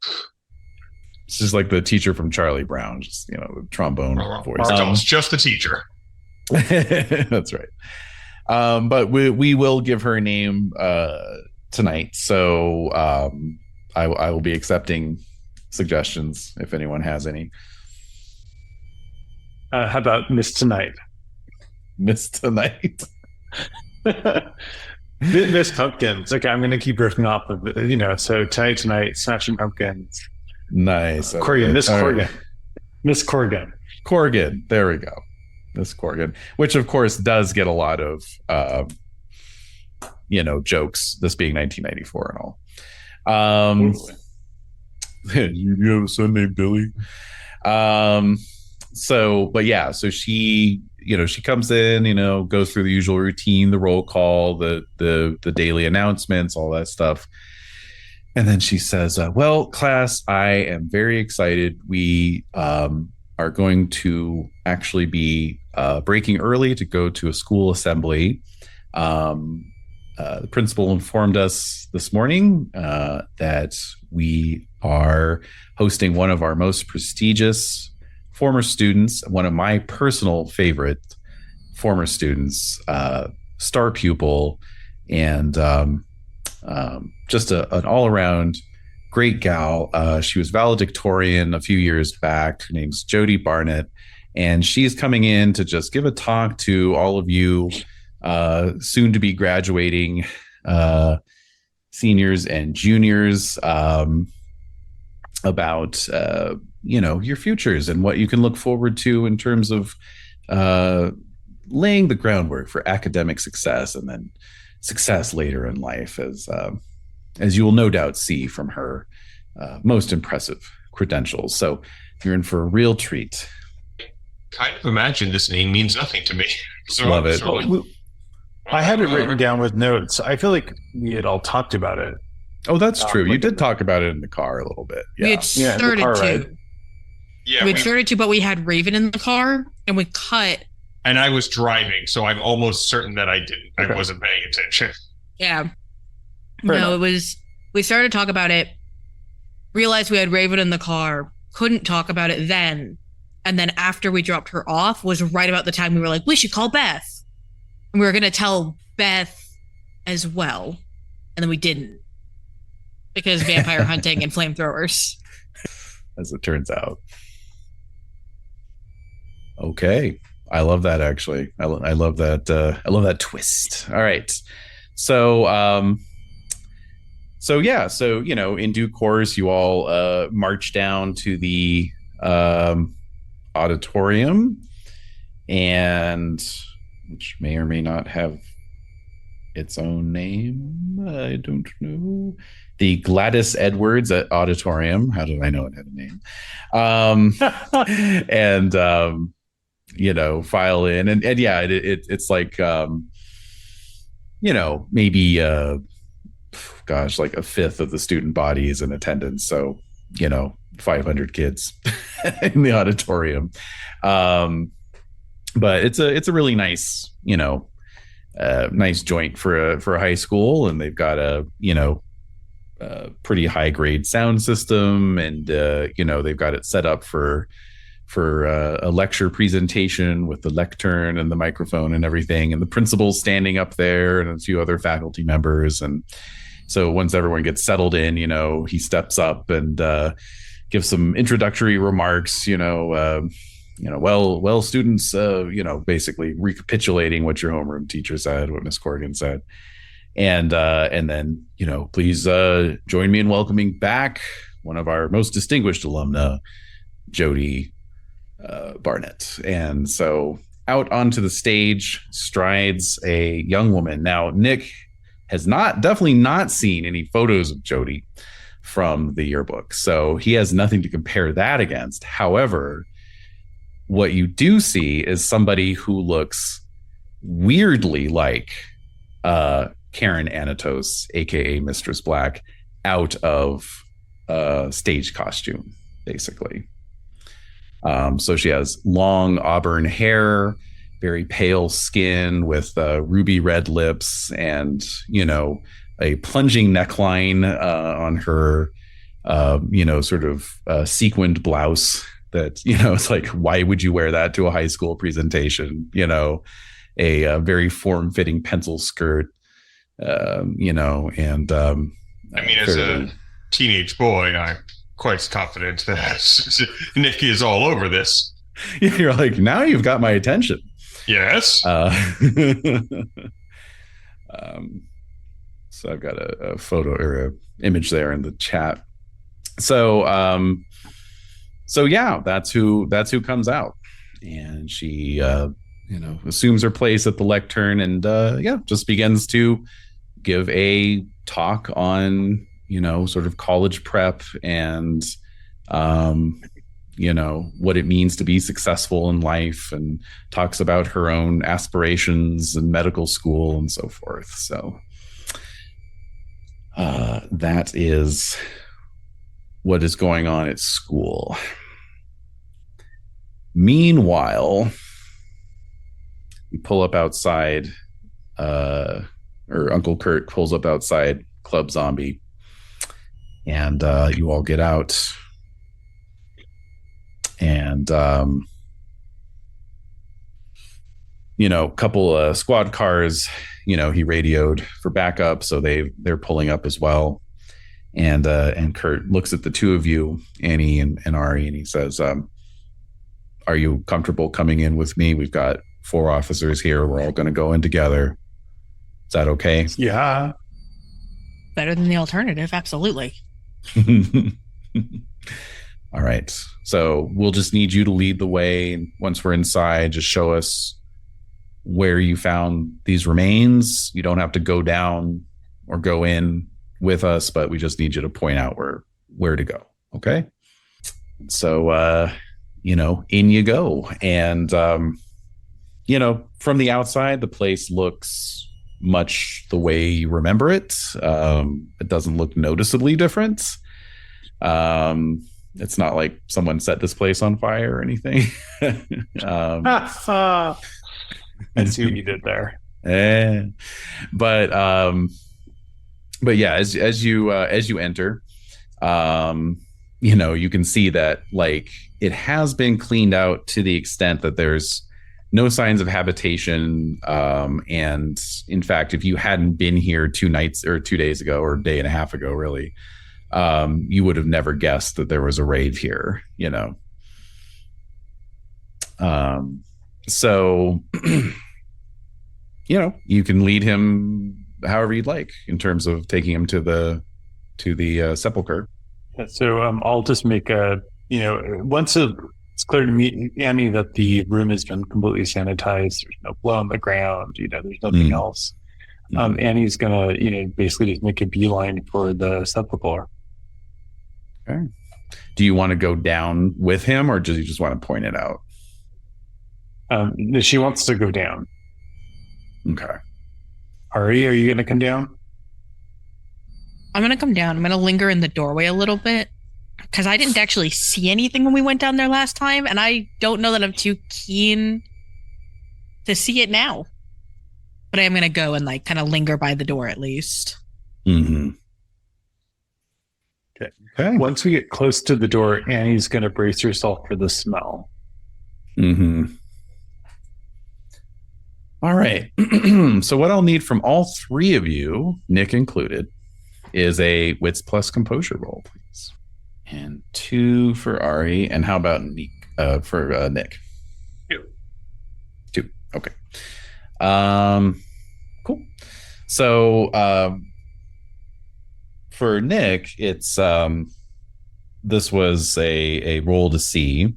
This is like the teacher from Charlie Brown, just the trombone voice. It's just the teacher. That's right. But we will give her a name tonight. So I will be accepting suggestions if anyone has any. How about Miss Tonight? Miss Tonight. Miss Pumpkins. Okay, I'm going to keep riffing off of it. So tonight, Smashing Pumpkins. Nice. Corrigan, Miss Corrigan. Right. Miss Corrigan. Corrigan. There we go. Miss Corrigan, which of course does get a lot of, jokes, this being 1994 and all. You have a son named Billy. So she, she comes in, goes through the usual routine, the roll call, the daily announcements, all that stuff. And then she says, well, class, I am very excited. We are going to actually be breaking early to go to a school assembly. The principal informed us this morning that we are hosting one of our most prestigious former students, one of my personal favorite former students, star pupil, and just an all-around great gal. She was valedictorian a few years back. Her name's Jody Barnett, and she's coming in to just give a talk to all of you soon to be graduating seniors and juniors about your futures and what you can look forward to in terms of laying the groundwork for academic success and then success later in life, as you will no doubt see from her most impressive credentials. So you're in for a real treat. Kind of imagine this name means nothing to me. So Love it. I had it written down with notes. I feel like we had all talked about it. Oh, that's true. You did talk about it in the car a little bit. We had started car to. ride. Yeah, we had started to, but we had Raven in the car and we cut. And I was driving, so I'm almost certain that I didn't. Okay. I wasn't paying attention. Yeah. Fair enough. It was, we started to talk about it, realized we had Raven in the car, couldn't talk about it then. And then after we dropped her off was right about the time we were like, we should call Beth. And we were going to tell Beth as well. And then we didn't. Because vampire hunting and flamethrowers. As it turns out. Okay. I love that, actually. I love that. I love that twist. All right. So, in due course, you all march down to the auditorium, and which may or may not have its own name. I don't know. The Gladys Edwards Auditorium. How did I know it had a name? And file in, and yeah, it's like maybe like a fifth of the student body is in attendance, so 500 kids in the auditorium. But it's a really nice nice joint for a high school, and they've got a pretty high grade sound system, and they've got it set up for a lecture presentation with the lectern and the microphone and everything, and the principal's standing up there and a few other faculty members. And so once everyone gets settled in, he steps up and gives some introductory remarks, well, students, basically recapitulating what your homeroom teacher said, what Miss Corrigan said. And then, please join me in welcoming back one of our most distinguished alumna, Jody Barnett. And so out onto the stage strides a young woman. Now, Nick has definitely not seen any photos of Jody from the yearbook, so he has nothing to compare that against. However, what you do see is somebody who looks weirdly like Karen Anatos, aka Mistress Black, out of stage costume, basically. So she has long auburn hair, very pale skin with ruby red lips, and a plunging neckline on her sort of sequined blouse that it's like, why would you wear that to a high school presentation? A very form-fitting pencil skirt, and I mean, as a teenage boy, I'm quite confident that Nick is all over this. You're like, now you've got my attention. Yes. So I've got a photo or a image there in the chat. So yeah, that's who comes out, and she assumes her place at the lectern, and just begins to give a talk on sort of college prep and what it means to be successful in life, and talks about her own aspirations and medical school and so forth. So that is what is going on at school. Meanwhile, we pull up outside, or Uncle Kurt pulls up outside Club Zombie, and you all get out, and couple squad cars, he radioed for backup, so they're pulling up as well, and Kurt looks at the two of you, Annie and Ari, and he says, are you comfortable coming in with me? We've got 4 officers here. We're all going to go in together. Is that okay? Yeah. Better than the alternative. Absolutely. All right. So we'll just need you to lead the way. Once we're inside, just show us where you found these remains. You don't have to go down or go in with us, but we just need you to point out where to go. Okay. So, in you go. And, from the outside, the place looks much the way you remember it. It doesn't look noticeably different. It's not like someone set this place on fire or anything. I see what you did there. But yeah, as you enter, you can see that like it has been cleaned out to the extent that there's no signs of habitation. And in fact, if you hadn't been here 2 nights or 2 days ago, or a day and a half ago, really, you would have never guessed that there was a rave here, so, you can lead him however you'd like in terms of taking him to the sepulcher. So I'll just make once it's clear to me, Annie, that the room has been completely sanitized. There's no blood on the ground. There's nothing else. Annie's gonna, basically just make a beeline for the sepulcher. Okay. Do you want to go down with him, or do you just want to point it out? She wants to go down. Okay. Ari, are you gonna come down? I'm going to come down. I'm going to linger in the doorway a little bit because I didn't actually see anything when we went down there last time. And I don't know that I'm too keen to see it now. But I am going to go and kind of linger by the door at least. Mm-hmm. Okay. Once we get close to the door, Annie's going to brace herself for the smell. Mm-hmm. All right. So what I'll need from all 3 of you, Nick included, is a wits plus composure roll, please. And 2 for Ari. And how about Nick? For Nick? 2. Okay. Cool. So for Nick, it's this was a roll to see,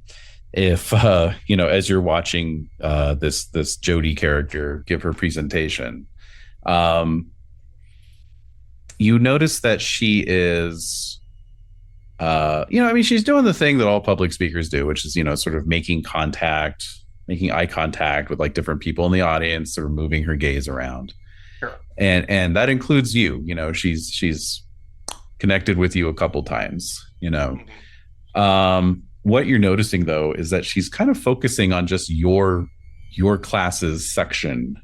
if as you're watching this Jody character give her presentation, you notice that she is she's doing the thing that all public speakers do, which is sort of making eye contact with like different people in the audience, sort of moving her gaze around. Sure. And that includes you. She's connected with you a couple times. What you're noticing though is that she's kind of focusing on just your class's section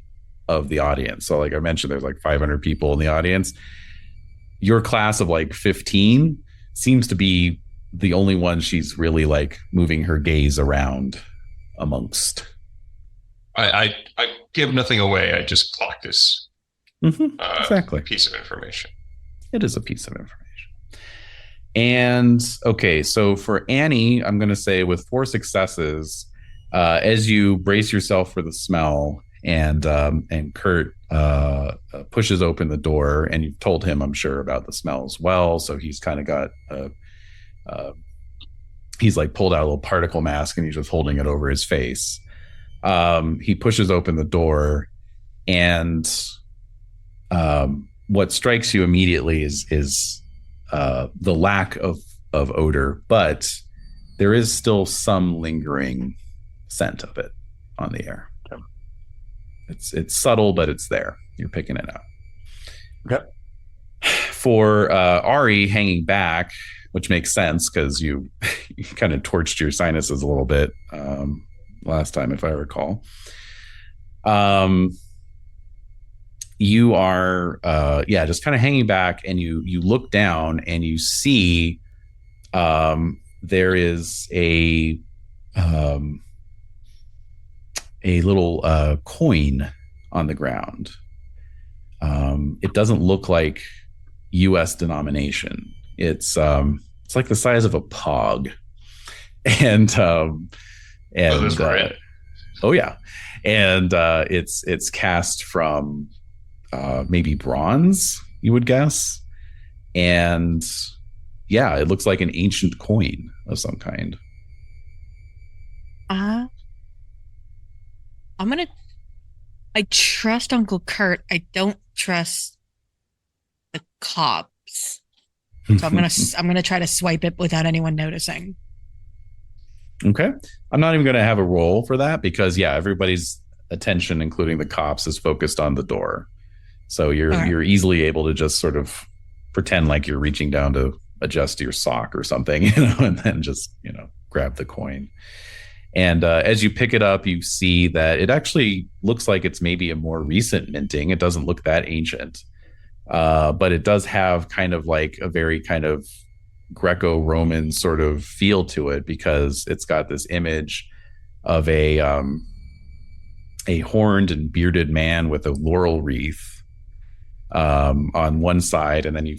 of the audience. So like I mentioned, there's like 500 people in the audience. Your class of like 15 seems to be the only one she's really like moving her gaze around amongst. I give nothing away. I just clock this Exactly. piece of information. It is a piece of information. And okay, so for Annie, I'm going to say with 4 successes, as you brace yourself for the smell, and Kurt pushes open the door, and you've told him, I'm sure, about the smell as well. So he's kind of got he's like pulled out a little particle mask, and he's just holding it over his face. He pushes open the door, and what strikes you immediately is the lack of odor, but there is still some lingering scent of it on the air. It's subtle, but it's there. You're picking it out. Yep. For Ari hanging back, which makes sense because you kind of torched your sinuses a little bit last time, if I recall. You are just kind of hanging back, and you look down and you see there is a little coin on the ground. It doesn't look like U.S. denomination. It's like the size of a pog, and that's great. Oh yeah, and it's cast from maybe bronze, you would guess, and yeah, it looks like an ancient coin of some kind. I trust Uncle Kurt. I don't trust the cops. So I'm gonna try to swipe it without anyone noticing. Okay. I'm not even gonna have a roll for that because everybody's attention, including the cops, is focused on the door. So you're easily able to just sort of pretend like you're reaching down to adjust your sock or something, and then just, grab the coin. And as you pick it up, you see that it actually looks like it's maybe a more recent minting. It doesn't look that ancient, but it does have kind of like a very kind of Greco-Roman sort of feel to it because it's got this image of a horned and bearded man with a laurel wreath on one side, and then you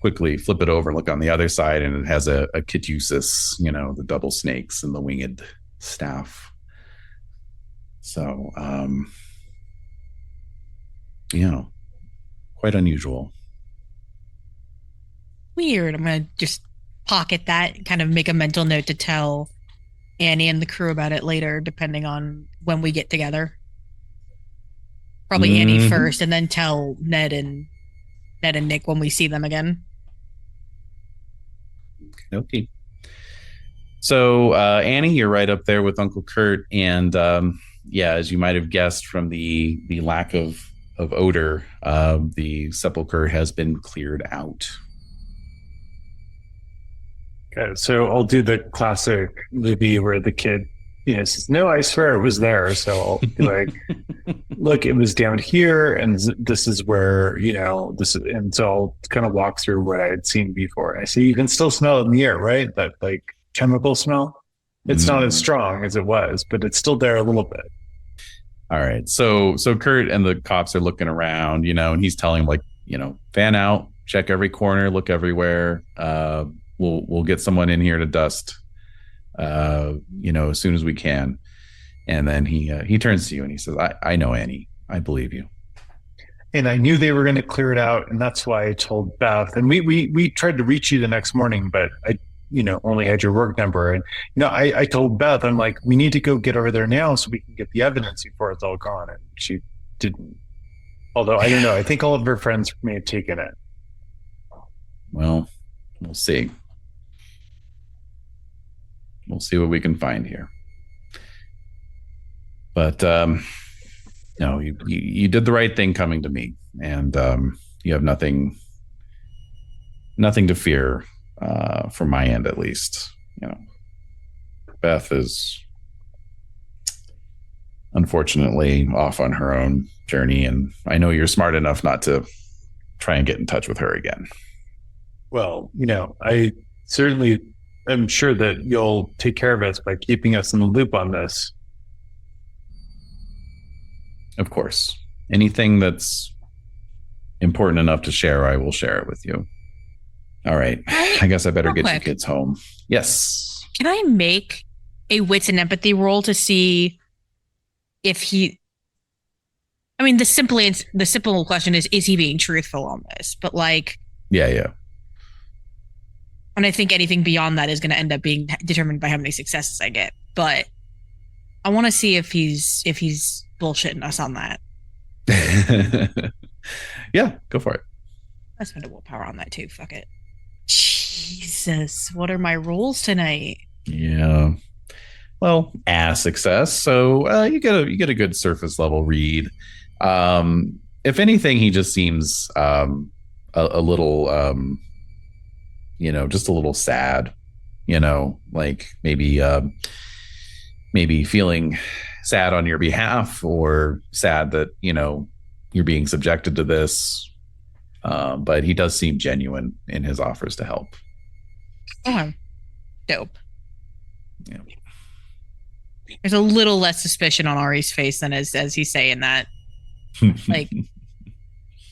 quickly flip it over and look on the other side, and it has a caduceus, the double snakes and the winged staff. So, quite unusual. Weird. I'm gonna just pocket that, kind of make a mental note to tell Annie and the crew about it later, depending on when we get together. Probably Annie first, and then tell Ned and Nick when we see them again. Okay. So Annie, you're right up there with Uncle Kurt, and as you might have guessed from the lack of odor, the sepulcher has been cleared out. Okay, so I'll do the classic movie where the kid, says, "No, I swear it was there." So I'll be like, "Look, it was down here, and this is where this is." And so I'll kind of walk through what I had seen before. I see you can still smell it in the air, right? That like chemical smell. It's not as strong as it was, but it's still there a little bit. All right, so Kurt and the cops are looking around, and he's telling them, like, fan out, check every corner, look everywhere. We'll get someone in here to dust, as soon as we can. And then he turns to you and he says, I know, Annie. I believe you. And I knew they were going to clear it out, and that's why I told Beth. And we tried to reach you the next morning, but only had your work number. And, I told Beth, I'm like, we need to go get over there now so we can get the evidence before it's all gone. And she didn't. Although, I don't know. I think all of her friends may have taken it. Well, we'll see. We'll see what we can find here. But no, you did the right thing coming to me, and you have nothing to fear from my end, at least. Beth is unfortunately off on her own journey, and I know you're smart enough not to try and get in touch with her again. Well, I certainly am sure that you'll take care of us by keeping us in the loop on this. Of course. Anything that's important enough to share, I will share it with you. All right. I guess I better get you kids home. Yes. Can I make a wits and empathy roll to see if he... I mean, the simple question is he being truthful on this? But Yeah. And I think anything beyond that is going to end up being determined by how many successes I get. But I want to see if he's bullshitting us on that. Yeah, go for it. I spend a willpower on that too. Fuck it. Jesus, what are my rolls tonight? Yeah. Well, success. So you get a good surface level read. If anything, he just seems a little just a little sad, like maybe feeling sad on your behalf, or sad that, you're being subjected to this. But he does seem genuine in his offers to help. Oh, dope. Yeah. There's a little less suspicion on Ari's face than as he's saying that.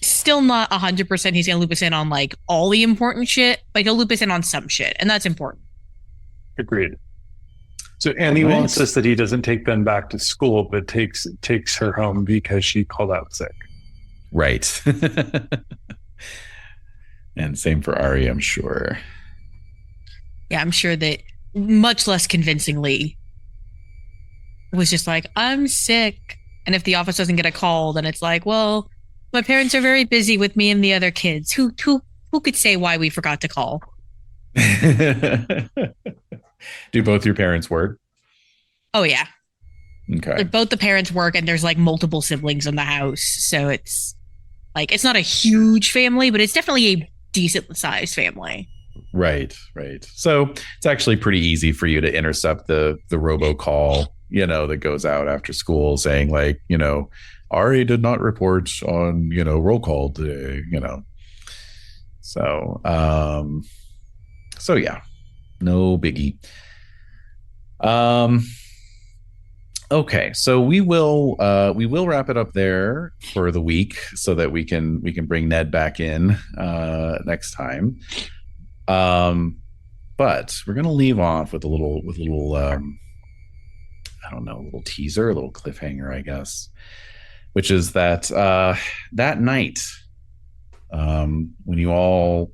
Still not 100% he's going to loop us in on all the important shit. He'll loop us in on some shit, and that's important. Agreed. So Annie wants us that he doesn't take Ben back to school, but takes her home because she called out sick. Right. And same for Ari, I'm sure. Yeah, I'm sure that much less convincingly was just I'm sick. And if the office doesn't get a call, then it's well, my parents are very busy with me and the other kids. Who could say why we forgot to call? Do both your parents work? Oh, yeah. Okay. Both the parents work, and there's multiple siblings in the house. So it's it's not a huge family, but it's definitely a decent sized family. Right. So it's actually pretty easy for you to intercept the robocall, that goes out after school saying Ari did not report on, roll call today, So, yeah, no biggie. Okay, so we will wrap it up there for the week so that we can bring Ned back in next time. But we're gonna leave off with a little I don't know, a little teaser, a little cliffhanger, I guess, which is that that night when you all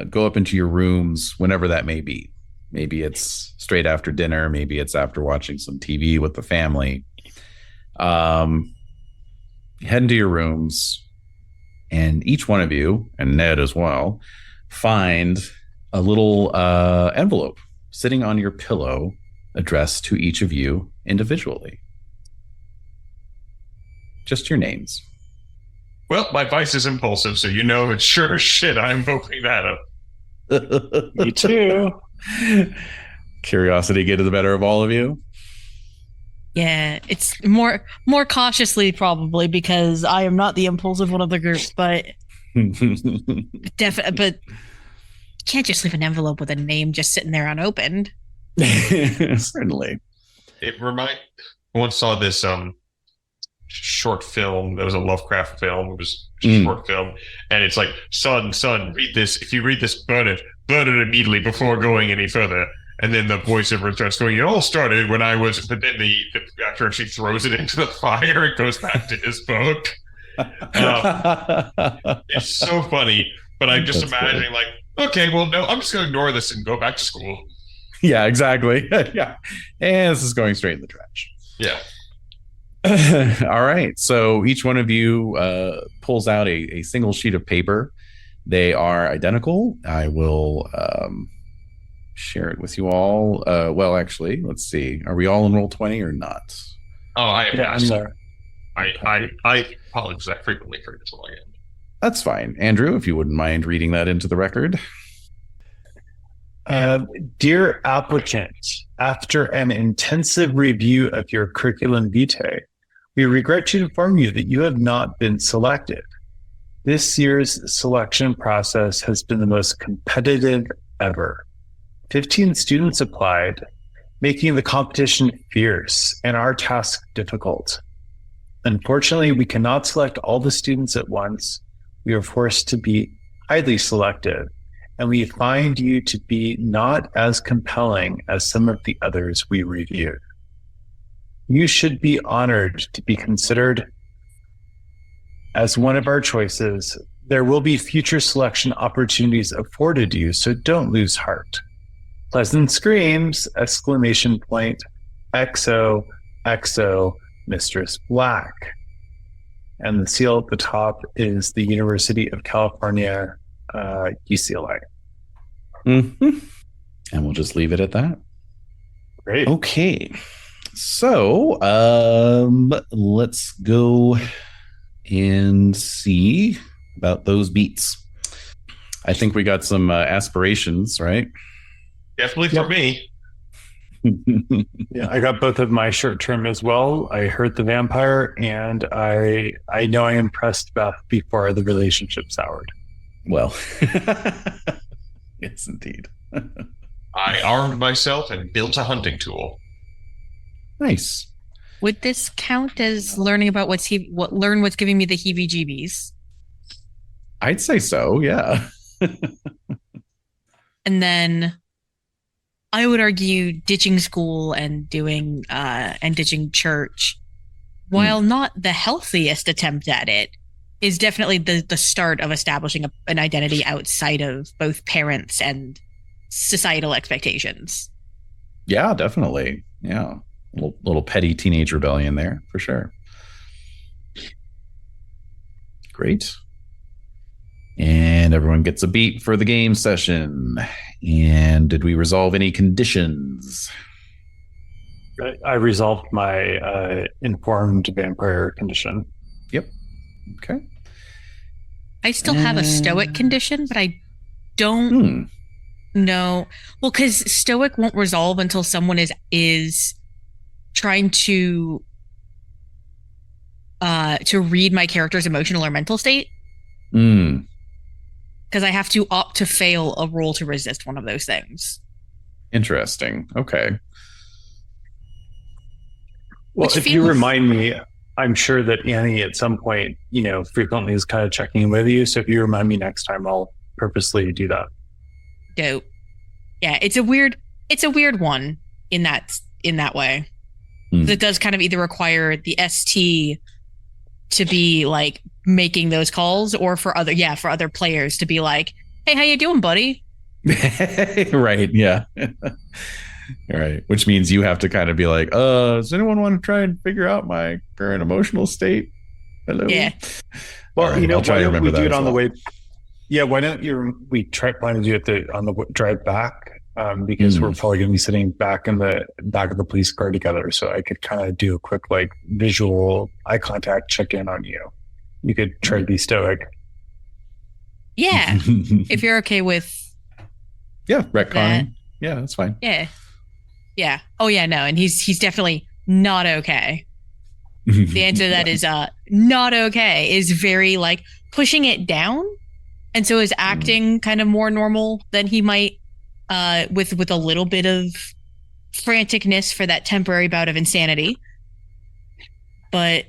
go up into your rooms, whenever that may be. Maybe it's straight after dinner. Maybe it's after watching some TV with the family. Head into your rooms, and each one of you, and Ned as well, find a little envelope sitting on your pillow addressed to each of you individually. Just your names. Well, my vice is impulsive, so it's sure as shit I'm opening that up. Me too. Curiosity get the better of all of you. Yeah, it's more cautiously probably because I am not the impulsive one of the group, but but you can't just leave an envelope with a name just sitting there unopened. Certainly. I once saw this short film. That was a Lovecraft film. It was a short film, and it's son, read this. If you read this, burn it immediately before going any further. And then the voiceover starts going, it all started when I was, but then the actor actually throws it into the fire. It goes back to his book. It's so funny. But I'm just That's imagining, like, okay, well, no, I'm just going to ignore this and go back to school. Yeah, exactly. Yeah. And this is going straight in the trash. Yeah. All right. So each one of you pulls out a single sheet of paper. They are identical. I will share it with you all. Well, actually, let's see. Are we all in roll 20 or not? Oh, I have Yeah, I'm there. I apologize. I frequently forget to log in. That's fine. Andrew, if you wouldn't mind reading that into the record. Dear applicant, after an intensive review of your curriculum vitae, we regret to inform you that you have not been selected. This year's selection process has been the most competitive ever. 15 students applied, making the competition fierce and our task difficult. Unfortunately, we cannot select all the students at once. We are forced to be highly selective, and we find you to be not as compelling as some of the others we reviewed. You should be honored to be considered as one of our choices. There will be future selection opportunities afforded you, so don't lose heart. Pleasant screams, exclamation point, XO, XO, Mistress Black. And the seal at the top is the University of California, UCLA. Mm-hmm. And we'll just leave it at that. Great. Okay. So let's go and see about those beats. I think we got some aspirations, right? Definitely for me. Yeah, I got both of my short term as well. I heard the vampire, and I know I impressed Beth before the relationship soured. Well, yes, indeed. I armed myself and built a hunting tool. Nice. Would this count as learning about what's giving me the heebie-jeebies? I'd say so, yeah. And then I would argue ditching school and ditching church, while not the healthiest attempt at it, is definitely the start of establishing an identity outside of both parents and societal expectations. Yeah, definitely. Yeah. Little petty teenage rebellion there, for sure. Great. And everyone gets a beat for the game session. And did we resolve any conditions? I resolved my informed vampire condition. Yep. Okay. I still have a stoic condition, but I don't know. Well, because stoic won't resolve until someone is trying to read my character's emotional or mental state. Because I have to opt to fail a roll to resist one of those things. Interesting. Okay. Well, if you remind me, I'm sure that Annie at some point, frequently is kind of checking in with you. So if you remind me next time, I'll purposely do that. Dope. Yeah, it's a weird one in that way. It does kind of either require the ST to be like making those calls, or for other players to be like, "Hey, how you doing, buddy?" Right. Yeah. All right. Which means you have to kind of be like, does anyone want to try and figure out my current emotional state? Hello. Yeah. Well, right, I'll try to remember that do it as on the well. way? Yeah. Why don't we plan to do it on the drive back? Because we're probably going to be sitting back in the back of the police car together. So I could kind of do a quick visual eye contact check in on you. You could try to be stoic. Yeah. If you're okay with retconning. that. Yeah, that's fine. Yeah. Yeah. Oh yeah, no. And he's definitely not okay. The answer to that is not okay is very pushing it down. And so is acting kind of more normal than he might with a little bit of franticness for that temporary bout of insanity. But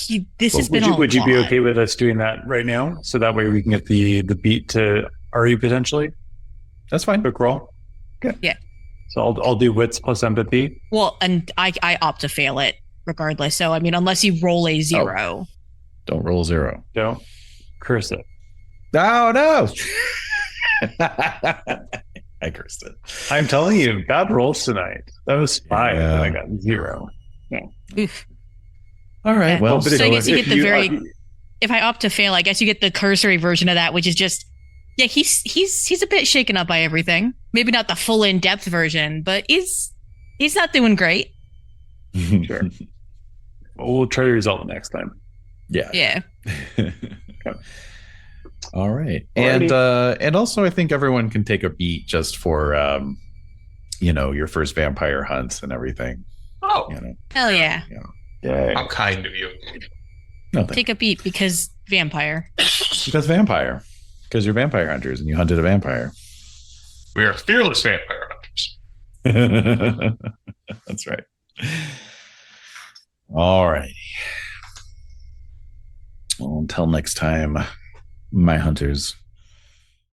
has been a would you be lot. okay with us doing that right now? So that way we can get the beat to Ari potentially? That's fine. Quick roll. Okay. Yeah. So I'll do wits plus empathy. Well, and I opt to fail it regardless. So I mean, unless you roll a 0. Don't roll 0. No. Curse it. Oh no! I cursed it. I'm telling you, bad rolls tonight. That was 5, Yeah. and I got 0. Oof. All right. Yeah. Well, But So I guess you if get the very- If I opt to fail, I guess you get the cursory version of that, which is just, yeah, he's a bit shaken up by everything. Maybe not the full in-depth version, but he's not doing great. Sure. Well, we'll try to resolve it next time. Yeah. Yeah. All right. Alrighty. And also I think everyone can take a beat just for your first vampire hunts and everything. Oh, Hell yeah. Yeah. how kind of you. No thanks. Take a beat because vampire. Because vampire. Because you're vampire hunters and you hunted a vampire. We are fearless vampire hunters. That's right. All right. Well, until next time, my hunters.